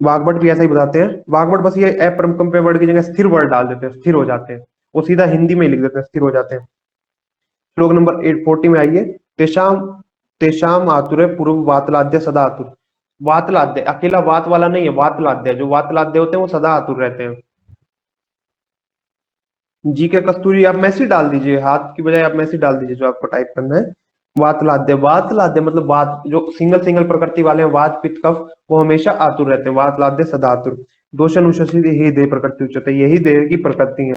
वागबट भी ऐसा ही बताते हैं, वागबट बस ये ऐप पर कंपे वर्ड की जगह स्थिर वर्ड डाल देते हैं, स्थिर हो जाते हैं, वो सीधा हिंदी में लिख देते हैं, स्थिर हो जाते हैं। श्लोक नंबर 840 में आइए, तेषाम तेषाम आतुरे पूर्व वातलाद्य सदा आतुर, वातलाद्य अकेला वात वाला नहीं है, वातलाद्य, जो वातलाद्य होते हैं वो सदा आतुर रहते हैं। जी के कस्तूरी आप मैसेज डाल दीजिए, हाथ की बजाय आप मैसेज डाल दीजिए जो आपको टाइप करना है। वातलाद्य, वातलाद्य मतलब वात, जो सिंगल सिंगल प्रकृति वाले हैं, वात पित्त कफ, वो हमेशा आतुर रहते हैं, वातलाद्य सदा आतुर। दोषण उषसी यही देह प्रकृति उच्चते, यही देह की प्रकृति है।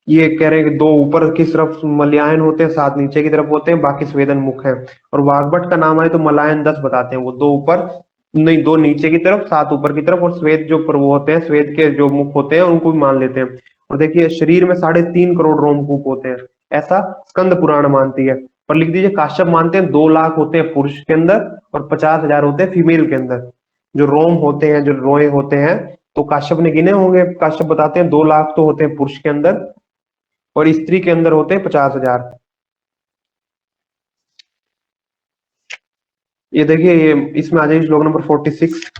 ये कह रहे हैं कि दो ऊपर की तरफ मलयान होते हैं, सात नीचे की तरफ होते हैं, बाकी स्वेदन मुख है। और वाग्भट का नाम आए तो मलायन 10 बताते हैं, वो दो ऊपर, नहीं दो नीचे की तरफ, सात ऊपर की तरफ, और श्वेत जो पर वो होते हैं, श्वेत के जो मुख होते हैं उनको भी मान लेते हैं। और देखिए शरीर में 3.5 करोड़ रोमकूप होते हैं, ऐसा स्कंद पुराण मानती है। पर लिख दीजिए काश्यप मानते हैं 2 लाख होते हैं पुरुष के अंदर और 50,000 होते हैं फीमेल के अंदर। जो रोम होते हैं, जो रोए होते हैं, तो काश्यप ने गिने होंगे, काश्यप बताते हैं 2 लाख तो होते हैं पुरुष के अंदर और स्त्री के अंदर होते हैं 50,000। ये देखिए, ये इसमें आ जाइए श्लोक नंबर 46।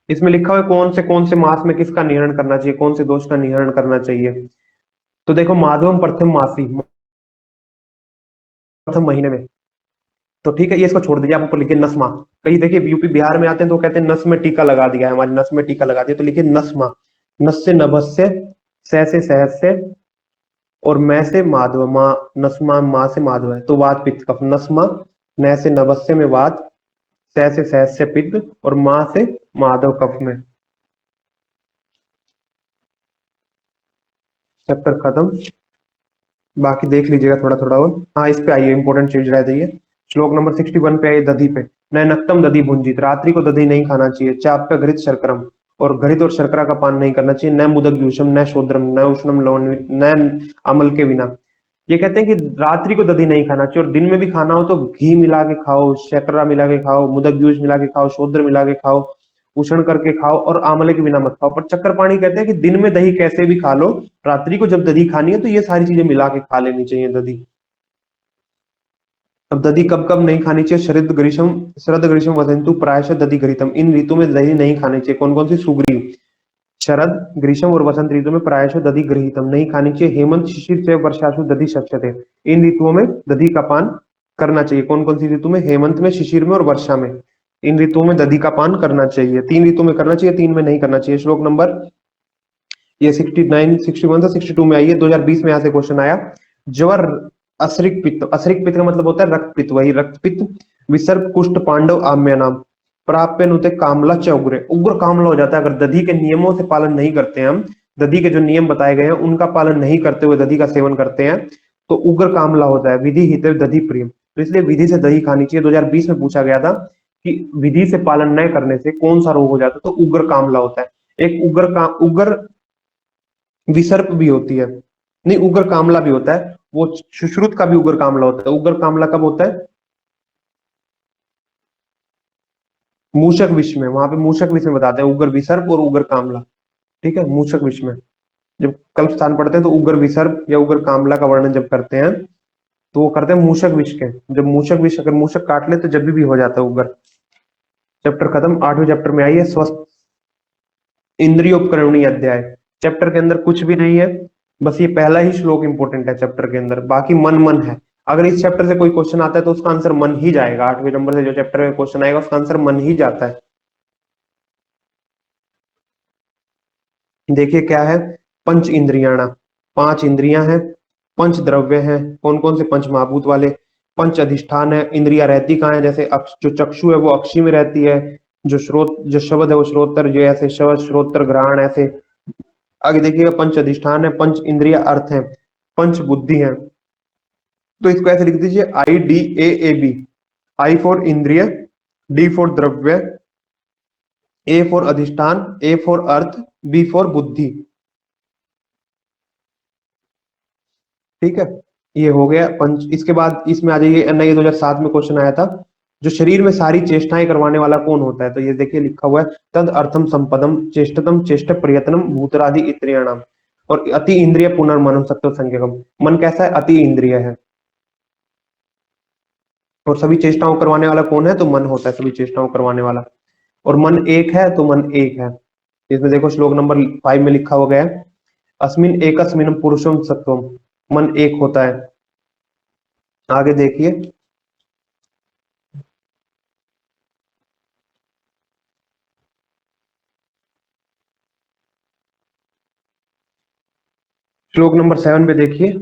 इसमें लिखा हुआ है कौन से मास में किसका निहरण करना चाहिए, कौन से दोष का निहरण करना चाहिए। तो देखो माधवम प्रथम मासी, प्रथम महीने में, तो ठीक है, ये इसको छोड़ दीजिए, आप ऊपर लिखिए नस्मा। कहीं देखिए यूपी बिहार में आते हैं तो कहते हैं नस में टीका लगा दिया है, हमारी नस में टीका लगा दिया, तो लिखिए नस्मा। नस से नभस्य, से सहस्य, और मैं से माधव, माँ नस्मा, माँ से माधव है तो वात पित्त कफ, नस्मा, न से नभस्य में वात, से सहस्य पित्त, और माँ से माधव कफ में। चैप्टर खत्म, बाकी देख लीजिएगा थोड़ा थोड़ा और। हाँ इस पे आइए, इंपॉर्टेंट चीज रह जाइए, श्लोक नंबर 61 पे आइए, दधी पे। न नक्तम दधी भुंजित, रात्रि को दधी नहीं खाना चाहिए। चाप पे घृत शर्करम, और घृत और शर्करा का पान नहीं करना चाहिए। न मुदक जूषम, न शोद्रम, न उष्णम लवण, न अमल के बिना। ये कहते हैं कि रात्रि को दधी नहीं खाना चाहिए, और दिन में भी खाना हो तो घी मिला के खाओ, शर्करा मिला के खाओ, मुदक जूस मिला के खाओ, शोद्र मिला के खाओ, उषण करके खाओ, और आंवले के बिना मत खाओ। पर चक्कर पाणी कहते हैं कि दिन में दही कैसे भी खा लो, रात्रि को जब दही खानी है तो ये सारी चीजें मिला के खा लेनी चाहिए दधी। अब दधी कब कब नहीं खानी चाहिए, शरद ग्रीष्म वसंतु प्रायश दधी घृतम, इन ऋतु में दही नहीं खानी चाहिए। कौन कौन सी, सुग्रीव, शरद, ग्रीष्म और वसंत ऋतु में प्रायश दधी गृहीतम नहीं खानी चाहिए। हेमंत शिशिर से वर्षासु दधी शक्यते, इन ऋतुओं में दधी का पान करना चाहिए। कौन कौन सी ऋतु में, हेमंत में, शिशिर में और वर्षा में, इन ऋतुओं में दधी का पान करना चाहिए। 3 ऋतु में करना चाहिए, 3 में नहीं करना चाहिए। श्लोक नंबर ये 69 61 से 62 में आइए, 2020 में यहाँ से क्वेश्चन आया। ज्वर, असरिक पित्त, असरिक पित्त का मतलब होता है रक्त पित्त, वही रक्त पित्त, विसर्प, कुष्ठ, पांडव, आम्य नाम, प्राप्य नुते कामला च उग्र, उग्र कामला हो जाता है अगर दधी के नियमों से पालन नहीं करते हैं हम, दधी के जो नियम बताए गए हैं उनका पालन नहीं करते हुए दधी का सेवन करते हैं तो उग्र कामला होता है। विधि हित दधी प्रियम, तो इसलिए विधि से दही खानी चाहिए। 2020 में पूछा गया था कि विधि से पालन न करने से कौन सा रोग हो जाता है, तो उग्र कामला होता है। एक उग्र विसर्प भी होती है, नहीं उग्र कामला भी होता है, वो सुश्रुत का भी उग्र कामला होता है। उग्र कामला कब होता है, मूषक विष में, वहां पे मूषक विष में बताते हैं उग्र विसर्प और उग्र कामला। ठीक है, मूषक विष में जब कल्प स्थान पढ़ते हैं तो उग्र विसर्प या उग्र कामला का वर्णन जब करते हैं तो वो करते हैं मूषक विष के। जब मूषक विष अगर मूषक काट ले तो जब भी हो जाता है उग्र। चैप्टर खत्म, 8वें चैप्टर में आइए, स्वस्थ इंद्रियोपकरणी अध्याय। चैप्टर के अंदर कुछ भी नहीं है, बस ये पहला ही श्लोक इंपॉर्टेंट है चैप्टर के अंदर, बाकी मन मन है। अगर इस चैप्टर से कोई क्वेश्चन आता है तो उसका आंसर मन ही जाएगा, 8वें नंबर से जो चैप्टर में क्वेश्चन आएगा उसका आंसर मन ही जाता है। देखिए क्या है, पंच इंद्रियाणा, 5 इंद्रियां हैं, पंच द्रव्य हैं, कौन कौन से, पंच महाभूत वाले, पंच अधिष्ठान है। इंद्रियां रहती कहाँ है, जैसे जो चक्षु है वो अक्षी में रहती है, जो शब्द है वो श्रोत्र, जो ऐसे शब्द श्रोत्र घ्राण ऐसे। आगे देखिएगा पंच अधिष्ठान है, पंच इंद्रिय अर्थ है, पंच बुद्धि है। तो इसको ऐसे लिख दीजिए, IDAAB, आई फॉर इंद्रिय, डी फॉर द्रव्य, ए फॉर अधिष्ठान, ए फॉर अर्थ, बी फॉर बुद्धि। ठीक है, ये हो गया पंच। इसके बाद इसमें आ जाइए, एनआईए 2007 में क्वेश्चन आया था, जो शरीर में सारी चेष्टाएं करवाने वाला कौन होता है, तो ये देखिए लिखा हुआ है, तद अर्थम संपदम चेष्टतम चेष्ट प्रयत्नम भूतरादि इत्रियाणाम, और अति इंद्रिय पुनर्मनम सत्व संज्ञकम। मन कैसा है, अति इंद्रिय है, और सभी चेष्टाओं करवाने वाला कौन है, तो मन होता है सभी चेष्टाओं करवाने वाला। और मन एक है तो मन एक है। इसमें देखो श्लोक नंबर 5 में लिखा हुआ गया है, अस्मिन एकस्मिन पुरुषम सत्वम, मन एक होता है। आगे देखिए, श्लोक नंबर 7 पे देखिए,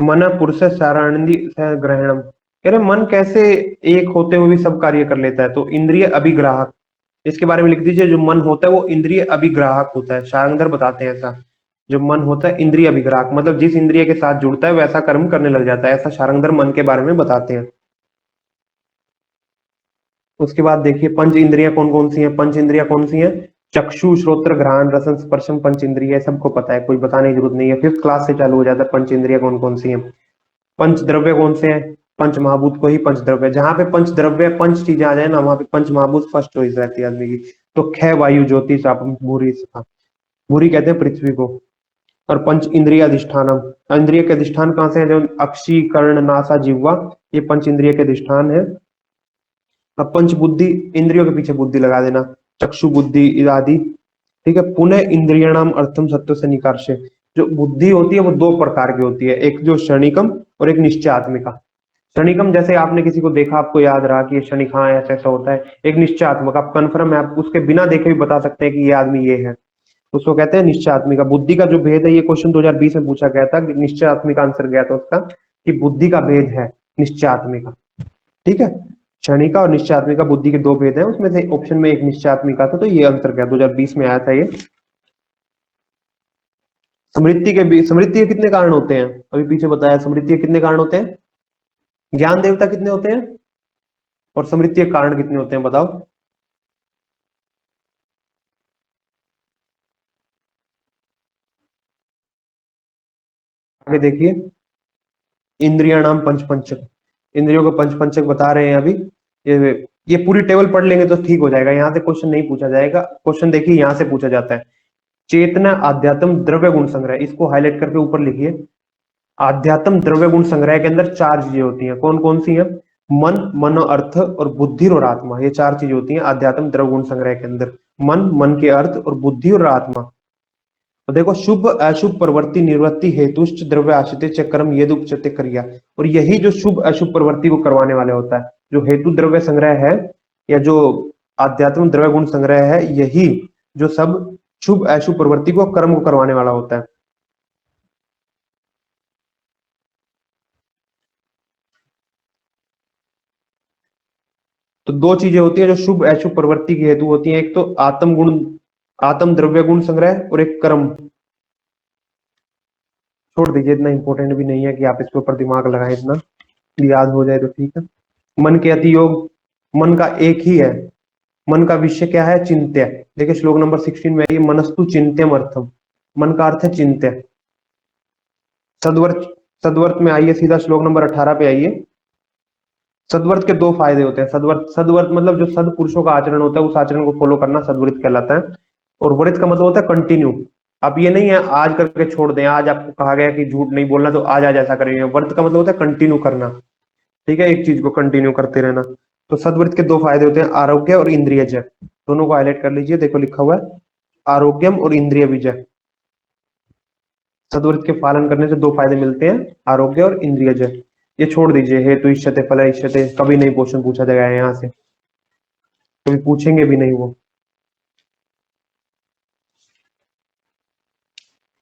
मन पुरुष सारानंदी ग्रहणम, कह रहे मन कैसे एक होते हुए भी सब कार्य कर लेता है, तो इंद्रिय अभिग्राहक, इसके बारे में लिख दीजिए, जो मन होता है वो इंद्रिय अभिग्राहक होता है। शारंगधर बताते हैं ऐसा, जो मन होता है इंद्रिय अभिग्राहक, मतलब जिस इंद्रिय के साथ जुड़ता है वैसा कर्म करने लग जाता है, ऐसा शारंगधर मन के बारे में बताते हैं। उसके बाद देखिए पंच इंद्रियां कौन कौन सी हैं। पंच इंद्रियां कौन सी हैं? चक्षु, श्रोत्र, घ्राण, रसन, स्पर्शम पंच इंद्रिय, सबको पता है, कोई बताने की जरूरत नहीं है, फिफ्थ क्लास से चालू हो जाता है पंच इंद्रियां कौन कौन सी हैं। पंच द्रव्य कौन से हैं? पंच महाभूत को ही पंच द्रव्य, जहां पे पंच द्रव्य पंच चीजें आ जाए ना, वहां पे पंच महाभूत फर्स्ट चॉइस रहती है आदमी की। तो ख वायु ज्योति आप भूरी, भूरी कहते हैं पृथ्वी को। और पंच इंद्रिय अधिष्ठानम, इंद्रिय के अधिष्ठान कहाँ से है? जो अक्षी, कर्ण, नासा, जिह्वा, ये पंच इंद्रिय के अधिष्ठान है। अब पंच बुद्धि, इंद्रियों के पीछे बुद्धि लगा देना, चक्षु बुद्धि आदि। ठीक है। पुनः इंद्रियाणाम अर्थम सत्व से निकर्षे, जो बुद्धि होती है वो दो प्रकार की होती है, एक जो क्षणिकम और एक निश्चयात्मिका। क्षणिकम जैसे आपने किसी को देखा, आपको याद रहा कि ये क्षणिक, हाँ ऐसा ऐसा होता है। एक निश्चयात्मक, आप कन्फर्म है, आप उसके बिना देखे भी बता सकते हैं कि ये आदमी ये है, उसको कहते हैं निश्चयात्मिका। बुद्धि का जो भेद है, ये क्वेश्चन 2020 में पूछा गया था, निश्चयात्मिका आंसर गया था उसका, कि बुद्धि का भेद है निश्चयात्मिका। ठीक है। क्षणिका और निश्चयात्मिका बुद्धि के दो भेद हैं, उसमें से ऑप्शन में एक निश्चयात्मिका था, तो ये आंसर गया 2020 में आया था ये। स्मृति के भी, स्मृति के कितने कारण होते हैं? अभी पीछे बताया, स्मृति के कितने कारण होते हैं? ज्ञान देवता कितने होते हैं? और स्मृति के कारण कितने होते हैं बताओ? आगे देखिए, इंद्रिया नाम पंचपंचक, इंद्रियों को पंचपंचक बता रहे हैं अभी। ये पूरी टेबल पढ़ लेंगे तो ठीक हो जाएगा, यहाँ से क्वेश्चन नहीं पूछा जाएगा। क्वेश्चन देखिए यहाँ से पूछा जाता है, चेतना, अध्यात्म, द्रव्य गुण संग्रह, इसको हाईलाइट करके ऊपर लिखिए। आध्यात्म द्रव्य गुण संग्रह के अंदर चार चीजें होती हैं, कौन कौन सी हैं? मन, मनो, अर्थ और बुद्धि और आत्मा, ये चार चीजें होती हैं आध्यात्म द्रव्य गुण संग्रह के अंदर। मन, मन के अर्थ और बुद्धि और आत्मा। तो देखो, शुभ अशुभ प्रवृत्ति निवृत्ति हेतुश्च द्रव्य आश्रित चक्रम ये उपचते क्रिया, और यही जो शुभ अशुभ प्रवृत्ति को करवाने वाले होता है, जो हेतु द्रव्य संग्रह है या जो आध्यात्म द्रव्य गुण संग्रह है, यही जो सब शुभ अशुभ प्रवृत्ति को कर्म को करवाने वाला होता है। तो दो चीजें होती है जो शुभ अशुभ प्रवृत्ति की हेतु होती है, एक तो आत्म गुण, आत्म द्रव्य गुण संग्रह, और एक कर्म। छोड़ दीजिए, इतना इंपॉर्टेंट भी नहीं है कि आप इसके ऊपर दिमाग लगाएं, इतना याद हो जाए तो ठीक है। मन के अतियोग, मन का एक ही है, मन का विषय क्या है? चिंत्य। देखिए श्लोक नंबर 16 में ये मनस्तु चिंत्यम अर्थम, मन का अर्थ है चिंत्य। सदवर्त, सदवर्त में आइए, सीधा श्लोक नंबर 18 पे आइए। सदवर्त के दो फायदे होते हैं। सदवर्त, सदवर्त मतलब जो सदपुरुषों का आचरण होता है, उस आचरण को फॉलो करना सदवृत कहलाता है। और व्रत का मतलब होता है कंटिन्यू। आप ये नहीं है आज करके छोड़ दें, आज आपको कहा गया कि झूठ नहीं बोलना तो आज आज ऐसा करेंगे। व्रत का मतलब होता है कंटिन्यू करना। ठीक है, एक चीज को कंटिन्यू करते रहना। तो सदव्रत के दो फायदे होते हैं, आरोग्य और इंद्रिय जय। दोनों को हाईलाइट कर लीजिए, देखो लिखा हुआ है आरोग्यम और इंद्रिय विजय। सदव्रत के पालन करने से दो फायदे मिलते हैं, आरोग्य और इंद्रिय जय। ये छोड़ दीजिए, हेतु इष्यते फल इष्यते, कभी नहीं क्वेश्चन पूछा जाएगा यहाँ से, कभी पूछेंगे भी नहीं वो।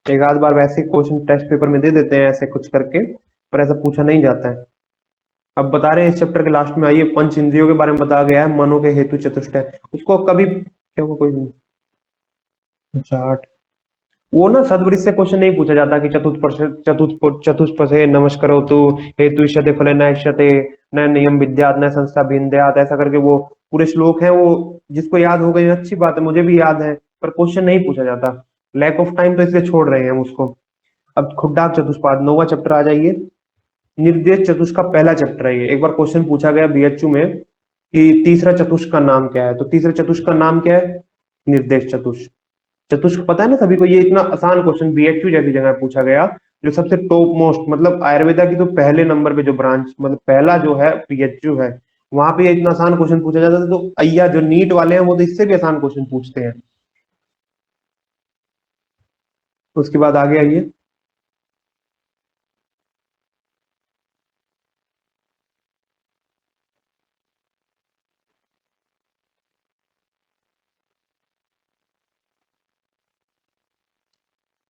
एक आध बार वैसे क्वेश्चन टेस्ट पेपर में दे देते हैं ऐसे कुछ करके, पर ऐसा पूछा नहीं जाता है। अब बता रहे हैं इस चैप्टर के लास्ट में आइए, पंच इंद्रियों के बारे में बताया गया है, मनो के हेतु चतुष्टय, उसको कभी क्या हुआ कोई चार्ट, वो ना सदवृत्ति से क्वेश्चन नहीं पूछा जाता कि चतुष्पथे नमस्करो तो हेतु इष्यते फले न इष्यते न नियम विद्यात न संस्था भिन्द्यात, ऐसा करके वो पूरे श्लोक हैं, वो जिसको याद हो गए अच्छी बात है, मुझे भी याद है, पर क्वेश्चन नहीं पूछा जाता, लैक ऑफ टाइम, तो इसलिए छोड़ रहे हैं हम उसको। अब खुड्डाक चतुष्पाद 9वां चैप्टर आ जाइए। निर्देश चतुष्क का पहला चैप्टर है ये। एक बार क्वेश्चन पूछा गया बीएचयू में कि तीसरा चतुष्क का नाम क्या है, तो तीसरे चतुष्क का नाम क्या है? निर्देश चतुष्क। चतुष्क पता है ना सभी को, ये इतना आसान क्वेश्चन बीएचयू जैसी जगह पूछा गया, जो सबसे टॉप मोस्ट, मतलब आयुर्वेदा की तो पहले नंबर पे जो ब्रांच, मतलब पहला जो है बीएचयू है, वहां पे इतना आसान क्वेश्चन पूछा जाता था। तो अय्या जो नीट वाले हैं वो तो इससे भी आसान क्वेश्चन पूछते हैं। उसके बाद आगे आइए,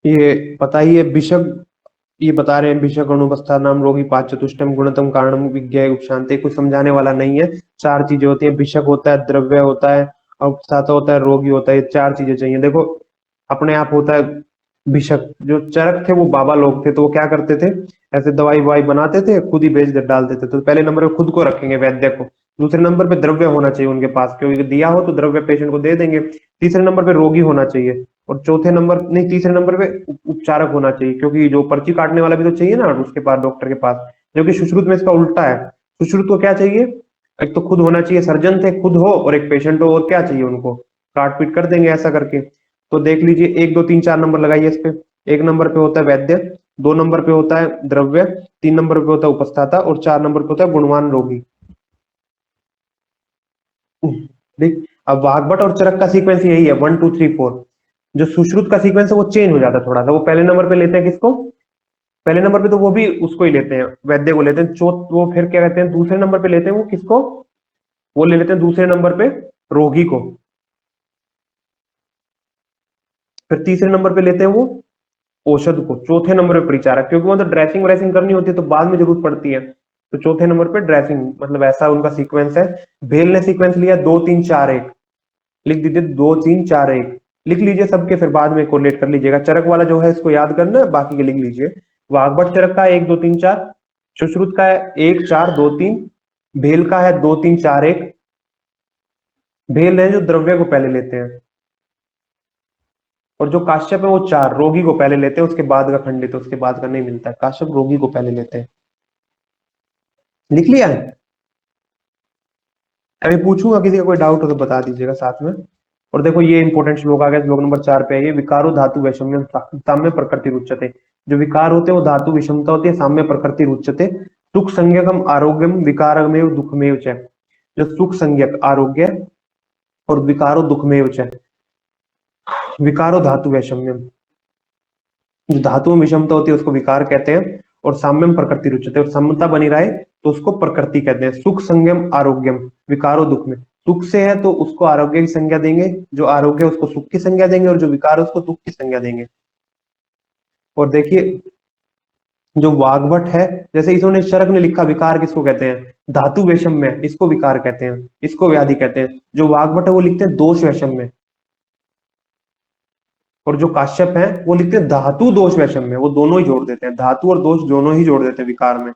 ये पता ही है विषग, ये बता रहे हैं विषय अनुपस्था नाम रोगी पांच चतुष्टम गुणतम कारणम विज्ञा उपशांति, कुछ समझाने वाला नहीं है। चार चीजें होती हैं, विषक होता है, द्रव्य होता है, उपस्थाता होता है, रोगी होता है, ये चार चीजें चाहिए। देखो अपने आप होता है भिषक। जो चरक थे वो बाबा लोग थे, तो वो क्या करते थे, ऐसे दवाई ववाई बनाते थे, खुद ही बेच डाल देते थे। तो पहले नंबर पे खुद को रखेंगे वैद्य को, दूसरे नंबर पे द्रव्य होना चाहिए उनके पास, क्योंकि दिया हो तो द्रव्य पेशेंट को दे देंगे। तीसरे नंबर पे रोगी होना चाहिए, और चौथे नंबर नहीं, तीसरे नंबर पे उपचारक होना चाहिए, क्योंकि जो पर्ची काटने वाला भी तो चाहिए ना उसके पास, डॉक्टर के पास। जो कि सुश्रुत में इसका उल्टा है। सुश्रुत को क्या चाहिए, एक तो खुद होना चाहिए, सर्जन थे खुद हो, और एक पेशेंट हो, और क्या चाहिए उनको, काट पीट कर देंगे ऐसा करके। तो देख लीजिए, एक दो तीन चार नंबर लगाइए इस पे। एक नंबर पे होता है वैद्य, दो नंबर पे होता है द्रव्य, तीन नंबर पे होता है उपस्थाता, और चार नंबर पे होता है गुणवान रोगी। देख, अब वाग्भट और चरक का सीक्वेंस यही है, 1 2 3 4। जो सुश्रुत का सीक्वेंस है वो चेंज हो जाता है थोड़ा सा। वो पहले नंबर पे लेते हैं किसको, पहले नंबर पे तो वो भी उसको ही लेते हैं, वैद्य को लेते हैं। चौथ वो फिर क्या कहते हैं, दूसरे नंबर पे लेते हैं वो किसको, वो ले लेते हैं दूसरे नंबर पे रोगी को। फिर तीसरे नंबर पे लेते हैं वो औषध को। चौथे नंबर पे परिचारक, क्योंकि वो तो ड्रेसिंग व्रेसिंग करनी होती है तो बाद में जरूरत पड़ती है। तो चौथे नंबर पे ड्रेसिंग, मतलब ऐसा उनका सीक्वेंस है। भेल ने सीक्वेंस लिया 2 3 4 1, लिख दीजिए 2 3 4 1, लिख लीजिए सबके, फिर बाद में कोरिलेट कर लीजिएगा। चरक वाला जो है इसको याद करना है, बाकी के लिख लीजिए। वाग्भट चरक का है 1 2 3 4, सुश्रुत का है 1 4 2 3, भेल का है 2 3 4 1। भेल है जो द्रव्य को पहले लेते हैं, और जो काश्यप है वो चार, रोगी को पहले लेते हैं, उसके बाद का खंडित, उसके बाद का नहीं मिलता है। काश्यप रोगी को पहले लेते हैं। लिख लिया है। अभी पूछूंगा, किसी का कोई डाउट हो तो बता दीजिएगा साथ में। और देखो ये इंपॉर्टेंट श्लोक आ गया, श्लोक नंबर 4 पे है ये, विकारो धातु वैषम्य साम्य प्रकृति रुच्यते। जो विकार होते हैं वो धातु विषमता होती है, साम्य प्रकृति रुच्यते। सुख संज्ञकम आरोग्यम विकारमेव दुखमेव च। जो सुख संज्ञक आरोग्य और विकारो दुखमेव च, विकारो धातु वैषम्यम। जो धातु में विषमता होती है उसको विकार कहते हैं, और साम्यम प्रकृति रुचते, और समता बनी रहे तो उसको प्रकृति कहते हैं। सुख संयम आरोग्यम, विकारो दुख में, सुख से है तो उसको आरोग्य की संज्ञा देंगे, जो आरोग्य है उसको सुख की संज्ञा देंगे, और जो विकार है उसको दुख की संज्ञा देंगे। और देखिए जो वाग्भट है, जैसे इन्होंने शरक ने लिखा, विकार किसको कहते हैं, धातु वैषम्य, इसको विकार कहते हैं, इसको व्याधि कहते हैं। जो वाग्भट है वो लिखते हैं दोष वैषम्य, और जो काश्यप है वो लिखते हैं धातु दोष वैषम्य। वो दोनों ही जोड़ देते हैं, धातु और दोष दोनों ही जोड़ देते हैं विकार में।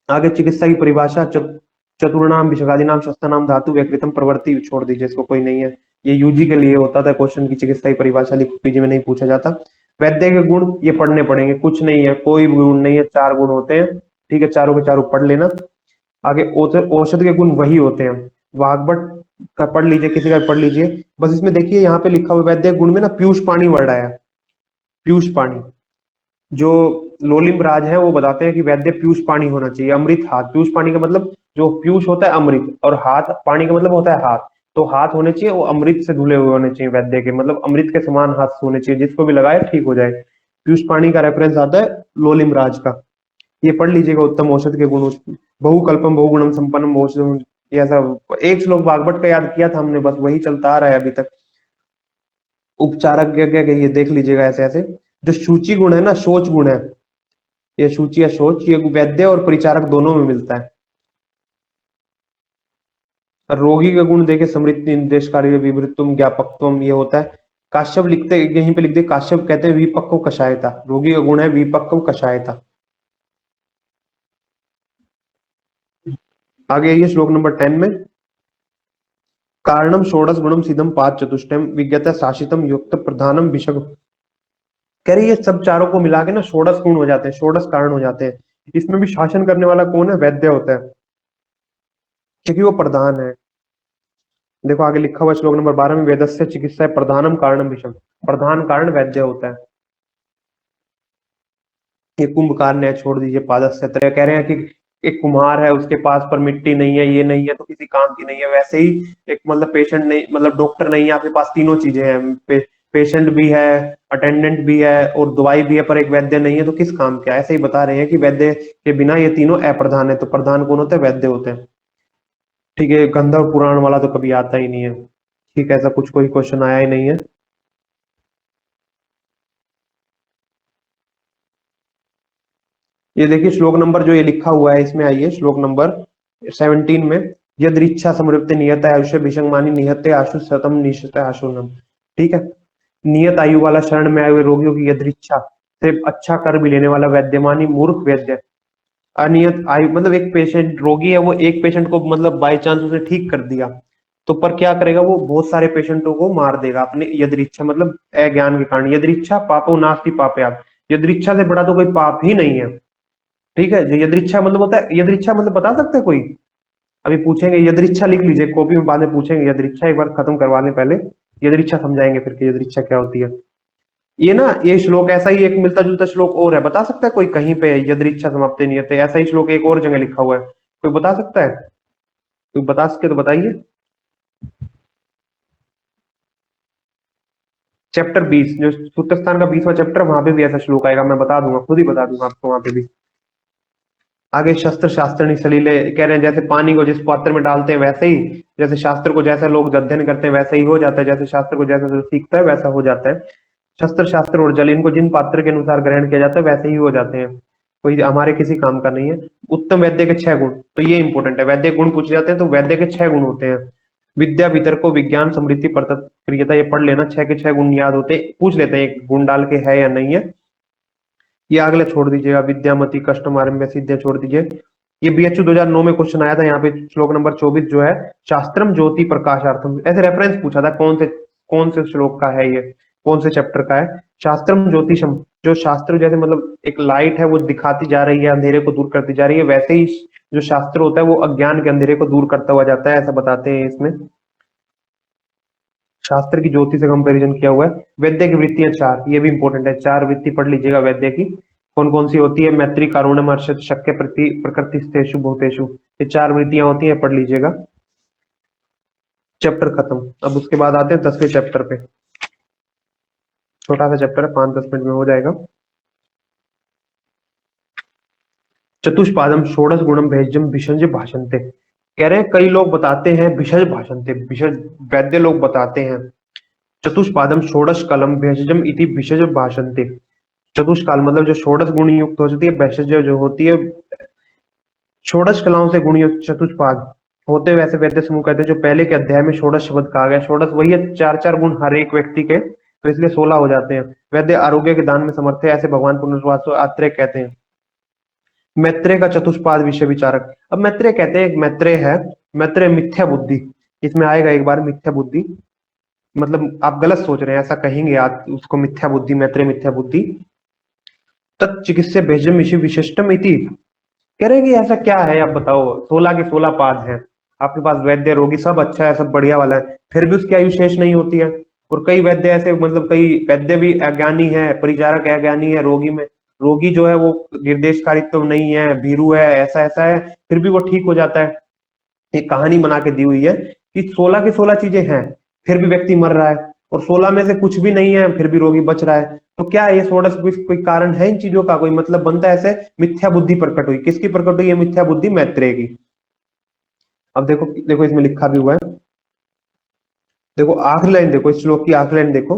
आगे चिकित्सा की परिभाषा, चतुर्णाम विषगादि नाम शस्त्र नाम धातु व्यकृतम प्रवृत्ति, छोड़ दीजिए इसको, कोई नहीं है। ये यूजी के लिए होता था क्वेश्चन की चिकित्सा की परिभाषा, लिख पीजी में नहीं पूछा जाता। वैद्य के गुण ये पढ़ने पड़ेंगे, कुछ नहीं है, कोई गुण नहीं है, चार गुण होते हैं। ठीक है, चारों के चारों पढ़ लेना। आगे औषध के गुण वही होते हैं। वाग्भट का पढ़ लीजिए, किसी का पढ़ लीजिए। बस इसमें देखिए यहाँ पे लिखा हुआ वैद्य गुण में ना पीयूष पानी वर्ड आया, पीयूष पानी। जो लोलिम राज है वो बताते हैं कि वैद्य पीयूष पानी होना चाहिए, अमृत हाथ। पीयूष पानी का मतलब, जो पीयूष होता है अमृत, और हाथ पानी का मतलब होता है हाथ। तो हाथ होने चाहिए वो अमृत से धुले हुए होने चाहिए वैद्य के, मतलब अमृत के समान हाथ होने चाहिए, जिसको भी लगाए ठीक हो जाए। पीयूष पानी का रेफरेंस आता है लोलिम राज का। ये पढ़ लीजिएगा, उत्तम औषध के गुण, बहुकल्पम बहुगुणम संपन्नम औषधम। ये ऐसा एक श्लोक भागवत का याद किया था हमने, बस वही चलता आ रहा है अभी तक। उपचारक क्या क्या ये देख लीजिएगा ऐसे ऐसे। जो सूची गुण है ना, शोच गुण है, ये सूची या शोच, ये वैद्य और परिचारक दोनों में मिलता है। और रोगी का गुण देखे, समृद्धि निर्देशकारी विवृतुम ज्ञापकत्वम, ये होता है। काश्यप लिखते यहीं पे लिख दे, काश्यप कहते हैं विपक्व कषायता, रोगी का गुण है विपक्व कषायता। आगे ये श्लोक नंबर 10 में, कारणम षोडश गुणम सिद्धम पाद चतुष्टयम विज्ञता शासितम युक्त प्रधानम विषग। कह रही है सब चारों को मिला के ना षोडश गुण हो जाते हैं, षोडश कारण हो जाते हैं। इसमें भी शासन करने वाला कौन है, वैद्य होता है, क्योंकि वो प्रधान है। देखो आगे लिखा हुआ श्लोक नंबर 12 में, वेदस्य चिकित्सा प्रधानम कारणम विषम, प्रधान कारण वैद्य होता है। ये कुंभकार ने छोड़ दीजिए, पादस्य त्रय, कह रहे हैं कि एक कुम्हार है, उसके पास पर मिट्टी नहीं है, ये नहीं है, तो किसी काम की नहीं है। वैसे ही एक मतलब पेशेंट नहीं, मतलब डॉक्टर नहीं है, आपके पास तीनों चीजें हैं, पेशेंट भी है, अटेंडेंट भी है, और दवाई भी है, पर एक वैद्य नहीं है, तो किस काम का। ऐसे ही बता रहे हैं कि वैद्य के बिना ये तीनों अप्रधान है। तो प्रधान कौन होता है, वैद्य होते हैं। ठीक है, गंधर्व पुराण वाला तो कभी आता ही नहीं है। ठीक है, ऐसा कुछ कोई क्वेश्चन आया ही नहीं है। ये देखिए श्लोक नंबर जो ये लिखा हुआ है इसमें, आइए श्लोक नंबर 17 में, यदृच्छा समृद्धि नियत आयुष्य भिषंगमानी निहते आशु शतम निशत आशुनम। ठीक है, नियत आयु वाला शरण में आए हुए रोगियों की यदृच्छा से अच्छा कर भी लेने वाला वैद्यमानी मूर्ख वैद्य। अनियत आयु मतलब एक पेशेंट रोगी है, वो एक पेशेंट को मतलब बाय चांस उसने ठीक कर दिया, तो पर क्या करेगा, वो बहुत सारे पेशेंटों को मार देगा अपने यदृच्छा मतलब अज्ञान के कारण। यदृच्छा पापो नास्ति पापयात्, यदृच्छा से बड़ा तो कोई पाप ही नहीं है। ठीक है, जो यदृच्छा मतलब होता है, यदृच्छा मतलब बता सकते हैं कोई? अभी पूछेंगे यदृच्छा, लिख लीजिए कॉपी में, बाद में पूछेंगे यदृच्छा, एक बार खत्म करवा लें पहले, यदृच्छा समझाएंगे फिर कि यदृच्छा क्या होती है। ये ना, ये श्लोक ऐसा ही एक मिलता जुलता श्लोक और है, बता सकता है कोई कहीं पे? यदृच्छा समाप्ति नियते ऐसा ही श्लोक एक और जगह लिखा हुआ है, कोई बता सकता है? कोई बता सके तो बताइए। चैप्टर 20, जो सूत्र स्थान का 20वां चैप्टर, वहां पे भी ऐसा श्लोक आएगा, मैं बता दूंगा, खुद ही बता दूंगा आपको वहां पे भी। आगे शस्त्र शास्त्रनी सलीले कह रहे हैं, जैसे पानी को जिस पात्र में डालते हैं वैसे ही, जैसे शास्त्र को जैसे लोग अध्ययन करते हैं वैसे ही हो जाता है, जैसे शास्त्र को जैसे जो सीखता है वैसा हो जाता है। शस्त्र शास्त्र और जल इनको जिन पात्र के अनुसार ग्रहण किया जाता है वैसे ही हो जाते हैं, कोई हमारे किसी काम का नहीं है। उत्तम वैद्य के 6 गुण, तो ये इंपॉर्टेंट है, वैद्य गुण पूछ जाते हैं तो वैद्य के 6 गुण होते हैं। विद्या भीतर को विज्ञान समृद्धि प्रियता, ये पढ़ लेना, 6 के 6 गुण याद होते हैं, पूछ लेते हैं एक गुण डाल के है या नहीं है। ये अगले छोड़ दीजिएगा, विद्यामती कष्टम आरंभ सिद्धियां छोड़ दीजिए। ये BHU 2009 में क्वेश्चन आया था, यहाँ पे श्लोक नंबर 24 जो है, शास्त्रम ज्योति प्रकाशार्थम, ऐसे रेफरेंस पूछा था कौन से श्लोक का है, ये कौन से चैप्टर का है। शास्त्रम ज्योतिषम, जो शास्त्र जैसे मतलब एक लाइट है वो दिखाती जा रही है, अंधेरे को दूर करती जा रही है, वैसे ही जो शास्त्र होता है वो अज्ञान के अंधेरे को दूर करता हुआ जाता है, ऐसा बताते हैं इसमें। शास्त्र की ज्योति से कंपैरिजन किया हुआ है। वैद्य की वृत्तियां 4, ये भी इंपॉर्टेंट है, 4 वृत्ति पढ़ लीजिएगा वैद्य की, कौन कौन सी होती है। मैत्री कारुण्यम हर्षद शक्य प्रति प्रकृतिस्तेषु भूतेषु, ये 4 वृत्तियां होती है, पढ़ लीजिएगा। चैप्टर खत्म। अब उसके बाद आते हैं 10वें चैप्टर पे, छोटा सा चैप्टर है, 5-10 मिनट में हो जाएगा। चतुष्पादम षोडश गुणम भेषजम भिषज भाषन्ते, कह रहे हैं कई लोग बताते हैं भिषज भाषन्ते, भिषज वैद्य लोग बताते हैं। चतुष्पादम षोडश कलम भेषजम इति भिषज भाषन्ते, चतुष्काल मतलब जो षोडश गुण युक्त होती है, भेषज जो होती है षोडश कलाओं से गुण युक्त चतुष्पाद होते हुए, ऐसे वैद्य समूह कहते हैं। जो पहले के अध्याय में षोडश शब्द कहा गया, षोडश वही है, 4-4 गुण हर एक व्यक्ति के, तो इसलिए 16 हो जाते हैं। वैद्य आरोग्य के दान में समर्थ है, ऐसे भगवान पुनर्वास आत्रेय कहते हैं। मैत्रेय का चतुष्पाद विषय विचारक, अब मैत्रेय कहते हैं, एक मैत्रेय है, मैत्रेय मिथ्या बुद्धि, इसमें आएगा एक बार मिथ्या बुद्धि, मतलब आप गलत सोच रहे हैं ऐसा कहेंगे आप उसको, मिथ्या बुद्धि, मैत्रेय मिथ्या बुद्धि। तत्चिकित्सा भेषजम विशिष्टम इति, कह रहे हैं कि ऐसा क्या है, आप बताओ, 16 के 16 पाद हैं आपके पास, वैद्य रोगी सब अच्छा है, सब बढ़िया वाला है, फिर भी उसकी आयु शेष नहीं होती है। और कई वैद्य ऐसे मतलब कई वैद्य भी अज्ञानी है, परिचारक अज्ञानी है रोगी में, रोगी जो है वो निर्देशकारित्व तो नहीं है, भीरू है, ऐसा ऐसा है, फिर भी वो ठीक हो जाता है। एक कहानी बना के दी हुई है कि 16 की 16 चीजें हैं, फिर भी व्यक्ति मर रहा है, और 16 में से कुछ भी नहीं है फिर भी रोगी बच रहा है। तो क्या ये 16 कोई कारण है इन चीजों का, कोई मतलब बनता है? ऐसे मिथ्या बुद्धि प्रकट हुई, किसकी प्रकट हुई है मिथ्या बुद्धि? मैत्रेय की। अब देखो देखो इसमें लिखा भी हुआ है, देखो आखिरी लाइन देखो, इस श्लोक की आखिरी लाइन देखो,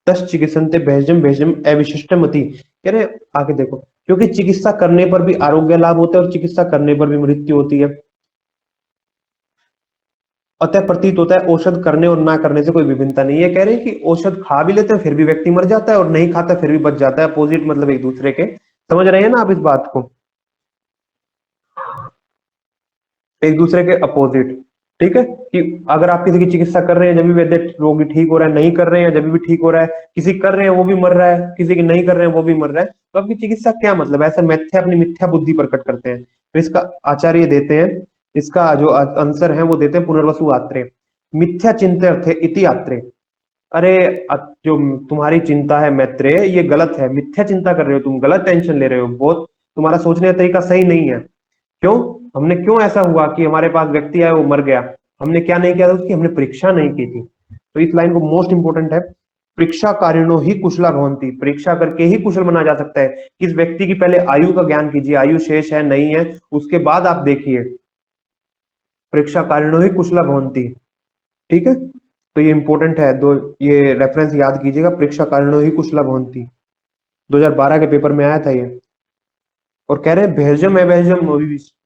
तस् चिकित्सन्ते भेषजम भेषजम अविशिष्टमति, कह रहे आगे देखो, क्योंकि चिकित्सा करने पर भी आरोग्य लाभ होता है और चिकित्सा करने पर भी मृत्यु होती है। अतः प्रतीत होता है औषध करने और ना करने से कोई विभिन्नता नहीं है। कह रहे हैं कि औषध खा भी लेते हैं फिर भी व्यक्ति मर जाता है, और नहीं खाता फिर भी बच जाता है, अपोजिट मतलब एक दूसरे के। समझ रहे हैं ना आप इस बात को? एक दूसरे के अपोजिट। ठीक है, कि अगर आप किसी की चिकित्सा कर रहे हैं जब भी वैद्य रोगी ठीक हो रहा है, नहीं कर रहे हैं जब भी ठीक हो रहा है, किसी कर रहे हैं वो भी मर रहा है, किसी की नहीं कर रहे हैं वो भी मर रहा है, तो आपकी चिकित्सा क्या मतलब? ऐसा मिथ्या, अपनी मिथ्या बुद्धि प्रकट करते हैं। तो इसका आचार्य देते हैं, इसका जो आंसर है वो देते हैं पुनर्वसु आत्रेय, मिथ्या चिंतित इति आत्रेय। अरे जो तुम्हारी चिंता है मैत्रेय, ये गलत है, मिथ्या चिंता कर रहे हो तुम, गलत टेंशन ले रहे हो, बहुत तुम्हारा सोचने का तरीका सही नहीं है। क्यों? हमने क्यों ऐसा हुआ कि हमारे पास व्यक्ति आया वो मर गया, हमने क्या नहीं किया था उसकी? हमने परीक्षा नहीं की थी। तो इस लाइन को मोस्ट इंपोर्टेंट है, परीक्षा कारिणो ही कुशला भवंती, परीक्षा करके ही कुशल बना जा सकता है। किस व्यक्ति की पहले आयु का ज्ञान कीजिए, आयु शेष है नहीं है, उसके बाद आप देखिए, परीक्षा कारिणो ही कुशला भवंती। ठीक है, तो ये इंपॉर्टेंट है, दो ये रेफरेंस याद कीजिएगा, परीक्षा कारिणो ही कुशला भवंती, 2012 के पेपर में आया था ये। और कह रहे हैं भेषजम है भेषजम,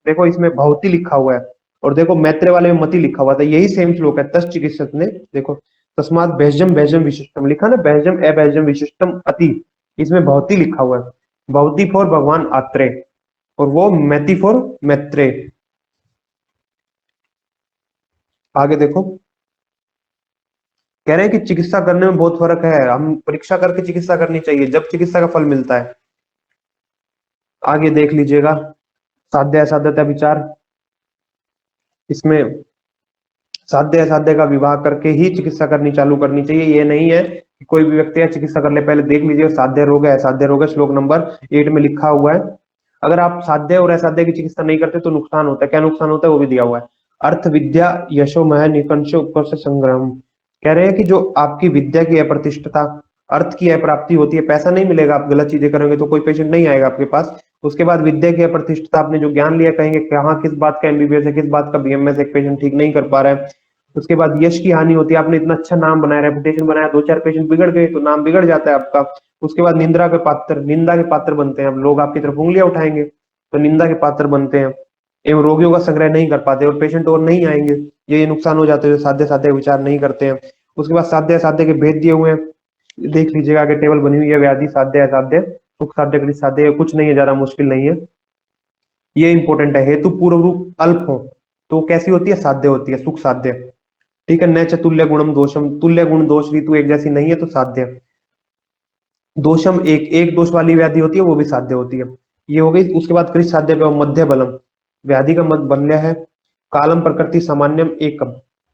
देखो इसमें भवती लिखा हुआ है, और देखो मैत्रेय वाले में मति लिखा हुआ था, यही सेम श्लोक है। तस् चिकित्सक ने देखो तस्मात् भेषजम भेषजम विशिष्टम लिखा ना, भेषजम अभेषजम विशिष्टम अति, इसमें भवती लिखा हुआ है। भवती फॉर भगवान आत्रेय और वो मैति फॉर मैत्रेय। आगे देखो कह रहे हैं कि चिकित्सा करने में बहुत फर्क है, हम परीक्षा करके चिकित्सा करनी चाहिए जब चिकित्सा का फल मिलता है। आगे देख लीजिएगा साध्य असाध्यता विचार, इसमें साध्य असाध्य का विवाह करके ही चिकित्सा करनी चालू करनी चाहिए। ये नहीं है कि कोई भी व्यक्ति है चिकित्सा कर ले, पहले देख लीजिए साध्य रोग है असाध्य रोग है, श्लोक नंबर 8 में लिखा हुआ है। अगर आप साध्य और असाध्य की चिकित्सा नहीं करते तो नुकसान होता है, क्या नुकसान होता है वो भी दिया हुआ है। अर्थ विद्या यशो मह निकंश ऊपर से संग्राम, कह रहे हैं कि जो आपकी विद्या की अप्रतिष्ठता, अर्थ की अप्राप्ति होती है, पैसा नहीं मिलेगा, आप गलत चीजें करेंगे तो कोई पेशेंट नहीं आएगा आपके पास। उसके बाद विद्या की अप्रतिष्ठता, आपने जो ज्ञान लिया कहेंगे कहाँ किस बात का एमबीबीएस है किस बात का बीएमएस, एक पेशेंट ठीक नहीं कर पा रहा है। उसके बाद यश की हानि होती है, आपने इतना अच्छा नाम बनाया रेपुटेशन बनाया, 2-4 पेशेंट बिगड़ गए तो नाम बिगड़ जाता है आपका। उसके बाद निंदा के पात्र, निंदा के पात्र बनते हैं, अब लोग आपकी तरफ उंगलियां उठाएंगे तो निंदा के पात्र बनते हैं, एवं रोगियों का संग्रह नहीं कर पाते और पेशेंट और नहीं आएंगे, ये नुकसान हो जाते हैं जो साध्य साध्य विचार नहीं करते हैं। उसके बाद साध्य साध्य के भेद दिए हुए हैं, देख लीजिएगा आगे टेबल बनी हुई है, व्याधि साध्य असाध्य, सुख साध्य कृत साध्य, कुछ नहीं है ज्यादा मुश्किल नहीं है। ये इंपॉर्टेंट है, हेतु पूर्व रूप अल्प हो तो कैसी होती है, साध्य होती है, सुख साध्य। ठीक है, न तुल्य गुणम दोषम, तुल्य गुण दोष ऋतु एक जैसी नहीं है तो साध्य। दोषम एक एक दोष वाली व्याधि होती है वो भी साध्य होती है, ये हो गई। उसके बाद कृत साध्य पे मध्य बलम, व्याधि का मत बल्य है। कालम प्रकृति सामान्यम एकम,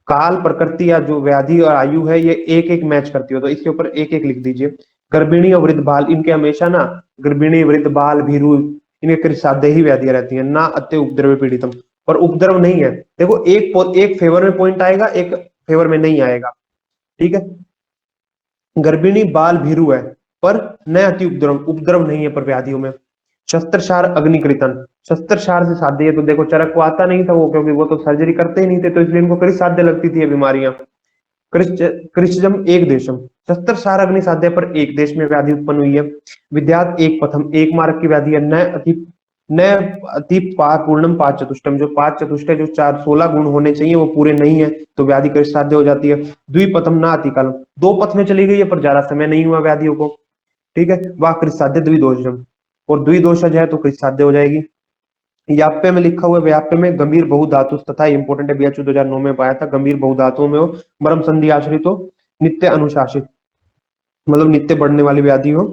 काल प्रकृति या जो व्याधि और आयु है ये एक एक मैच करती हो तो इसके ऊपर एक एक लिख दीजिए। गर्भिणी और वृद्ध बाल, इनके हमेशा ना गर्भिणी वृद्ध बाल भीरू इनके कृत साध्य ही व्याधियां रहती है, ना अत्य उपद्रव पीड़ितम, पर उपद्रव नहीं है। देखो एक फेवर में पॉइंट आएगा एक फेवर में नहीं आएगा, ठीक है। गर्भिणी बाल भीरु है पर न अति उपद्रव, उपद्रव नहीं है पर व्याधियों में। शस्त्रसार अग्निकृतन, शस्त्रसार से साध्य है तो देखो चरक को आता नहीं था वो, क्योंकि वो तो सर्जरी करते ही नहीं थे तो इसलिए इनको कृषि साध्य लगती थी ये बीमारियां। कृष्णजम एक देशम, शस्त्रसार अग्नि साध्य पर एक देश में व्याधि उत्पन्न हुई है। विद्यात एक पथम, एक मार्ग की व्याधि है। न अति पूर्णम पांच चतुष्टम, जो पांच चतुष्ट जो 4-16 गुण होने चाहिए वो पूरे नहीं है तो व्याधि कृषि साध्य हो जाती है। द्विपथम ना अति कालम, दो पथ में चली गई है पर ज्यादा समय नहीं हुआ व्याधियों को, ठीक है, वह कृषि साध्य द्विदोषम, और द्विदोषज है तो कृषि साध्य हो जाएगी। याप्य में लिखा हुआ है, व्याप्य में गंभीर बहुधातु तथा इंपोर्टेंट है, बीएचयू 2009 में पाया था, गंभीर बहुधातुओं में हो, मरम संधि आश्रित हो, नित्य अनुशासित, मतलब नित्य बढ़ने वाली व्याधि हो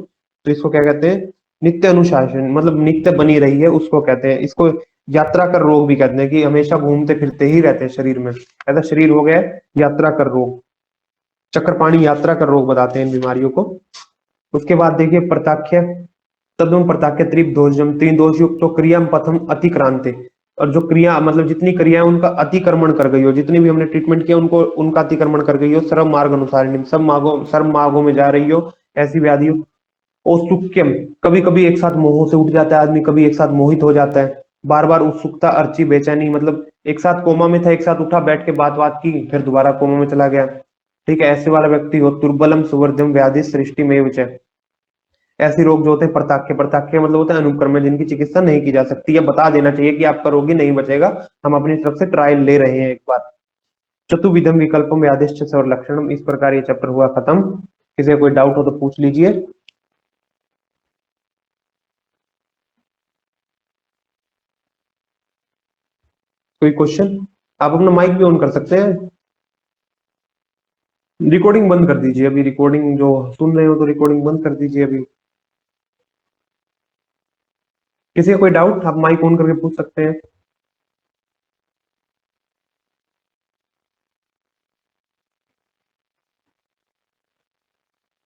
तो इसको क्या कहते हैं, नित्य अनुशासन, मतलब नित्य बनी रही है उसको कहते हैं। इसको यात्रा कर रोग भी कहते हैं कि हमेशा घूमते फिरते ही रहते हैं शरीर में, ऐसा शरीर हो गया यात्रा कर रोग, चक्रपाणी यात्रा कर रोग बताते हैं इन बीमारियों को। उसके बाद देखिए प्रताख्य, तदम प्रताख्य त्रिदोषम, त्रिदोष युक्त तो क्रिया प्रथम अतिक्रांति, और जो क्रिया मतलब जितनी क्रिया उनका अतिक्रमण कर गई हो, जितनी भी हमने ट्रीटमेंट किया उनको उनका अतिक्रमण कर गई हो, सर्व मार्ग अनुसार सर्व मार्गों में जा रही हो ऐसी व्याधि हो। औत्सुक्यम, कभी कभी एक साथ मोह से उठ जाता है आदमी, कभी एक साथ मोहित हो जाता है, बार बार उत्सुकता अर्ची बेचैनी, मतलब एक साथ कोमा में था एक साथ उठा बैठ के बात की फिर दोबारा कोमा में चला गया, ठीक है, ऐसे वाला व्यक्ति हो। दुर्बलम सुवर्धम व्याधि सृष्टि में विचय, ऐसे रोग जो होते हैं प्रताख्य, प्रताख्य मतलब होता है अनुक्रम में जिनकी चिकित्सा नहीं की जा सकती, या बता देना चाहिए कि आपका रोगी नहीं बचेगा, हम अपनी तरफ से ट्रायल ले रहे हैं एक बार। चतुर्विधम विकल्पम व्याधिश्च और लक्षणम, इस प्रकार ये चैप्टर हुआ खत्म। किसी कोई डाउट हो तो पूछ लीजिए। कोई क्वेश्चन, आप अपना माइक भी ऑन कर सकते हैं। रिकॉर्डिंग बंद कर दीजिए अभी, रिकॉर्डिंग जो सुन रहे हो तो रिकॉर्डिंग बंद कर दीजिए अभी। किसी का कोई डाउट आप माइक ऑन करके पूछ सकते हैं।